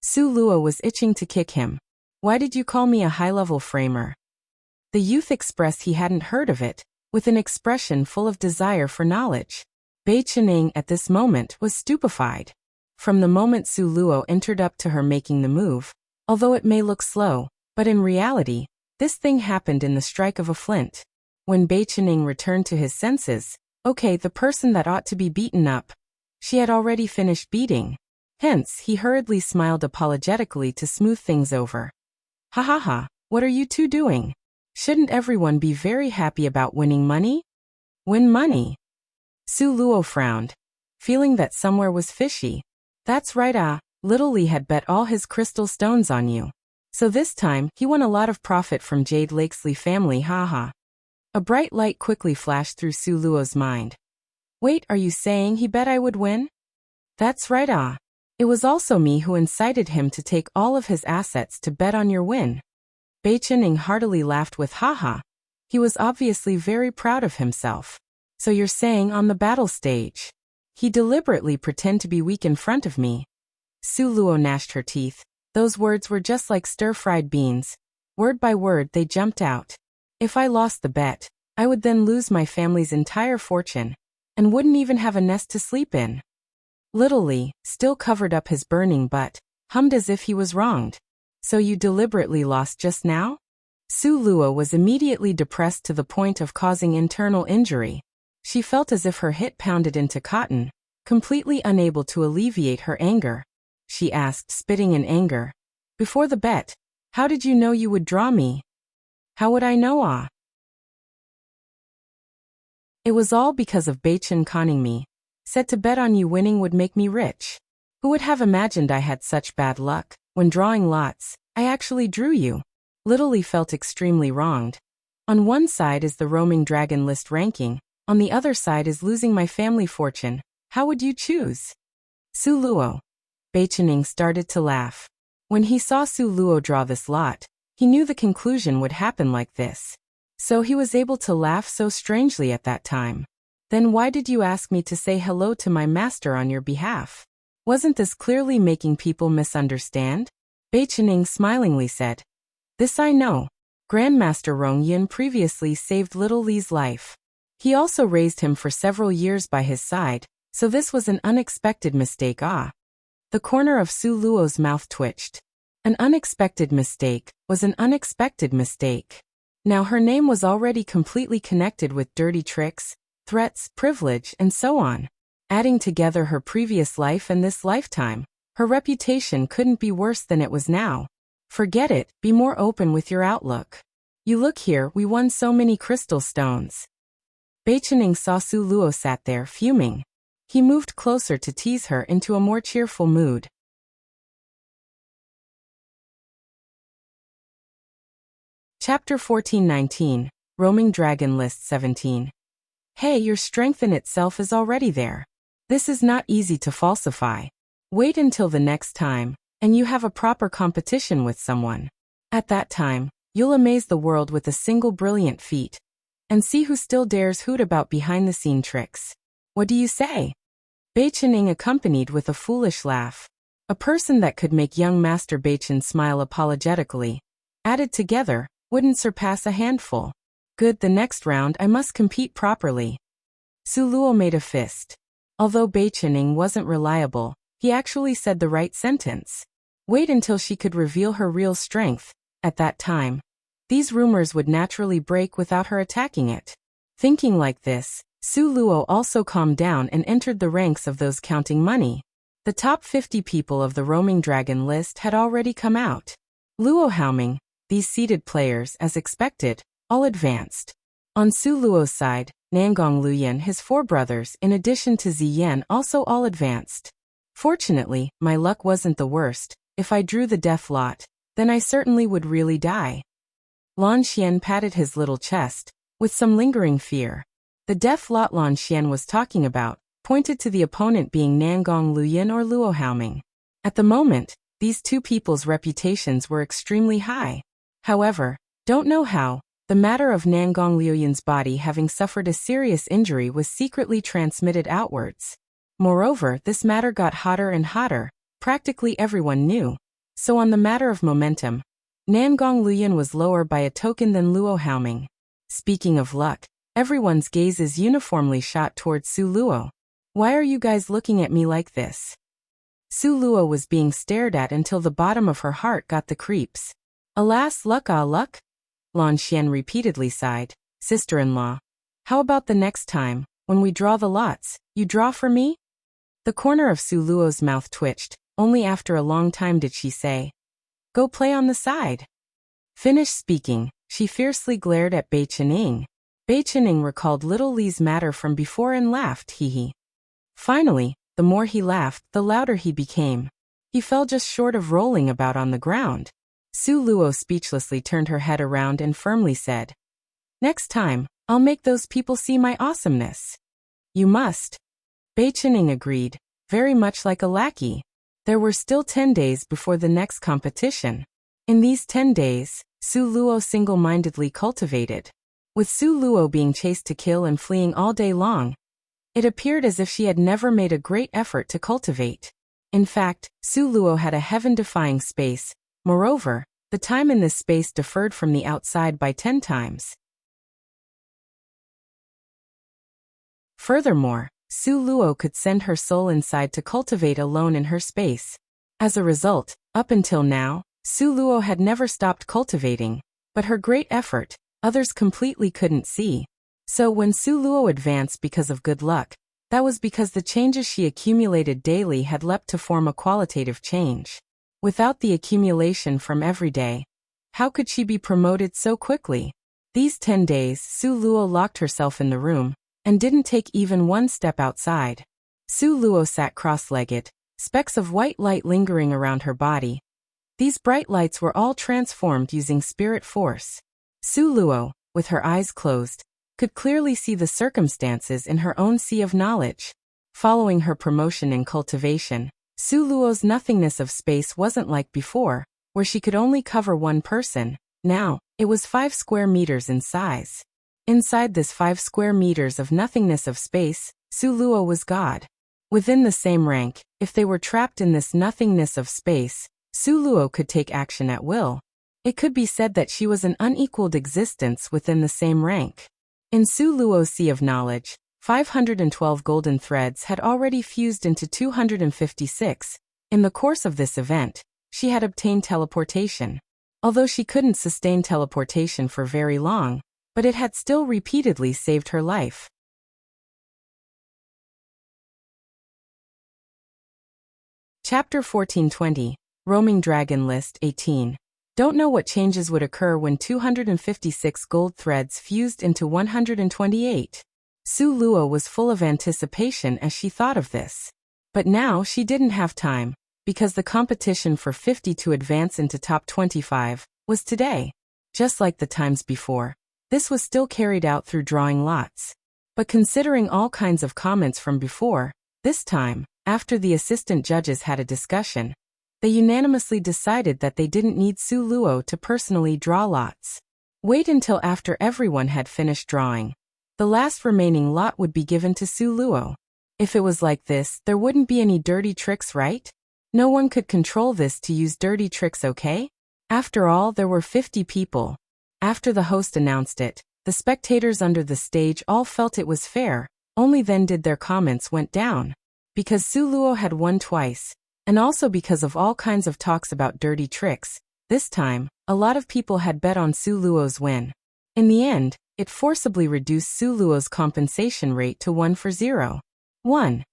Speaker 1: Su Luo was itching to kick him. Why did you call me a high-level framer? The youth expressed he hadn't heard of it, with an expression full of desire for knowledge. Bai Qinying at this moment was stupefied. From the moment Su Luo entered up to her making the move, although it may look slow, but in reality, this thing happened in the strike of a flint. When Bai Qinying returned to his senses, okay, the person that ought to be beaten up, she had already finished beating. Hence, he hurriedly smiled apologetically to smooth things over. Ha ha ha, what are you two doing? Shouldn't everyone be very happy about winning money? Win money? Su Luo frowned, feeling that somewhere was fishy. That's right, Little Li had bet all his crystal stones on you. So this time, he won a lot of profit from Jade Lakesley family, haha. A bright light quickly flashed through Su Luo's mind. Wait, are you saying he bet I would win? That's right, It was also me who incited him to take all of his assets to bet on your win. Bai Qinying heartily laughed with haha. He was obviously very proud of himself. So you're saying on the battle stage, he deliberately pretended to be weak in front of me. Su Luo gnashed her teeth. Those words were just like stir-fried beans. Word by word they jumped out. If I lost the bet, I would then lose my family's entire fortune, and wouldn't even have a nest to sleep in. Little Lee, still covered up his burning butt, hummed as if he was wronged. So you deliberately lost just now? Su Luo was immediately depressed to the point of causing internal injury. She felt as if her hit pounded into cotton, completely unable to alleviate her anger. She asked, spitting in anger. Before the bet, how did you know you would draw me? How would I know, ah? It was all because of Beichen conning me. Said to bet on you winning would make me rich. Who would have imagined I had such bad luck? When drawing lots, I actually drew you. Little Lee felt extremely wronged. On one side is the roaming dragon list ranking, on the other side is losing my family fortune. How would you choose? Su Luo. Beichening started to laugh. When he saw Su Luo draw this lot, he knew the conclusion would happen like this. So he was able to laugh so strangely at that time. Then why did you ask me to say hello to my master on your behalf? Wasn't this clearly making people misunderstand? Beichening smilingly said. This I know. Grandmaster Rong Yin previously saved Little Lee's life. He also raised him for several years by his side, so this was an unexpected mistake, ah. The corner of Su Luo's mouth twitched. An unexpected mistake was an unexpected mistake. Now her name was already completely connected with dirty tricks, threats, privilege, and so on. Adding together her previous life and this lifetime, her reputation couldn't be worse than it was now. Forget it, be more open with your outlook. You look here, we won so many crystal stones. Beichening saw Su Luo sat there, fuming. He moved closer to tease her into a more cheerful mood. Chapter 14:19, Roaming Dragon List 17. Hey, your strength in itself is already there. This is not easy to falsify. Wait until the next time, and you have a proper competition with someone. At that time, you'll amaze the world with a single brilliant feat. And see who still dares hoot about behind-the-scene tricks. What do you say? Beichening accompanied with a foolish laugh. A person that could make young Master Beichen smile apologetically. Added together, wouldn't surpass a handful. Good, the next round I must compete properly. Su Luo made a fist. Although Beichening wasn't reliable, he actually said the right sentence. Wait until she could reveal her real strength. At that time, these rumors would naturally break without her attacking it. Thinking like this, Su Luo also calmed down and entered the ranks of those counting money. The top 50 people of the roaming dragon list had already come out. Luo Haoming, these seeded players, as expected, all advanced. On Su Luo's side, Nangong Luyan, his 4 brothers, in addition to Ziyan, also all advanced. Fortunately, my luck wasn't the worst. If I drew the death lot, then I certainly would really die. Lan Xian patted his little chest, with some lingering fear. The death lot Lan Xian was talking about pointed to the opponent being Nangong Luyan or Luo Haoming. At the moment, these two people's reputations were extremely high. However, don't know how, the matter of Nangong Luyan's body having suffered a serious injury was secretly transmitted outwards. Moreover, this matter got hotter and hotter, practically everyone knew. So on the matter of momentum, Nangong Luyan was lower by a token than Luo Haoming. Speaking of luck, everyone's gazes uniformly shot towards Su Luo. Why are you guys looking at me like this? Su Luo was being stared at until the bottom of her heart got the creeps. Alas, luck, ah luck? Lan Xian repeatedly sighed. Sister-in-law, how about the next time, when we draw the lots, you draw for me? The corner of Su Luo's mouth twitched. Only after a long time did she say, go play on the side. Finished speaking, she fiercely glared at Beichening. Beichening recalled Little Lee's matter from before and laughed, hee. Finally, the more he laughed, the louder he became. He fell just short of rolling about on the ground. Su Luo speechlessly turned her head around and firmly said, next time, I'll make those people see my awesomeness. You must. Beichening agreed, very much like a lackey. There were still 10 days before the next competition. In these 10 days, Su Luo single-mindedly cultivated. With Su Luo being chased to kill and fleeing all day long, it appeared as if she had never made a great effort to cultivate. In fact, Su Luo had a heaven-defying space. Moreover, the time in this space differed from the outside by 10 times. Furthermore, Su Luo could send her soul inside to cultivate alone in her space. As a result, up until now, Su Luo had never stopped cultivating, but her great effort, others completely couldn't see. So when Su Luo advanced because of good luck, that was because the changes she accumulated daily had leapt to form a qualitative change. Without the accumulation from every day, how could she be promoted so quickly? These 10 days, Su Luo locked herself in the room, and didn't take even one step outside. Su Luo sat cross-legged, specks of white light lingering around her body. These bright lights were all transformed using spirit force. Su Luo, with her eyes closed, could clearly see the circumstances in her own sea of knowledge. Following her promotion in cultivation, Su Luo's nothingness of space wasn't like before, where she could only cover one person. Now, it was 5 square meters in size. Inside this 5 square meters of nothingness of space, Su Luo was God. Within the same rank, if they were trapped in this nothingness of space, Su Luo could take action at will. It could be said that she was an unequaled existence within the same rank. In Su Luo's sea of knowledge, 512 golden threads had already fused into 256. In the course of this event, she had obtained teleportation. Although she couldn't sustain teleportation for very long, but it had still repeatedly saved her life. Chapter 1420, Roaming Dragon List 18. Don't know what changes would occur when 256 gold threads fused into 128. Su Luo was full of anticipation as she thought of this. But now she didn't have time, because the competition for 50 to advance into top 25 was today. Just like the times before, this was still carried out through drawing lots. But considering all kinds of comments from before, this time, after the assistant judges had a discussion, they unanimously decided that they didn't need Su Luo to personally draw lots. Wait until after everyone had finished drawing. The last remaining lot would be given to Su Luo. If it was like this, there wouldn't be any dirty tricks, right? No one could control this to use dirty tricks, okay? After all, there were 50 people. After the host announced it, the spectators under the stage all felt it was fair, only then did their comments went down. Because Su Luo had won twice, and also because of all kinds of talks about dirty tricks, this time, a lot of people had bet on Su Luo's win. In the end, it forcibly reduced Su Luo's compensation rate to 1 for 0. 1.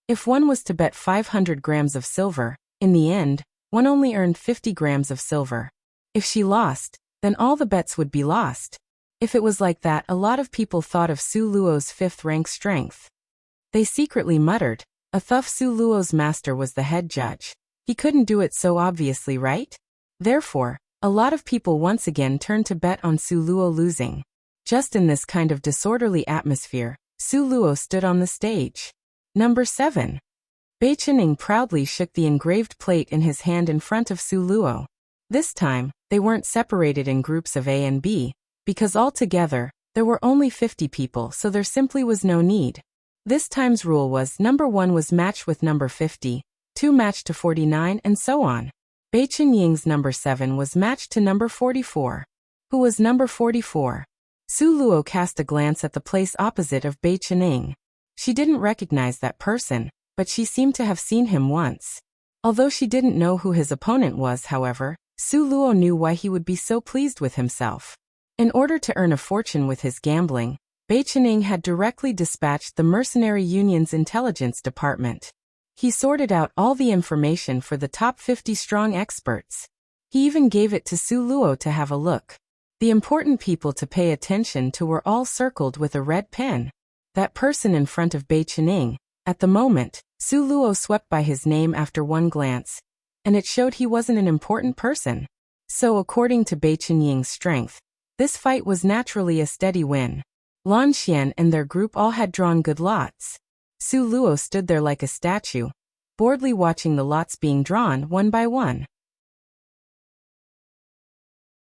Speaker 1: If one was to bet 500 grams of silver, in the end, one only earned 50 grams of silver. If she lost, then all the bets would be lost. If it was like that, a lot of people thought of Su Luo's 5th rank strength. They secretly muttered, "A thuff, Su Luo's master was the head judge. He couldn't do it so obviously, right?" Therefore, a lot of people once again turned to bet on Su Luo losing. Just in this kind of disorderly atmosphere, Su Luo stood on the stage. Number 7. Bei Qining proudly shook the engraved plate in his hand in front of Su Luo. This time, they weren't separated in groups of A and B, because altogether, there were only 50 people, so there simply was no need. This time's rule was number 1 was matched with number 50, 2 matched to 49, and so on. Bei Qingying's number 7 was matched to number 44. Who was number 44? Su Luo cast a glance at the place opposite of Bei Qining. She didn't recognize that person, but she seemed to have seen him once. Although she didn't know who his opponent was, however, Su Luo knew why he would be so pleased with himself. In order to earn a fortune with his gambling, Bei Qining had directly dispatched the Mercenary Union's intelligence department. He sorted out all the information for the top 50 strong experts. He even gave it to Su Luo to have a look. The important people to pay attention to were all circled with a red pen. That person in front of Bei Qining, at the moment, Su Luo swept by his name after one glance, and it showed he wasn't an important person. So according to Bei Qinying's strength, this fight was naturally a steady win. Lan Xian and their group all had drawn good lots. Su Luo stood there like a statue, boredly watching the lots being drawn one by one.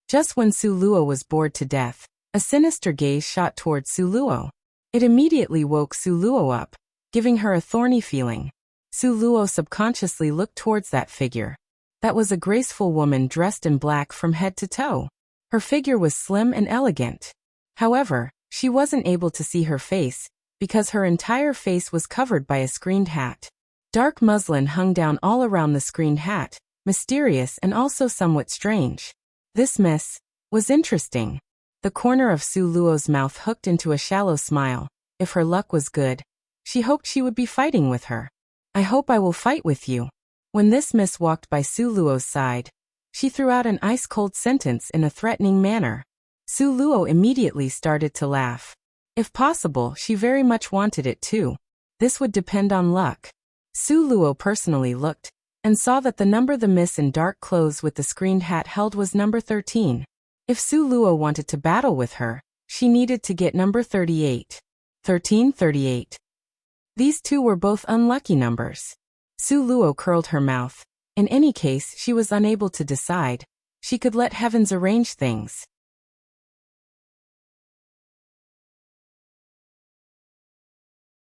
Speaker 1: Just when Su Luo was bored to death, a sinister gaze shot towards Su Luo. It immediately woke Su Luo up, giving her a thorny feeling. Su Luo subconsciously looked towards that figure. That was a graceful woman dressed in black from head to toe. Her figure was slim and elegant. However, she wasn't able to see her face, because her entire face was covered by a screened hat. Dark muslin hung down all around the screened hat, mysterious and also somewhat strange. This miss was interesting. The corner of Su Luo's mouth hooked into a shallow smile. If her luck was good, she hoped she would be fighting with her. I hope I will fight with you. When this miss walked by Su Luo's side, she threw out an ice-cold sentence in a threatening manner. Su Luo immediately started to laugh. If possible, she very much wanted it too. This would depend on luck. Su Luo personally looked and saw that the number the miss in dark clothes with the screened hat held was number 13. If Su Luo wanted to battle with her, she needed to get number 38. 1338. These two were both unlucky numbers. Su Luo curled her mouth. In any case, she was unable to decide. She could let heavens arrange things.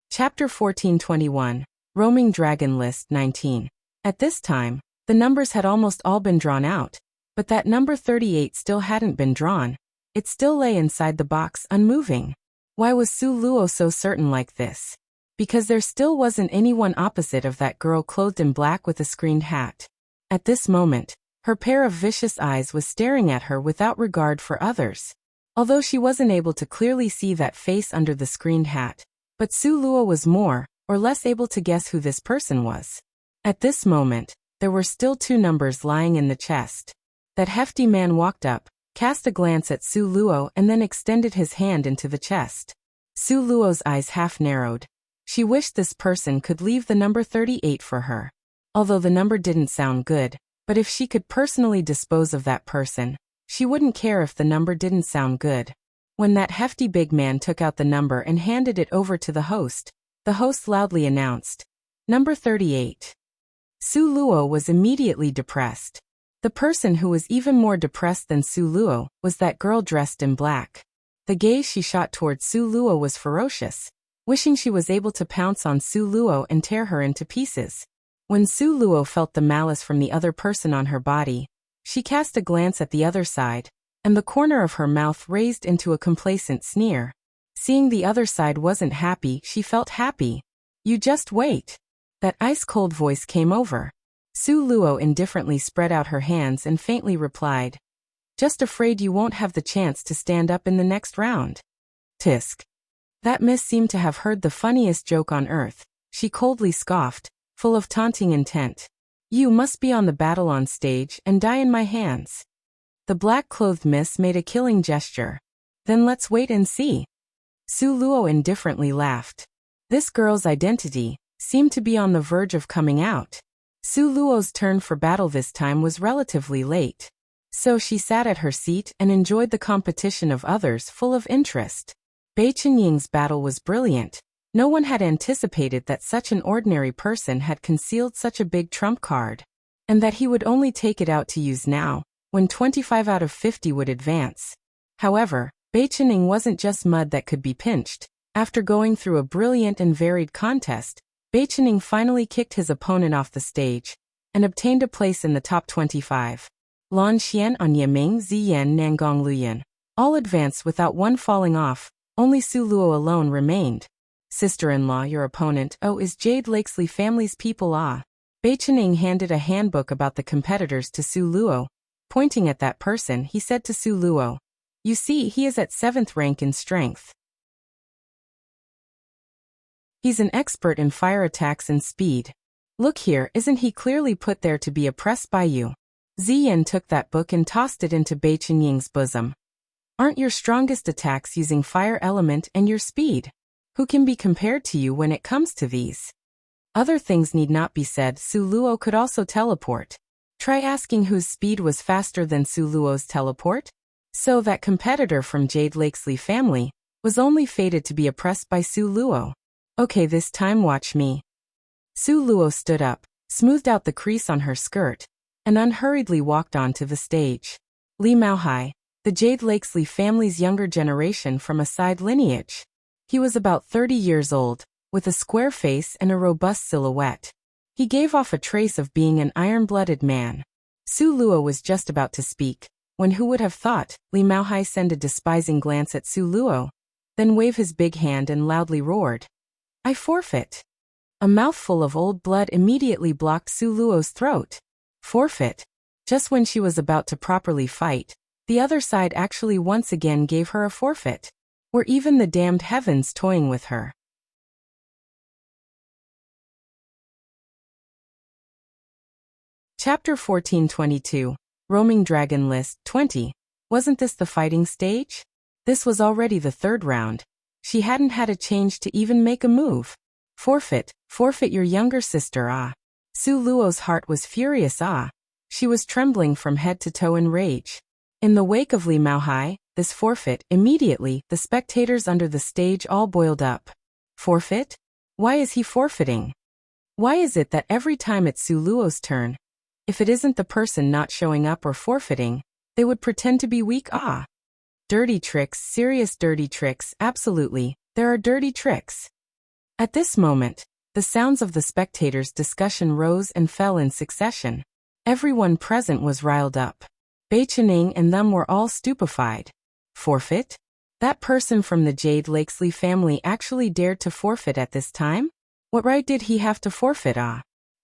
Speaker 1: Chapter 1421. Roaming Dragon List 19. At this time, the numbers had almost all been drawn out, but that number 38 still hadn't been drawn. It still lay inside the box unmoving. Why was Su Luo so certain like this? Because there still wasn't anyone opposite of that girl clothed in black with a screened hat. At this moment, her pair of vicious eyes was staring at her without regard for others. Although she wasn't able to clearly see that face under the screened hat, but Su Luo was more or less able to guess who this person was. At this moment, there were still two numbers lying in the chest. That hefty man walked up, cast a glance at Su Luo and then extended his hand into the chest. Su Luo's eyes half narrowed. She wished this person could leave the number 38 for her. Although the number didn't sound good, but if she could personally dispose of that person, she wouldn't care if the number didn't sound good. When that hefty big man took out the number and handed it over to the host loudly announced, "Number 38. Su Luo was immediately depressed. The person who was even more depressed than Su Luo was that girl dressed in black. The gaze she shot towards Su Luo was ferocious, wishing she was able to pounce on Su Luo and tear her into pieces. When Su Luo felt the malice from the other person on her body, she cast a glance at the other side, and the corner of her mouth raised into a complacent sneer. Seeing the other side wasn't happy, she felt happy. "You just wait." That ice-cold voice came over. Su Luo indifferently spread out her hands and faintly replied, "Just afraid you won't have the chance to stand up in the next round." Tisk. That miss seemed to have heard the funniest joke on earth. She coldly scoffed, full of taunting intent. "You must be on the battle on stage and die in my hands." The black-clothed miss made a killing gesture. "Then let's wait and see." Su Luo indifferently laughed. This girl's identity seemed to be on the verge of coming out. Su Luo's turn for battle this time was relatively late. So she sat at her seat and enjoyed the competition of others full of interest. Bei Chenying's battle was brilliant. No one had anticipated that such an ordinary person had concealed such a big trump card, and that he would only take it out to use now, when 25 out of 50 would advance. However, Bei Chenying wasn't just mud that could be pinched. After going through a brilliant and varied contest, Bei Chenying finally kicked his opponent off the stage and obtained a place in the top 25. Lan Xian on Yiming Ziyan Nangong Luyan all advanced without one falling off. Only Su Luo alone remained. "Sister-in-law, your opponent, is Jade Lakesley family's people ah." Bei Chenying handed a handbook about the competitors to Su Luo. Pointing at that person, he said to Su Luo, "You see, he is at 7th rank in strength. He's an expert in fire attacks and speed. Look here, isn't he clearly put there to be oppressed by you?" Ziyan took that book and tossed it into Bei Chenying's bosom. "Aren't your strongest attacks using fire element and your speed? Who can be compared to you when it comes to these?" Other things need not be said. Su Luo could also teleport. Try asking whose speed was faster than Su Luo's teleport? So that competitor from Jade Lakesley family was only fated to be oppressed by Su Luo. "Okay, this time watch me." Su Luo stood up, smoothed out the crease on her skirt, and unhurriedly walked onto the stage. Li Maohai, the Jade Lakesley family's younger generation from a side lineage. He was about 30 years old, with a square face and a robust silhouette. He gave off a trace of being an iron-blooded man. Su Luo was just about to speak, when who would have thought, Li Maohai sent a despising glance at Su Luo, then waved his big hand and loudly roared. I forfeit. A mouthful of old blood immediately blocked Su Luo's throat. Forfeit. Just when she was about to properly fight, the other side actually once again gave her a forfeit. Were even the damned heavens toying with her? Chapter 1422. Roaming Dragon List 20. Wasn't this the fighting stage? This was already the third round. She hadn't had a change to even make a move. Forfeit, forfeit your younger sister ah. Su Luo's heart was furious ah. She was trembling from head to toe in rage. In the wake of Li Maohai, this forfeit, immediately, the spectators under the stage all boiled up. Forfeit? Why is he forfeiting? Why is it that every time it's Su Luo's turn, if it isn't the person not showing up or forfeiting, they would pretend to be weak ah? Dirty tricks, serious dirty tricks, absolutely, there are dirty tricks. At this moment, the sounds of the spectators' discussion rose and fell in succession. Everyone present was riled up. Bei Chening and them were all stupefied. Forfeit? That person from the Jade Lakesley family actually dared to forfeit at this time? What right did he have to forfeit ah?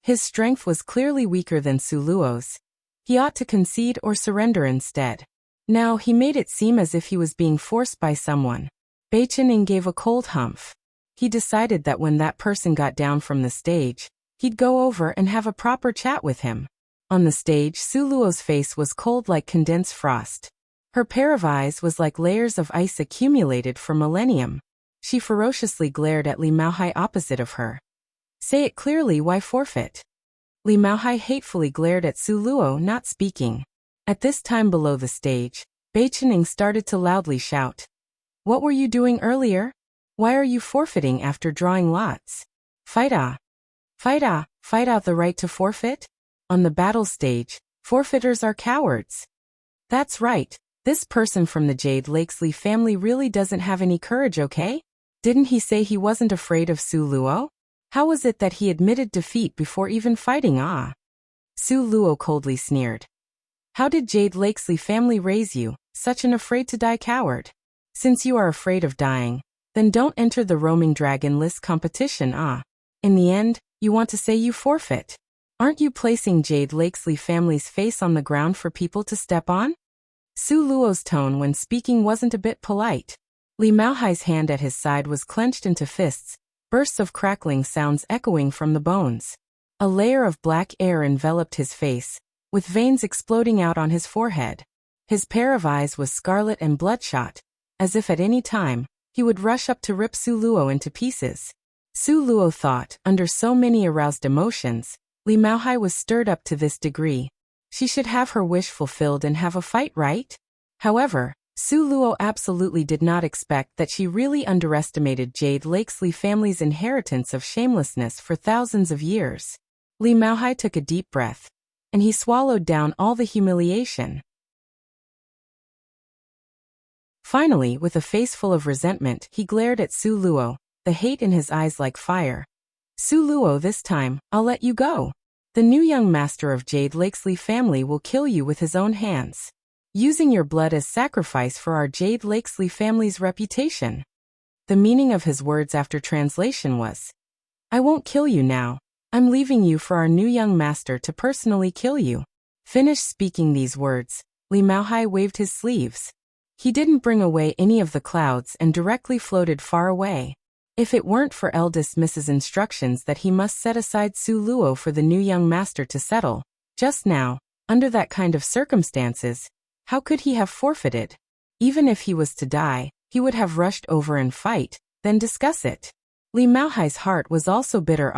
Speaker 1: His strength was clearly weaker than Su Luo's. He ought to concede or surrender instead. Now he made it seem as if he was being forced by someone. Bei Chening gave a cold humph. He decided that when that person got down from the stage, he'd go over and have a proper chat with him. On the stage, Su Luo's face was cold like condensed frost. Her pair of eyes was like layers of ice accumulated for millennium. She ferociously glared at Li Maohai opposite of her. Say it clearly, why forfeit? Li Maohai hatefully glared at Su Luo, not speaking. At this time below the stage, Bei Chening started to loudly shout. What were you doing earlier? Why are you forfeiting after drawing lots? Fight ah! Fight ah! Fight out the right to forfeit? On the battle stage, forfeiters are cowards. That's right, this person from the Jade Lakesley family really doesn't have any courage, okay? Didn't he say he wasn't afraid of Su Luo? How was it that he admitted defeat before even fighting ah? Su Luo coldly sneered. How did Jade Lakesley family raise you, such an afraid-to-die coward? Since you are afraid of dying, then don't enter the Roaming Dragon List competition ah. In the end, you want to say you forfeit. Aren't you placing Jade Lakesley family's face on the ground for people to step on? Su Luo's tone when speaking wasn't a bit polite. Li Maohai's hand at his side was clenched into fists, bursts of crackling sounds echoing from the bones. A layer of black air enveloped his face, with veins exploding out on his forehead. His pair of eyes was scarlet and bloodshot, as if at any time, he would rush up to rip Su Luo into pieces. Su Luo thought, under so many aroused emotions, Li Maohai was stirred up to this degree. She should have her wish fulfilled and have a fight, right? However, Su Luo absolutely did not expect that she really underestimated Jade Lakesley family's inheritance of shamelessness for thousands of years. Li Maohai took a deep breath, and he swallowed down all the humiliation. Finally, with a face full of resentment, he glared at Su Luo, the hate in his eyes like fire. Su Luo, this time, I'll let you go. The new young master of Jade Lakesley family will kill you with his own hands, using your blood as sacrifice for our Jade Lakesley family's reputation. The meaning of his words after translation was, I won't kill you now. I'm leaving you for our new young master to personally kill you. Finished speaking these words, Li Maohai waved his sleeves. He didn't bring away any of the clouds and directly floated far away. If it weren't for eldest Mrs. instructions that he must set aside Su Luo for the new young master to settle, just now, under that kind of circumstances, how could he have forfeited? Even if he was to die, he would have rushed over and fight, then discuss it. Li Maohai's heart was also bitter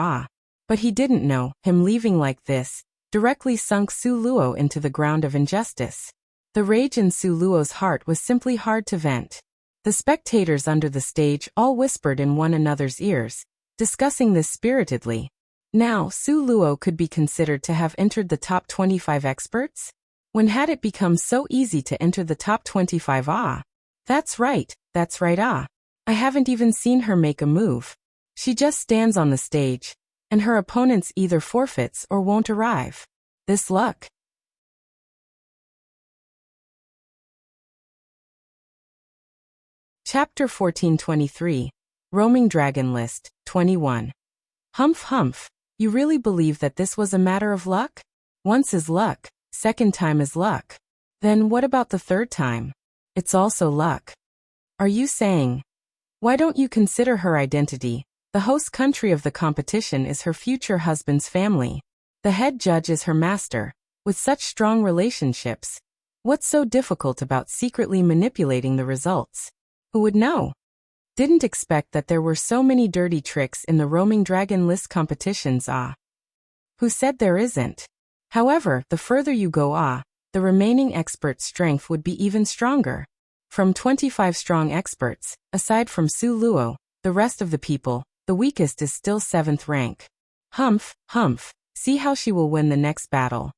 Speaker 1: but he didn't know, him leaving like this, directly sunk Su Luo into the ground of injustice. The rage in Su Luo's heart was simply hard to vent. The spectators under the stage all whispered in one another's ears, discussing this spiritedly. Now, Su Luo could be considered to have entered the top 25 experts? When had it become so easy to enter the top 25 That's right I haven't even seen her make a move. She just stands on the stage, and her opponents either forfeits or won't arrive. This luck. Chapter 1423. Roaming Dragon List, 21. Humph humph, you really believe that this was a matter of luck? Once is luck, second time is luck. Then what about the third time? It's also luck. Are you saying? Why don't you consider her identity? The host country of the competition is her future husband's family. The head judge is her master. With such strong relationships, what's so difficult about secretly manipulating the results? Who would know? Didn't expect that there were so many dirty tricks in the roaming dragon list competitions. Who said there isn't? However, the further you go, the remaining expert strength would be even stronger. From 25 strong experts, aside from Su Luo, the rest of the people, the weakest is still 7th rank. Humph, humph, see how she will win the next battle.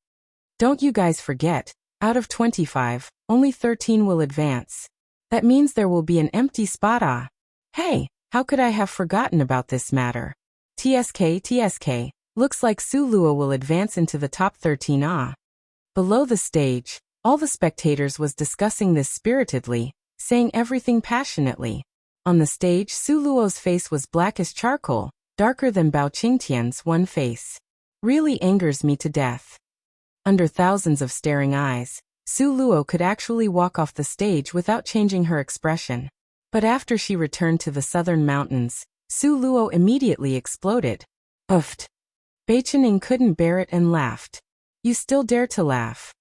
Speaker 1: Don't you guys forget, out of 25, only 13 will advance. That means there will be an empty spot. Hey, how could I have forgotten about this matter? TSK, looks like Su Luo will advance into the top 13. Below the stage, all the spectators was discussing this spiritedly, saying everything passionately. On the stage, Su Luo's face was black as charcoal, darker than Bao Qingtian's one face. Really angers me to death. Under thousands of staring eyes, Su Luo could actually walk off the stage without changing her expression. But after she returned to the southern mountains, Su Luo immediately exploded. Uffed. Beichening couldn't bear it and laughed. You still dare to laugh?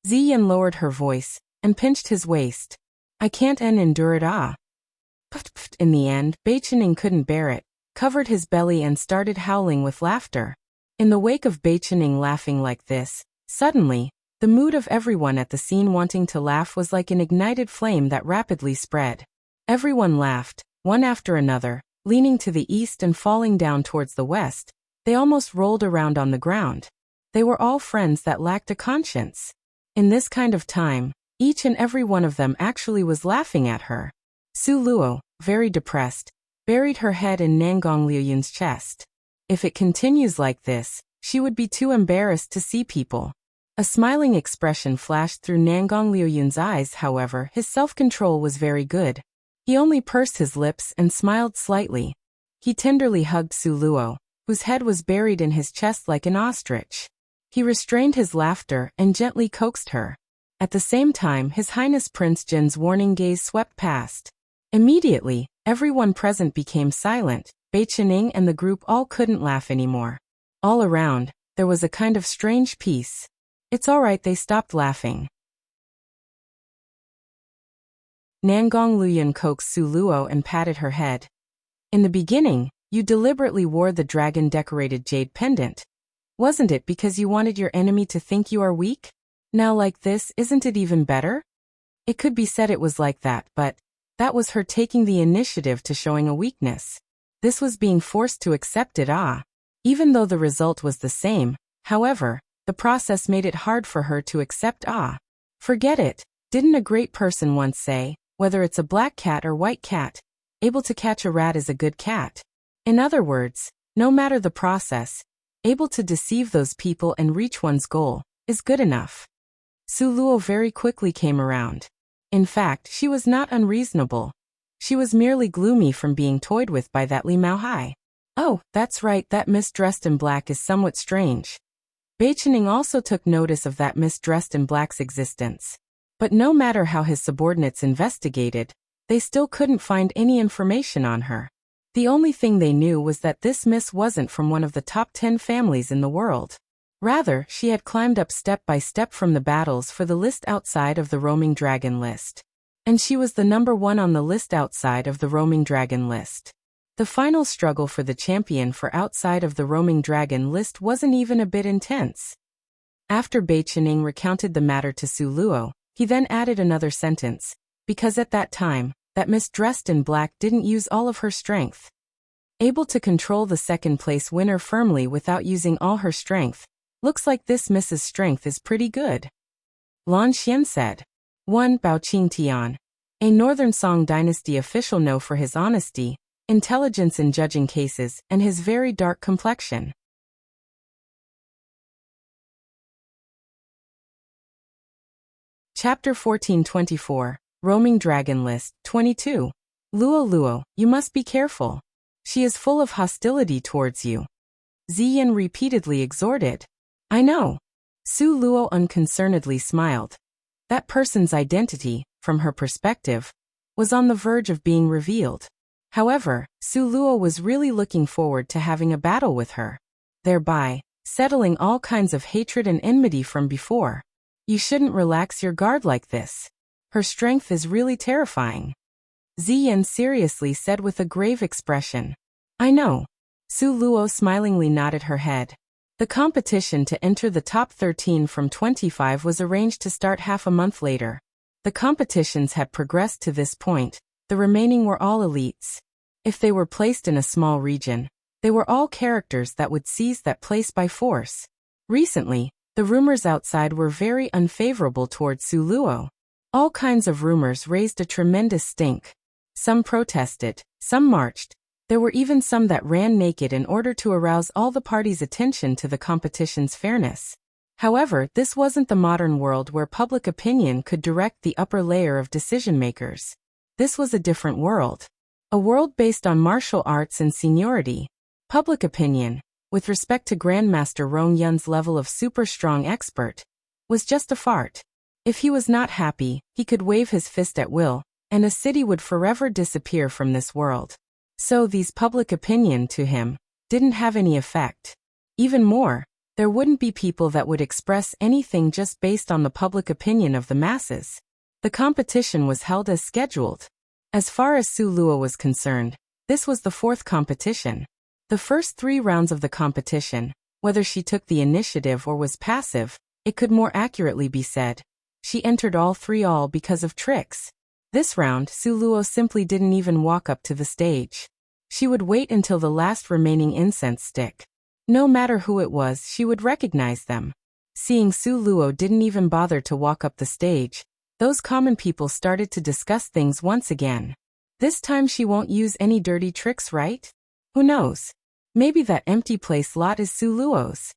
Speaker 1: Ziyan lowered her voice and pinched his waist. I can't endure it. Pft. In the end, Beichening couldn't bear it, covered his belly and started howling with laughter. In the wake of Beichening laughing like this, suddenly, the mood of everyone at the scene wanting to laugh was like an ignited flame that rapidly spread. Everyone laughed, one after another, leaning to the east and falling down towards the west. They almost rolled around on the ground. They were all friends that lacked a conscience. In this kind of time, each and every one of them actually was laughing at her. Su Luo, very depressed, buried her head in Nangong Liuyun's chest. If it continues like this, she would be too embarrassed to see people. A smiling expression flashed through Nangong Liuyun's eyes. However, his self-control was very good. He only pursed his lips and smiled slightly. He tenderly hugged Su Luo, whose head was buried in his chest like an ostrich. He restrained his laughter and gently coaxed her. At the same time, His Highness Prince Jin's warning gaze swept past. Immediately, everyone present became silent. Beichening and the group all couldn't laugh anymore. All around, there was a kind of strange peace. It's all right, they stopped laughing. Nangong Luyun coaxed Su Luo and patted her head. In the beginning, you deliberately wore the dragon-decorated jade pendant. Wasn't it because you wanted your enemy to think you are weak? Now like this, isn't it even better? It could be said it was like that, but that was her taking the initiative to showing a weakness. This was being forced to accept it. Even though the result was the same, however, the process made it hard for her to accept. Forget it. Didn't a great person once say, whether it's a black cat or white cat, able to catch a rat is a good cat. In other words, no matter the process, able to deceive those people and reach one's goal, is good enough. Su Luo very quickly came around. In fact, she was not unreasonable. She was merely gloomy from being toyed with by that Li Mao Hai. Oh, that's right, that miss dressed in black is somewhat strange. Beichening also took notice of that miss dressed in black's existence. But no matter how his subordinates investigated, they still couldn't find any information on her. The only thing they knew was that this miss wasn't from one of the top 10 families in the world. Rather, she had climbed up step by step from the battles for the list outside of the roaming dragon list. And she was the number 1 on the list outside of the roaming dragon list. The final struggle for the champion for outside of the roaming dragon list wasn't even a bit intense. After Beichening recounted the matter to Su Luo, he then added another sentence, because at that time, that miss dressed in black didn't use all of her strength. Able to control the second place winner firmly without using all her strength, looks like this miss's strength is pretty good. Lan Xian said. 1. Bao Qingtian, a Northern Song Dynasty official known for his honesty, intelligence in judging cases, and his very dark complexion. Chapter 1424, Roaming Dragon List, 22. Luo Luo, you must be careful. She is full of hostility towards you. Ziyin repeatedly exhorted. I know. Su Luo unconcernedly smiled. That person's identity, from her perspective, was on the verge of being revealed. However, Su Luo was really looking forward to having a battle with her, thereby settling all kinds of hatred and enmity from before. You shouldn't relax your guard like this. Her strength is really terrifying. Ziyin seriously said with a grave expression. I know. Su Luo smilingly nodded her head. The competition to enter the top 13 from 25 was arranged to start half a month later. The competitions had progressed to this point. The remaining were all elites. If they were placed in a small region, they were all characters that would seize that place by force. Recently, the rumors outside were very unfavorable towards Su Luo. All kinds of rumors raised a tremendous stink. Some protested, some marched. There were even some that ran naked in order to arouse all the parties' attention to the competition's fairness. However, this wasn't the modern world where public opinion could direct the upper layer of decision-makers. This was a different world. A world based on martial arts and seniority. Public opinion, with respect to Grandmaster Rong Yun's level of super strong expert, was just a fart. If he was not happy, he could wave his fist at will, and a city would forever disappear from this world. So these public opinion to him didn't have any effect. Even more, there wouldn't be people that would express anything just based on the public opinion of the masses. The competition was held as scheduled. As far as Su Luo was concerned, this was the fourth competition. The first 3 rounds of the competition, whether she took the initiative or was passive, it could more accurately be said, she entered all 3 because of tricks. This round, Su Luo simply didn't even walk up to the stage. She would wait until the last remaining incense stick. No matter who it was, she would recognize them. Seeing Su Luo didn't even bother to walk up the stage, those common people started to discuss things once again. This time she won't use any dirty tricks, right? Who knows? Maybe that empty place lot is Su Luo's.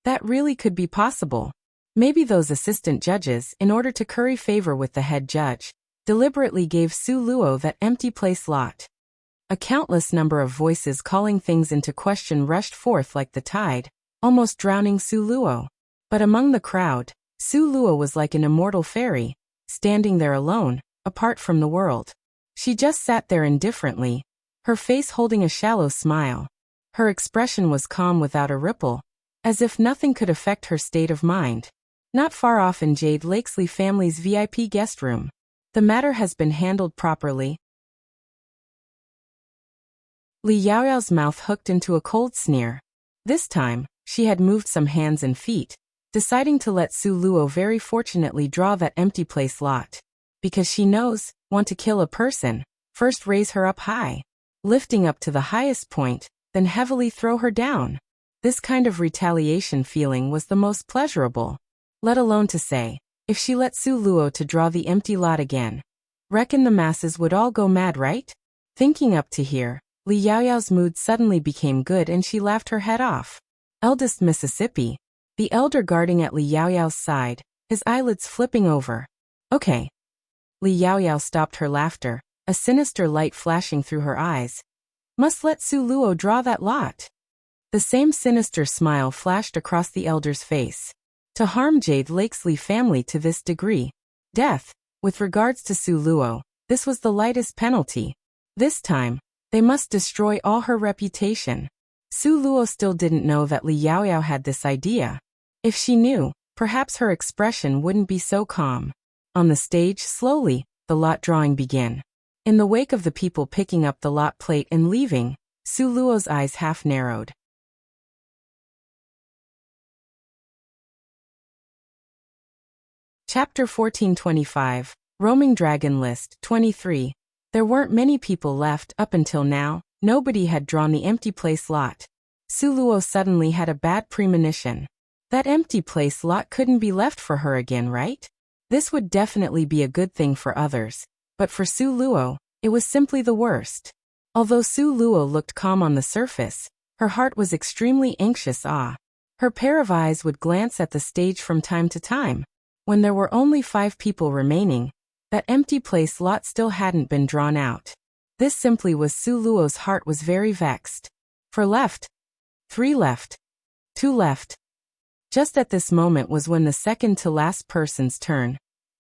Speaker 1: That really could be possible. Maybe those assistant judges, in order to curry favor with the head judge, deliberately gave Su Luo that empty place lot. A countless number of voices calling things into question rushed forth like the tide, almost drowning Su Luo. But among the crowd, Su Luo was like an immortal fairy, standing there alone, apart from the world. She just sat there indifferently, her face holding a shallow smile. Her expression was calm without a ripple, as if nothing could affect her state of mind. Not far off in Jade Lakesley family's VIP guest room. The matter has been handled properly. Li Yaoyao's mouth hooked into a cold sneer. This time, she had moved some hands and feet, deciding to let Su Luo very fortunately draw that empty place lot. Because she knows, want to kill a person, first raise her up high, lifting up to the highest point, then heavily throw her down. This kind of retaliation feeling was the most pleasurable. Let alone to say, if she let Su Luo to draw the empty lot again, reckon the masses would all go mad, right? Thinking up to here, Li Yaoyao's mood suddenly became good and she laughed her head off. Eldest Mississippi, the elder guarding at Li Yaoyao's side, his eyelids flipping over. Okay. Li Yaoyao stopped her laughter, a sinister light flashing through her eyes. Must let Su Luo draw that lot. The same sinister smile flashed across the elder's face. To harm Jade Lakesley family to this degree, death. With regards to Su Luo, this was the lightest penalty. This time, they must destroy all her reputation. Su Luo still didn't know that Li Yaoyao had this idea. If she knew, perhaps her expression wouldn't be so calm. On the stage, slowly, the lot drawing began. In the wake of the people picking up the lot plate and leaving, Su Luo's eyes half narrowed. Chapter 1425, Roaming Dragon List, 23. There weren't many people left up until now. Nobody had drawn the empty place lot. Su Luo suddenly had a bad premonition. That empty place lot couldn't be left for her again, right? This would definitely be a good thing for others, but for Su Luo, it was simply the worst. Although Su Luo looked calm on the surface, her heart was extremely anxious. Her pair of eyes would glance at the stage from time to time. When there were only 5 people remaining, that empty place lot still hadn't been drawn out. This simply was Su Luo's heart was very vexed. 4 left. 3 left. 2 left. Just at this moment was when the second to last person's turn.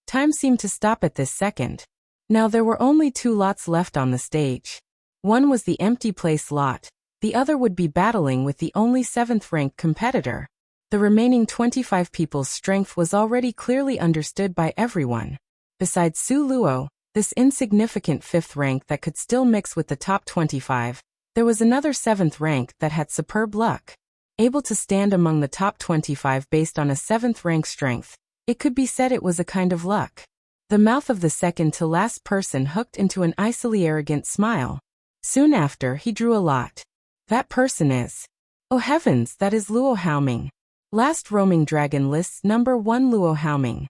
Speaker 1: Time seemed to stop at this second. Now there were only 2 lots left on the stage. One was the empty place lot. The other would be battling with the only 7th-ranked competitor. The remaining 25 people's strength was already clearly understood by everyone. Besides Su Luo, this insignificant 5th rank that could still mix with the top 25, there was another 7th rank that had superb luck. Able to stand among the top 25 based on a 7th rank strength, it could be said it was a kind of luck. The mouth of the second to last person hooked into an icily arrogant smile. Soon after, he drew a lot. That person is... Oh heavens, that is Luo Haoming. Last roaming dragon lists number 1 Luo Haoming.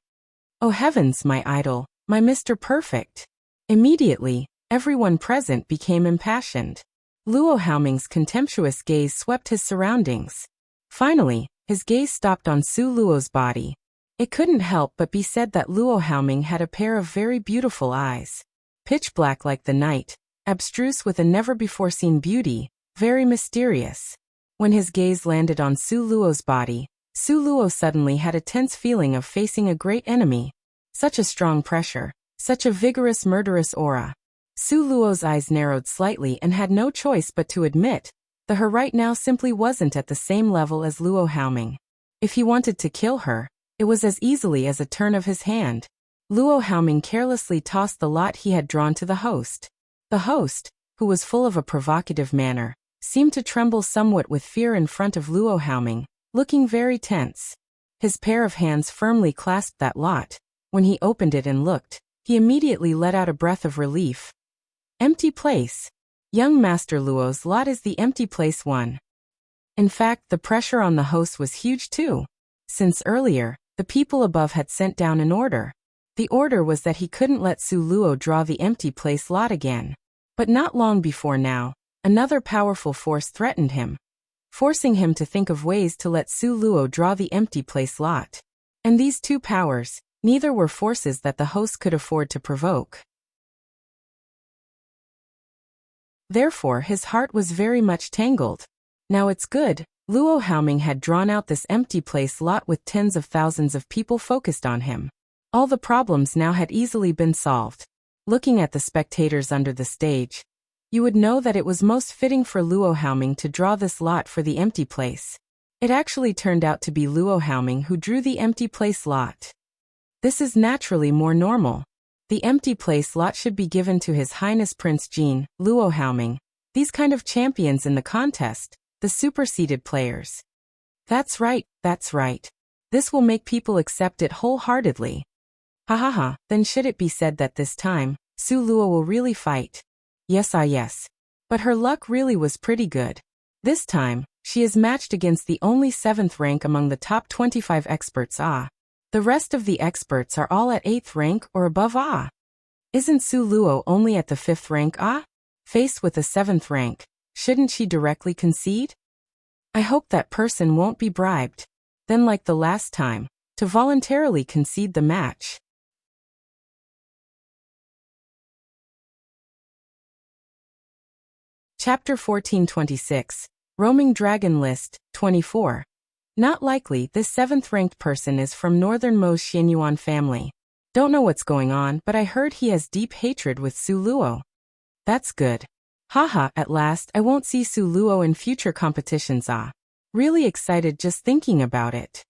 Speaker 1: Oh heavens, my idol, my Mr. Perfect. Immediately, everyone present became impassioned. Luo Haoming's contemptuous gaze swept his surroundings. Finally, his gaze stopped on Su Luo's body. It couldn't help but be said that Luo Haoming had a pair of very beautiful eyes. Pitch black like the night, abstruse with a never-before-seen beauty, very mysterious. When his gaze landed on Su Luo's body, Su Luo suddenly had a tense feeling of facing a great enemy. Such a strong pressure, such a vigorous murderous aura. Su Luo's eyes narrowed slightly and had no choice but to admit that her right now simply wasn't at the same level as Luo Haoming. If he wanted to kill her, it was as easily as a turn of his hand. Luo Haoming carelessly tossed the lot he had drawn to the host. The host, who was full of a provocative manner, seemed to tremble somewhat with fear in front of Luo Haoming, looking very tense. His pair of hands firmly clasped that lot. When he opened it and looked, he immediately let out a breath of relief. Empty place. Young Master Luo's lot is the empty place one. In fact, the pressure on the host was huge too. Since earlier, the people above had sent down an order. The order was that he couldn't let Su Luo draw the empty place lot again. But not long before now, another powerful force threatened him, forcing him to think of ways to let Su Luo draw the empty place lot. And these 2 powers, neither were forces that the host could afford to provoke. Therefore his heart was very much tangled. Now it's good, Luo Haoming had drawn out this empty place lot with tens of thousands of people focused on him. All the problems now had easily been solved. Looking at the spectators under the stage, you would know that it was most fitting for Luo Haoming to draw this lot for the empty place. It actually turned out to be Luo Haoming who drew the empty place lot. This is naturally more normal. The empty place lot should be given to His Highness Prince Jin, Luo Haoming, these kind of champions in the contest, the superseded players. That's right, that's right. This will make people accept it wholeheartedly. Ha ha ha, then should it be said that this time, Su Luo will really fight? Yes yes. But her luck really was pretty good. This time, she is matched against the only 7th rank among the top 25 experts The rest of the experts are all at 8th rank or above Isn't Su Luo only at the 5th rank Faced with a 7th rank, shouldn't she directly concede? I hope that person won't be bribed. Then like the last time, to voluntarily concede the match. Chapter 1426, Roaming Dragon List, 24. Not likely this 7th-ranked person is from Northern Mo's Xianyuan family. Don't know what's going on, but I heard he has deep hatred with Su Luo. That's good. Haha, at last I won't see Su Luo in future competitions Really excited just thinking about it.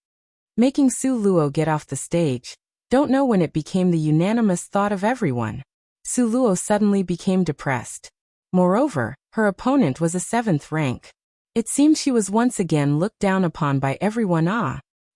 Speaker 1: Making Su Luo get off the stage. Don't know when it became the unanimous thought of everyone. Su Luo suddenly became depressed. Moreover, her opponent was a 7th rank. It seemed she was once again looked down upon by everyone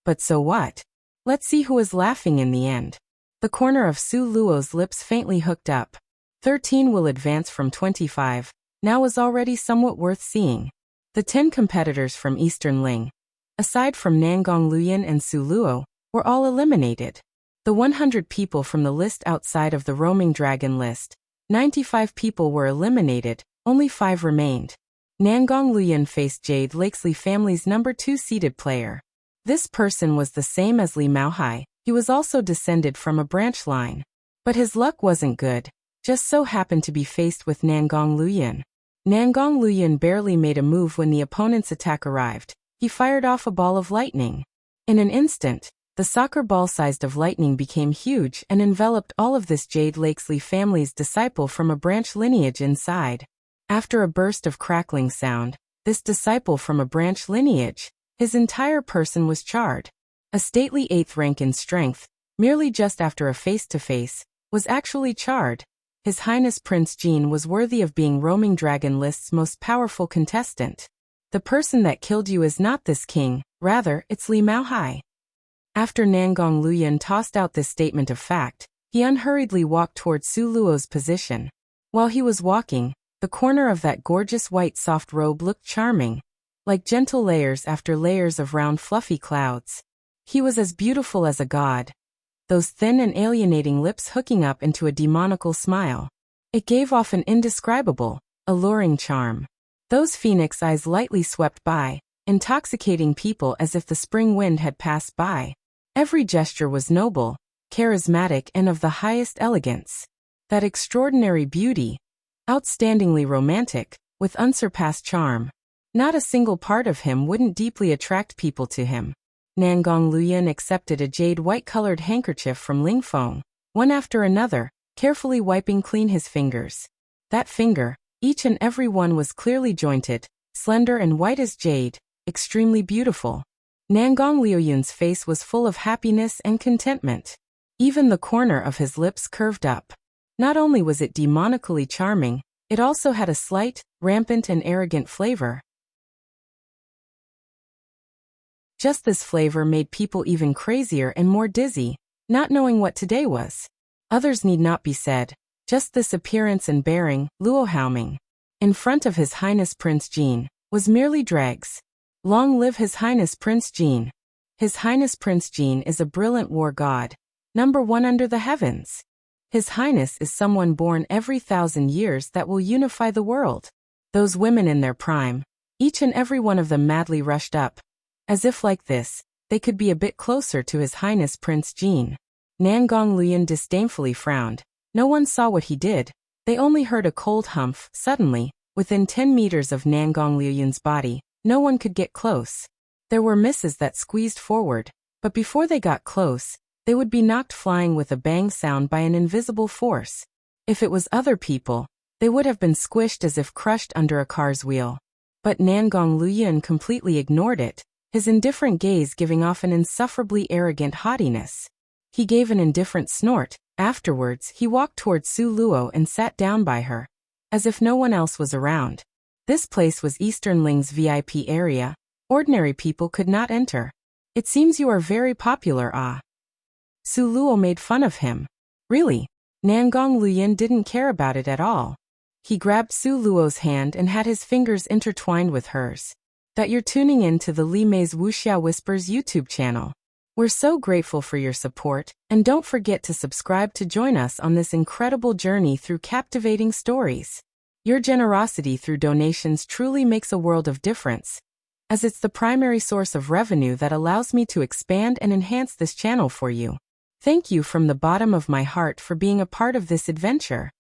Speaker 1: But so what? Let's see who is laughing in the end. The corner of Su Luo's lips faintly hooked up. 13 will advance from 25, now is already somewhat worth seeing. The 10 competitors from Eastern Ling, aside from Nangong Luyan and Su Luo, were all eliminated. The 100 people from the list outside of the roaming dragon list, 95 people were eliminated, only 5 remained. Nangong Luyan faced Jade Lakesley family's number 2 seeded player. This person was the same as Li Maohai, He was also descended from a branch line. But his luck wasn't good, just so happened to be faced with Nangong Luoyun. Nangong Luoyun barely made a move when the opponent's attack arrived. He fired off a ball of lightning. In an instant, the soccer ball sized of lightning became huge and enveloped all of this Jade Lakesley family's disciple from a branch lineage inside. After a burst of crackling sound, this disciple from a branch lineage, his entire person was charred. A stately 8th rank in strength, merely just after a face-to-face, was actually charred. His Highness Prince Jean was worthy of being Roaming Dragon List's most powerful contestant. The person that killed you is not this king, rather, it's Li Maohai. After Nangong Luoyun tossed out this statement of fact, he unhurriedly walked toward Su Luo's position. While he was walking, the corner of that gorgeous white soft robe looked charming, like gentle layers after layers of round fluffy clouds. He was as beautiful as a god, those thin and alienating lips hooking up into a demonical smile. It gave off an indescribable, alluring charm. Those phoenix eyes lightly swept by, intoxicating people as if the spring wind had passed by. Every gesture was noble, charismatic and of the highest elegance. That extraordinary beauty, outstandingly romantic, with unsurpassed charm. Not a single part of him wouldn't deeply attract people to him. Nangong Luoyun accepted a jade white-colored handkerchief from Ling Feng, one after another, carefully wiping clean his fingers. That finger, each and every one was clearly jointed, slender and white as jade, extremely beautiful. Nangong Luoyun's face was full of happiness and contentment. Even the corner of his lips curved up. Not only was it demonically charming, it also had a slight, rampant and arrogant flavor. Just this flavor made people even crazier and more dizzy, not knowing what today was. Others need not be said, just this appearance and bearing, Luo Haoming, in front of His Highness Prince Jean, was merely dregs. Long live His Highness Prince Jean. His Highness Prince Jean is a brilliant war god, #1 under the heavens. His Highness is someone born every 1,000 years that will unify the world. Those women in their prime, each and every one of them madly rushed up, as if like this, they could be a bit closer to His Highness Prince Jean. Nangong Luoyun disdainfully frowned. No one saw what he did. They only heard a cold humph. Suddenly, within 10 meters of Nangong Luoyun's body, no one could get close. There were misses that squeezed forward, but before they got close, they would be knocked flying with a bang sound by an invisible force. If it was other people, they would have been squished as if crushed under a car's wheel. But Nangong Luoyun completely ignored it, his indifferent gaze giving off an insufferably arrogant haughtiness. He gave an indifferent snort. Afterwards, he walked towards Su Luo and sat down by her, as if no one else was around. This place was Eastern Ling's VIP area. Ordinary people could not enter. It seems you are very popular, ah. Su Luo made fun of him. Really? Nangong Luoyun didn't care about it at all. He grabbed Su Luo's hand and had his fingers intertwined with hers. That you're tuning in to the Li Mei's Wuxia Whispers YouTube channel. We're so grateful for your support, and don't forget to subscribe to join us on this incredible journey through captivating stories. Your generosity through donations truly makes a world of difference, as it's the primary source of revenue that allows me to expand and enhance this channel for you. Thank you from the bottom of my heart for being a part of this adventure.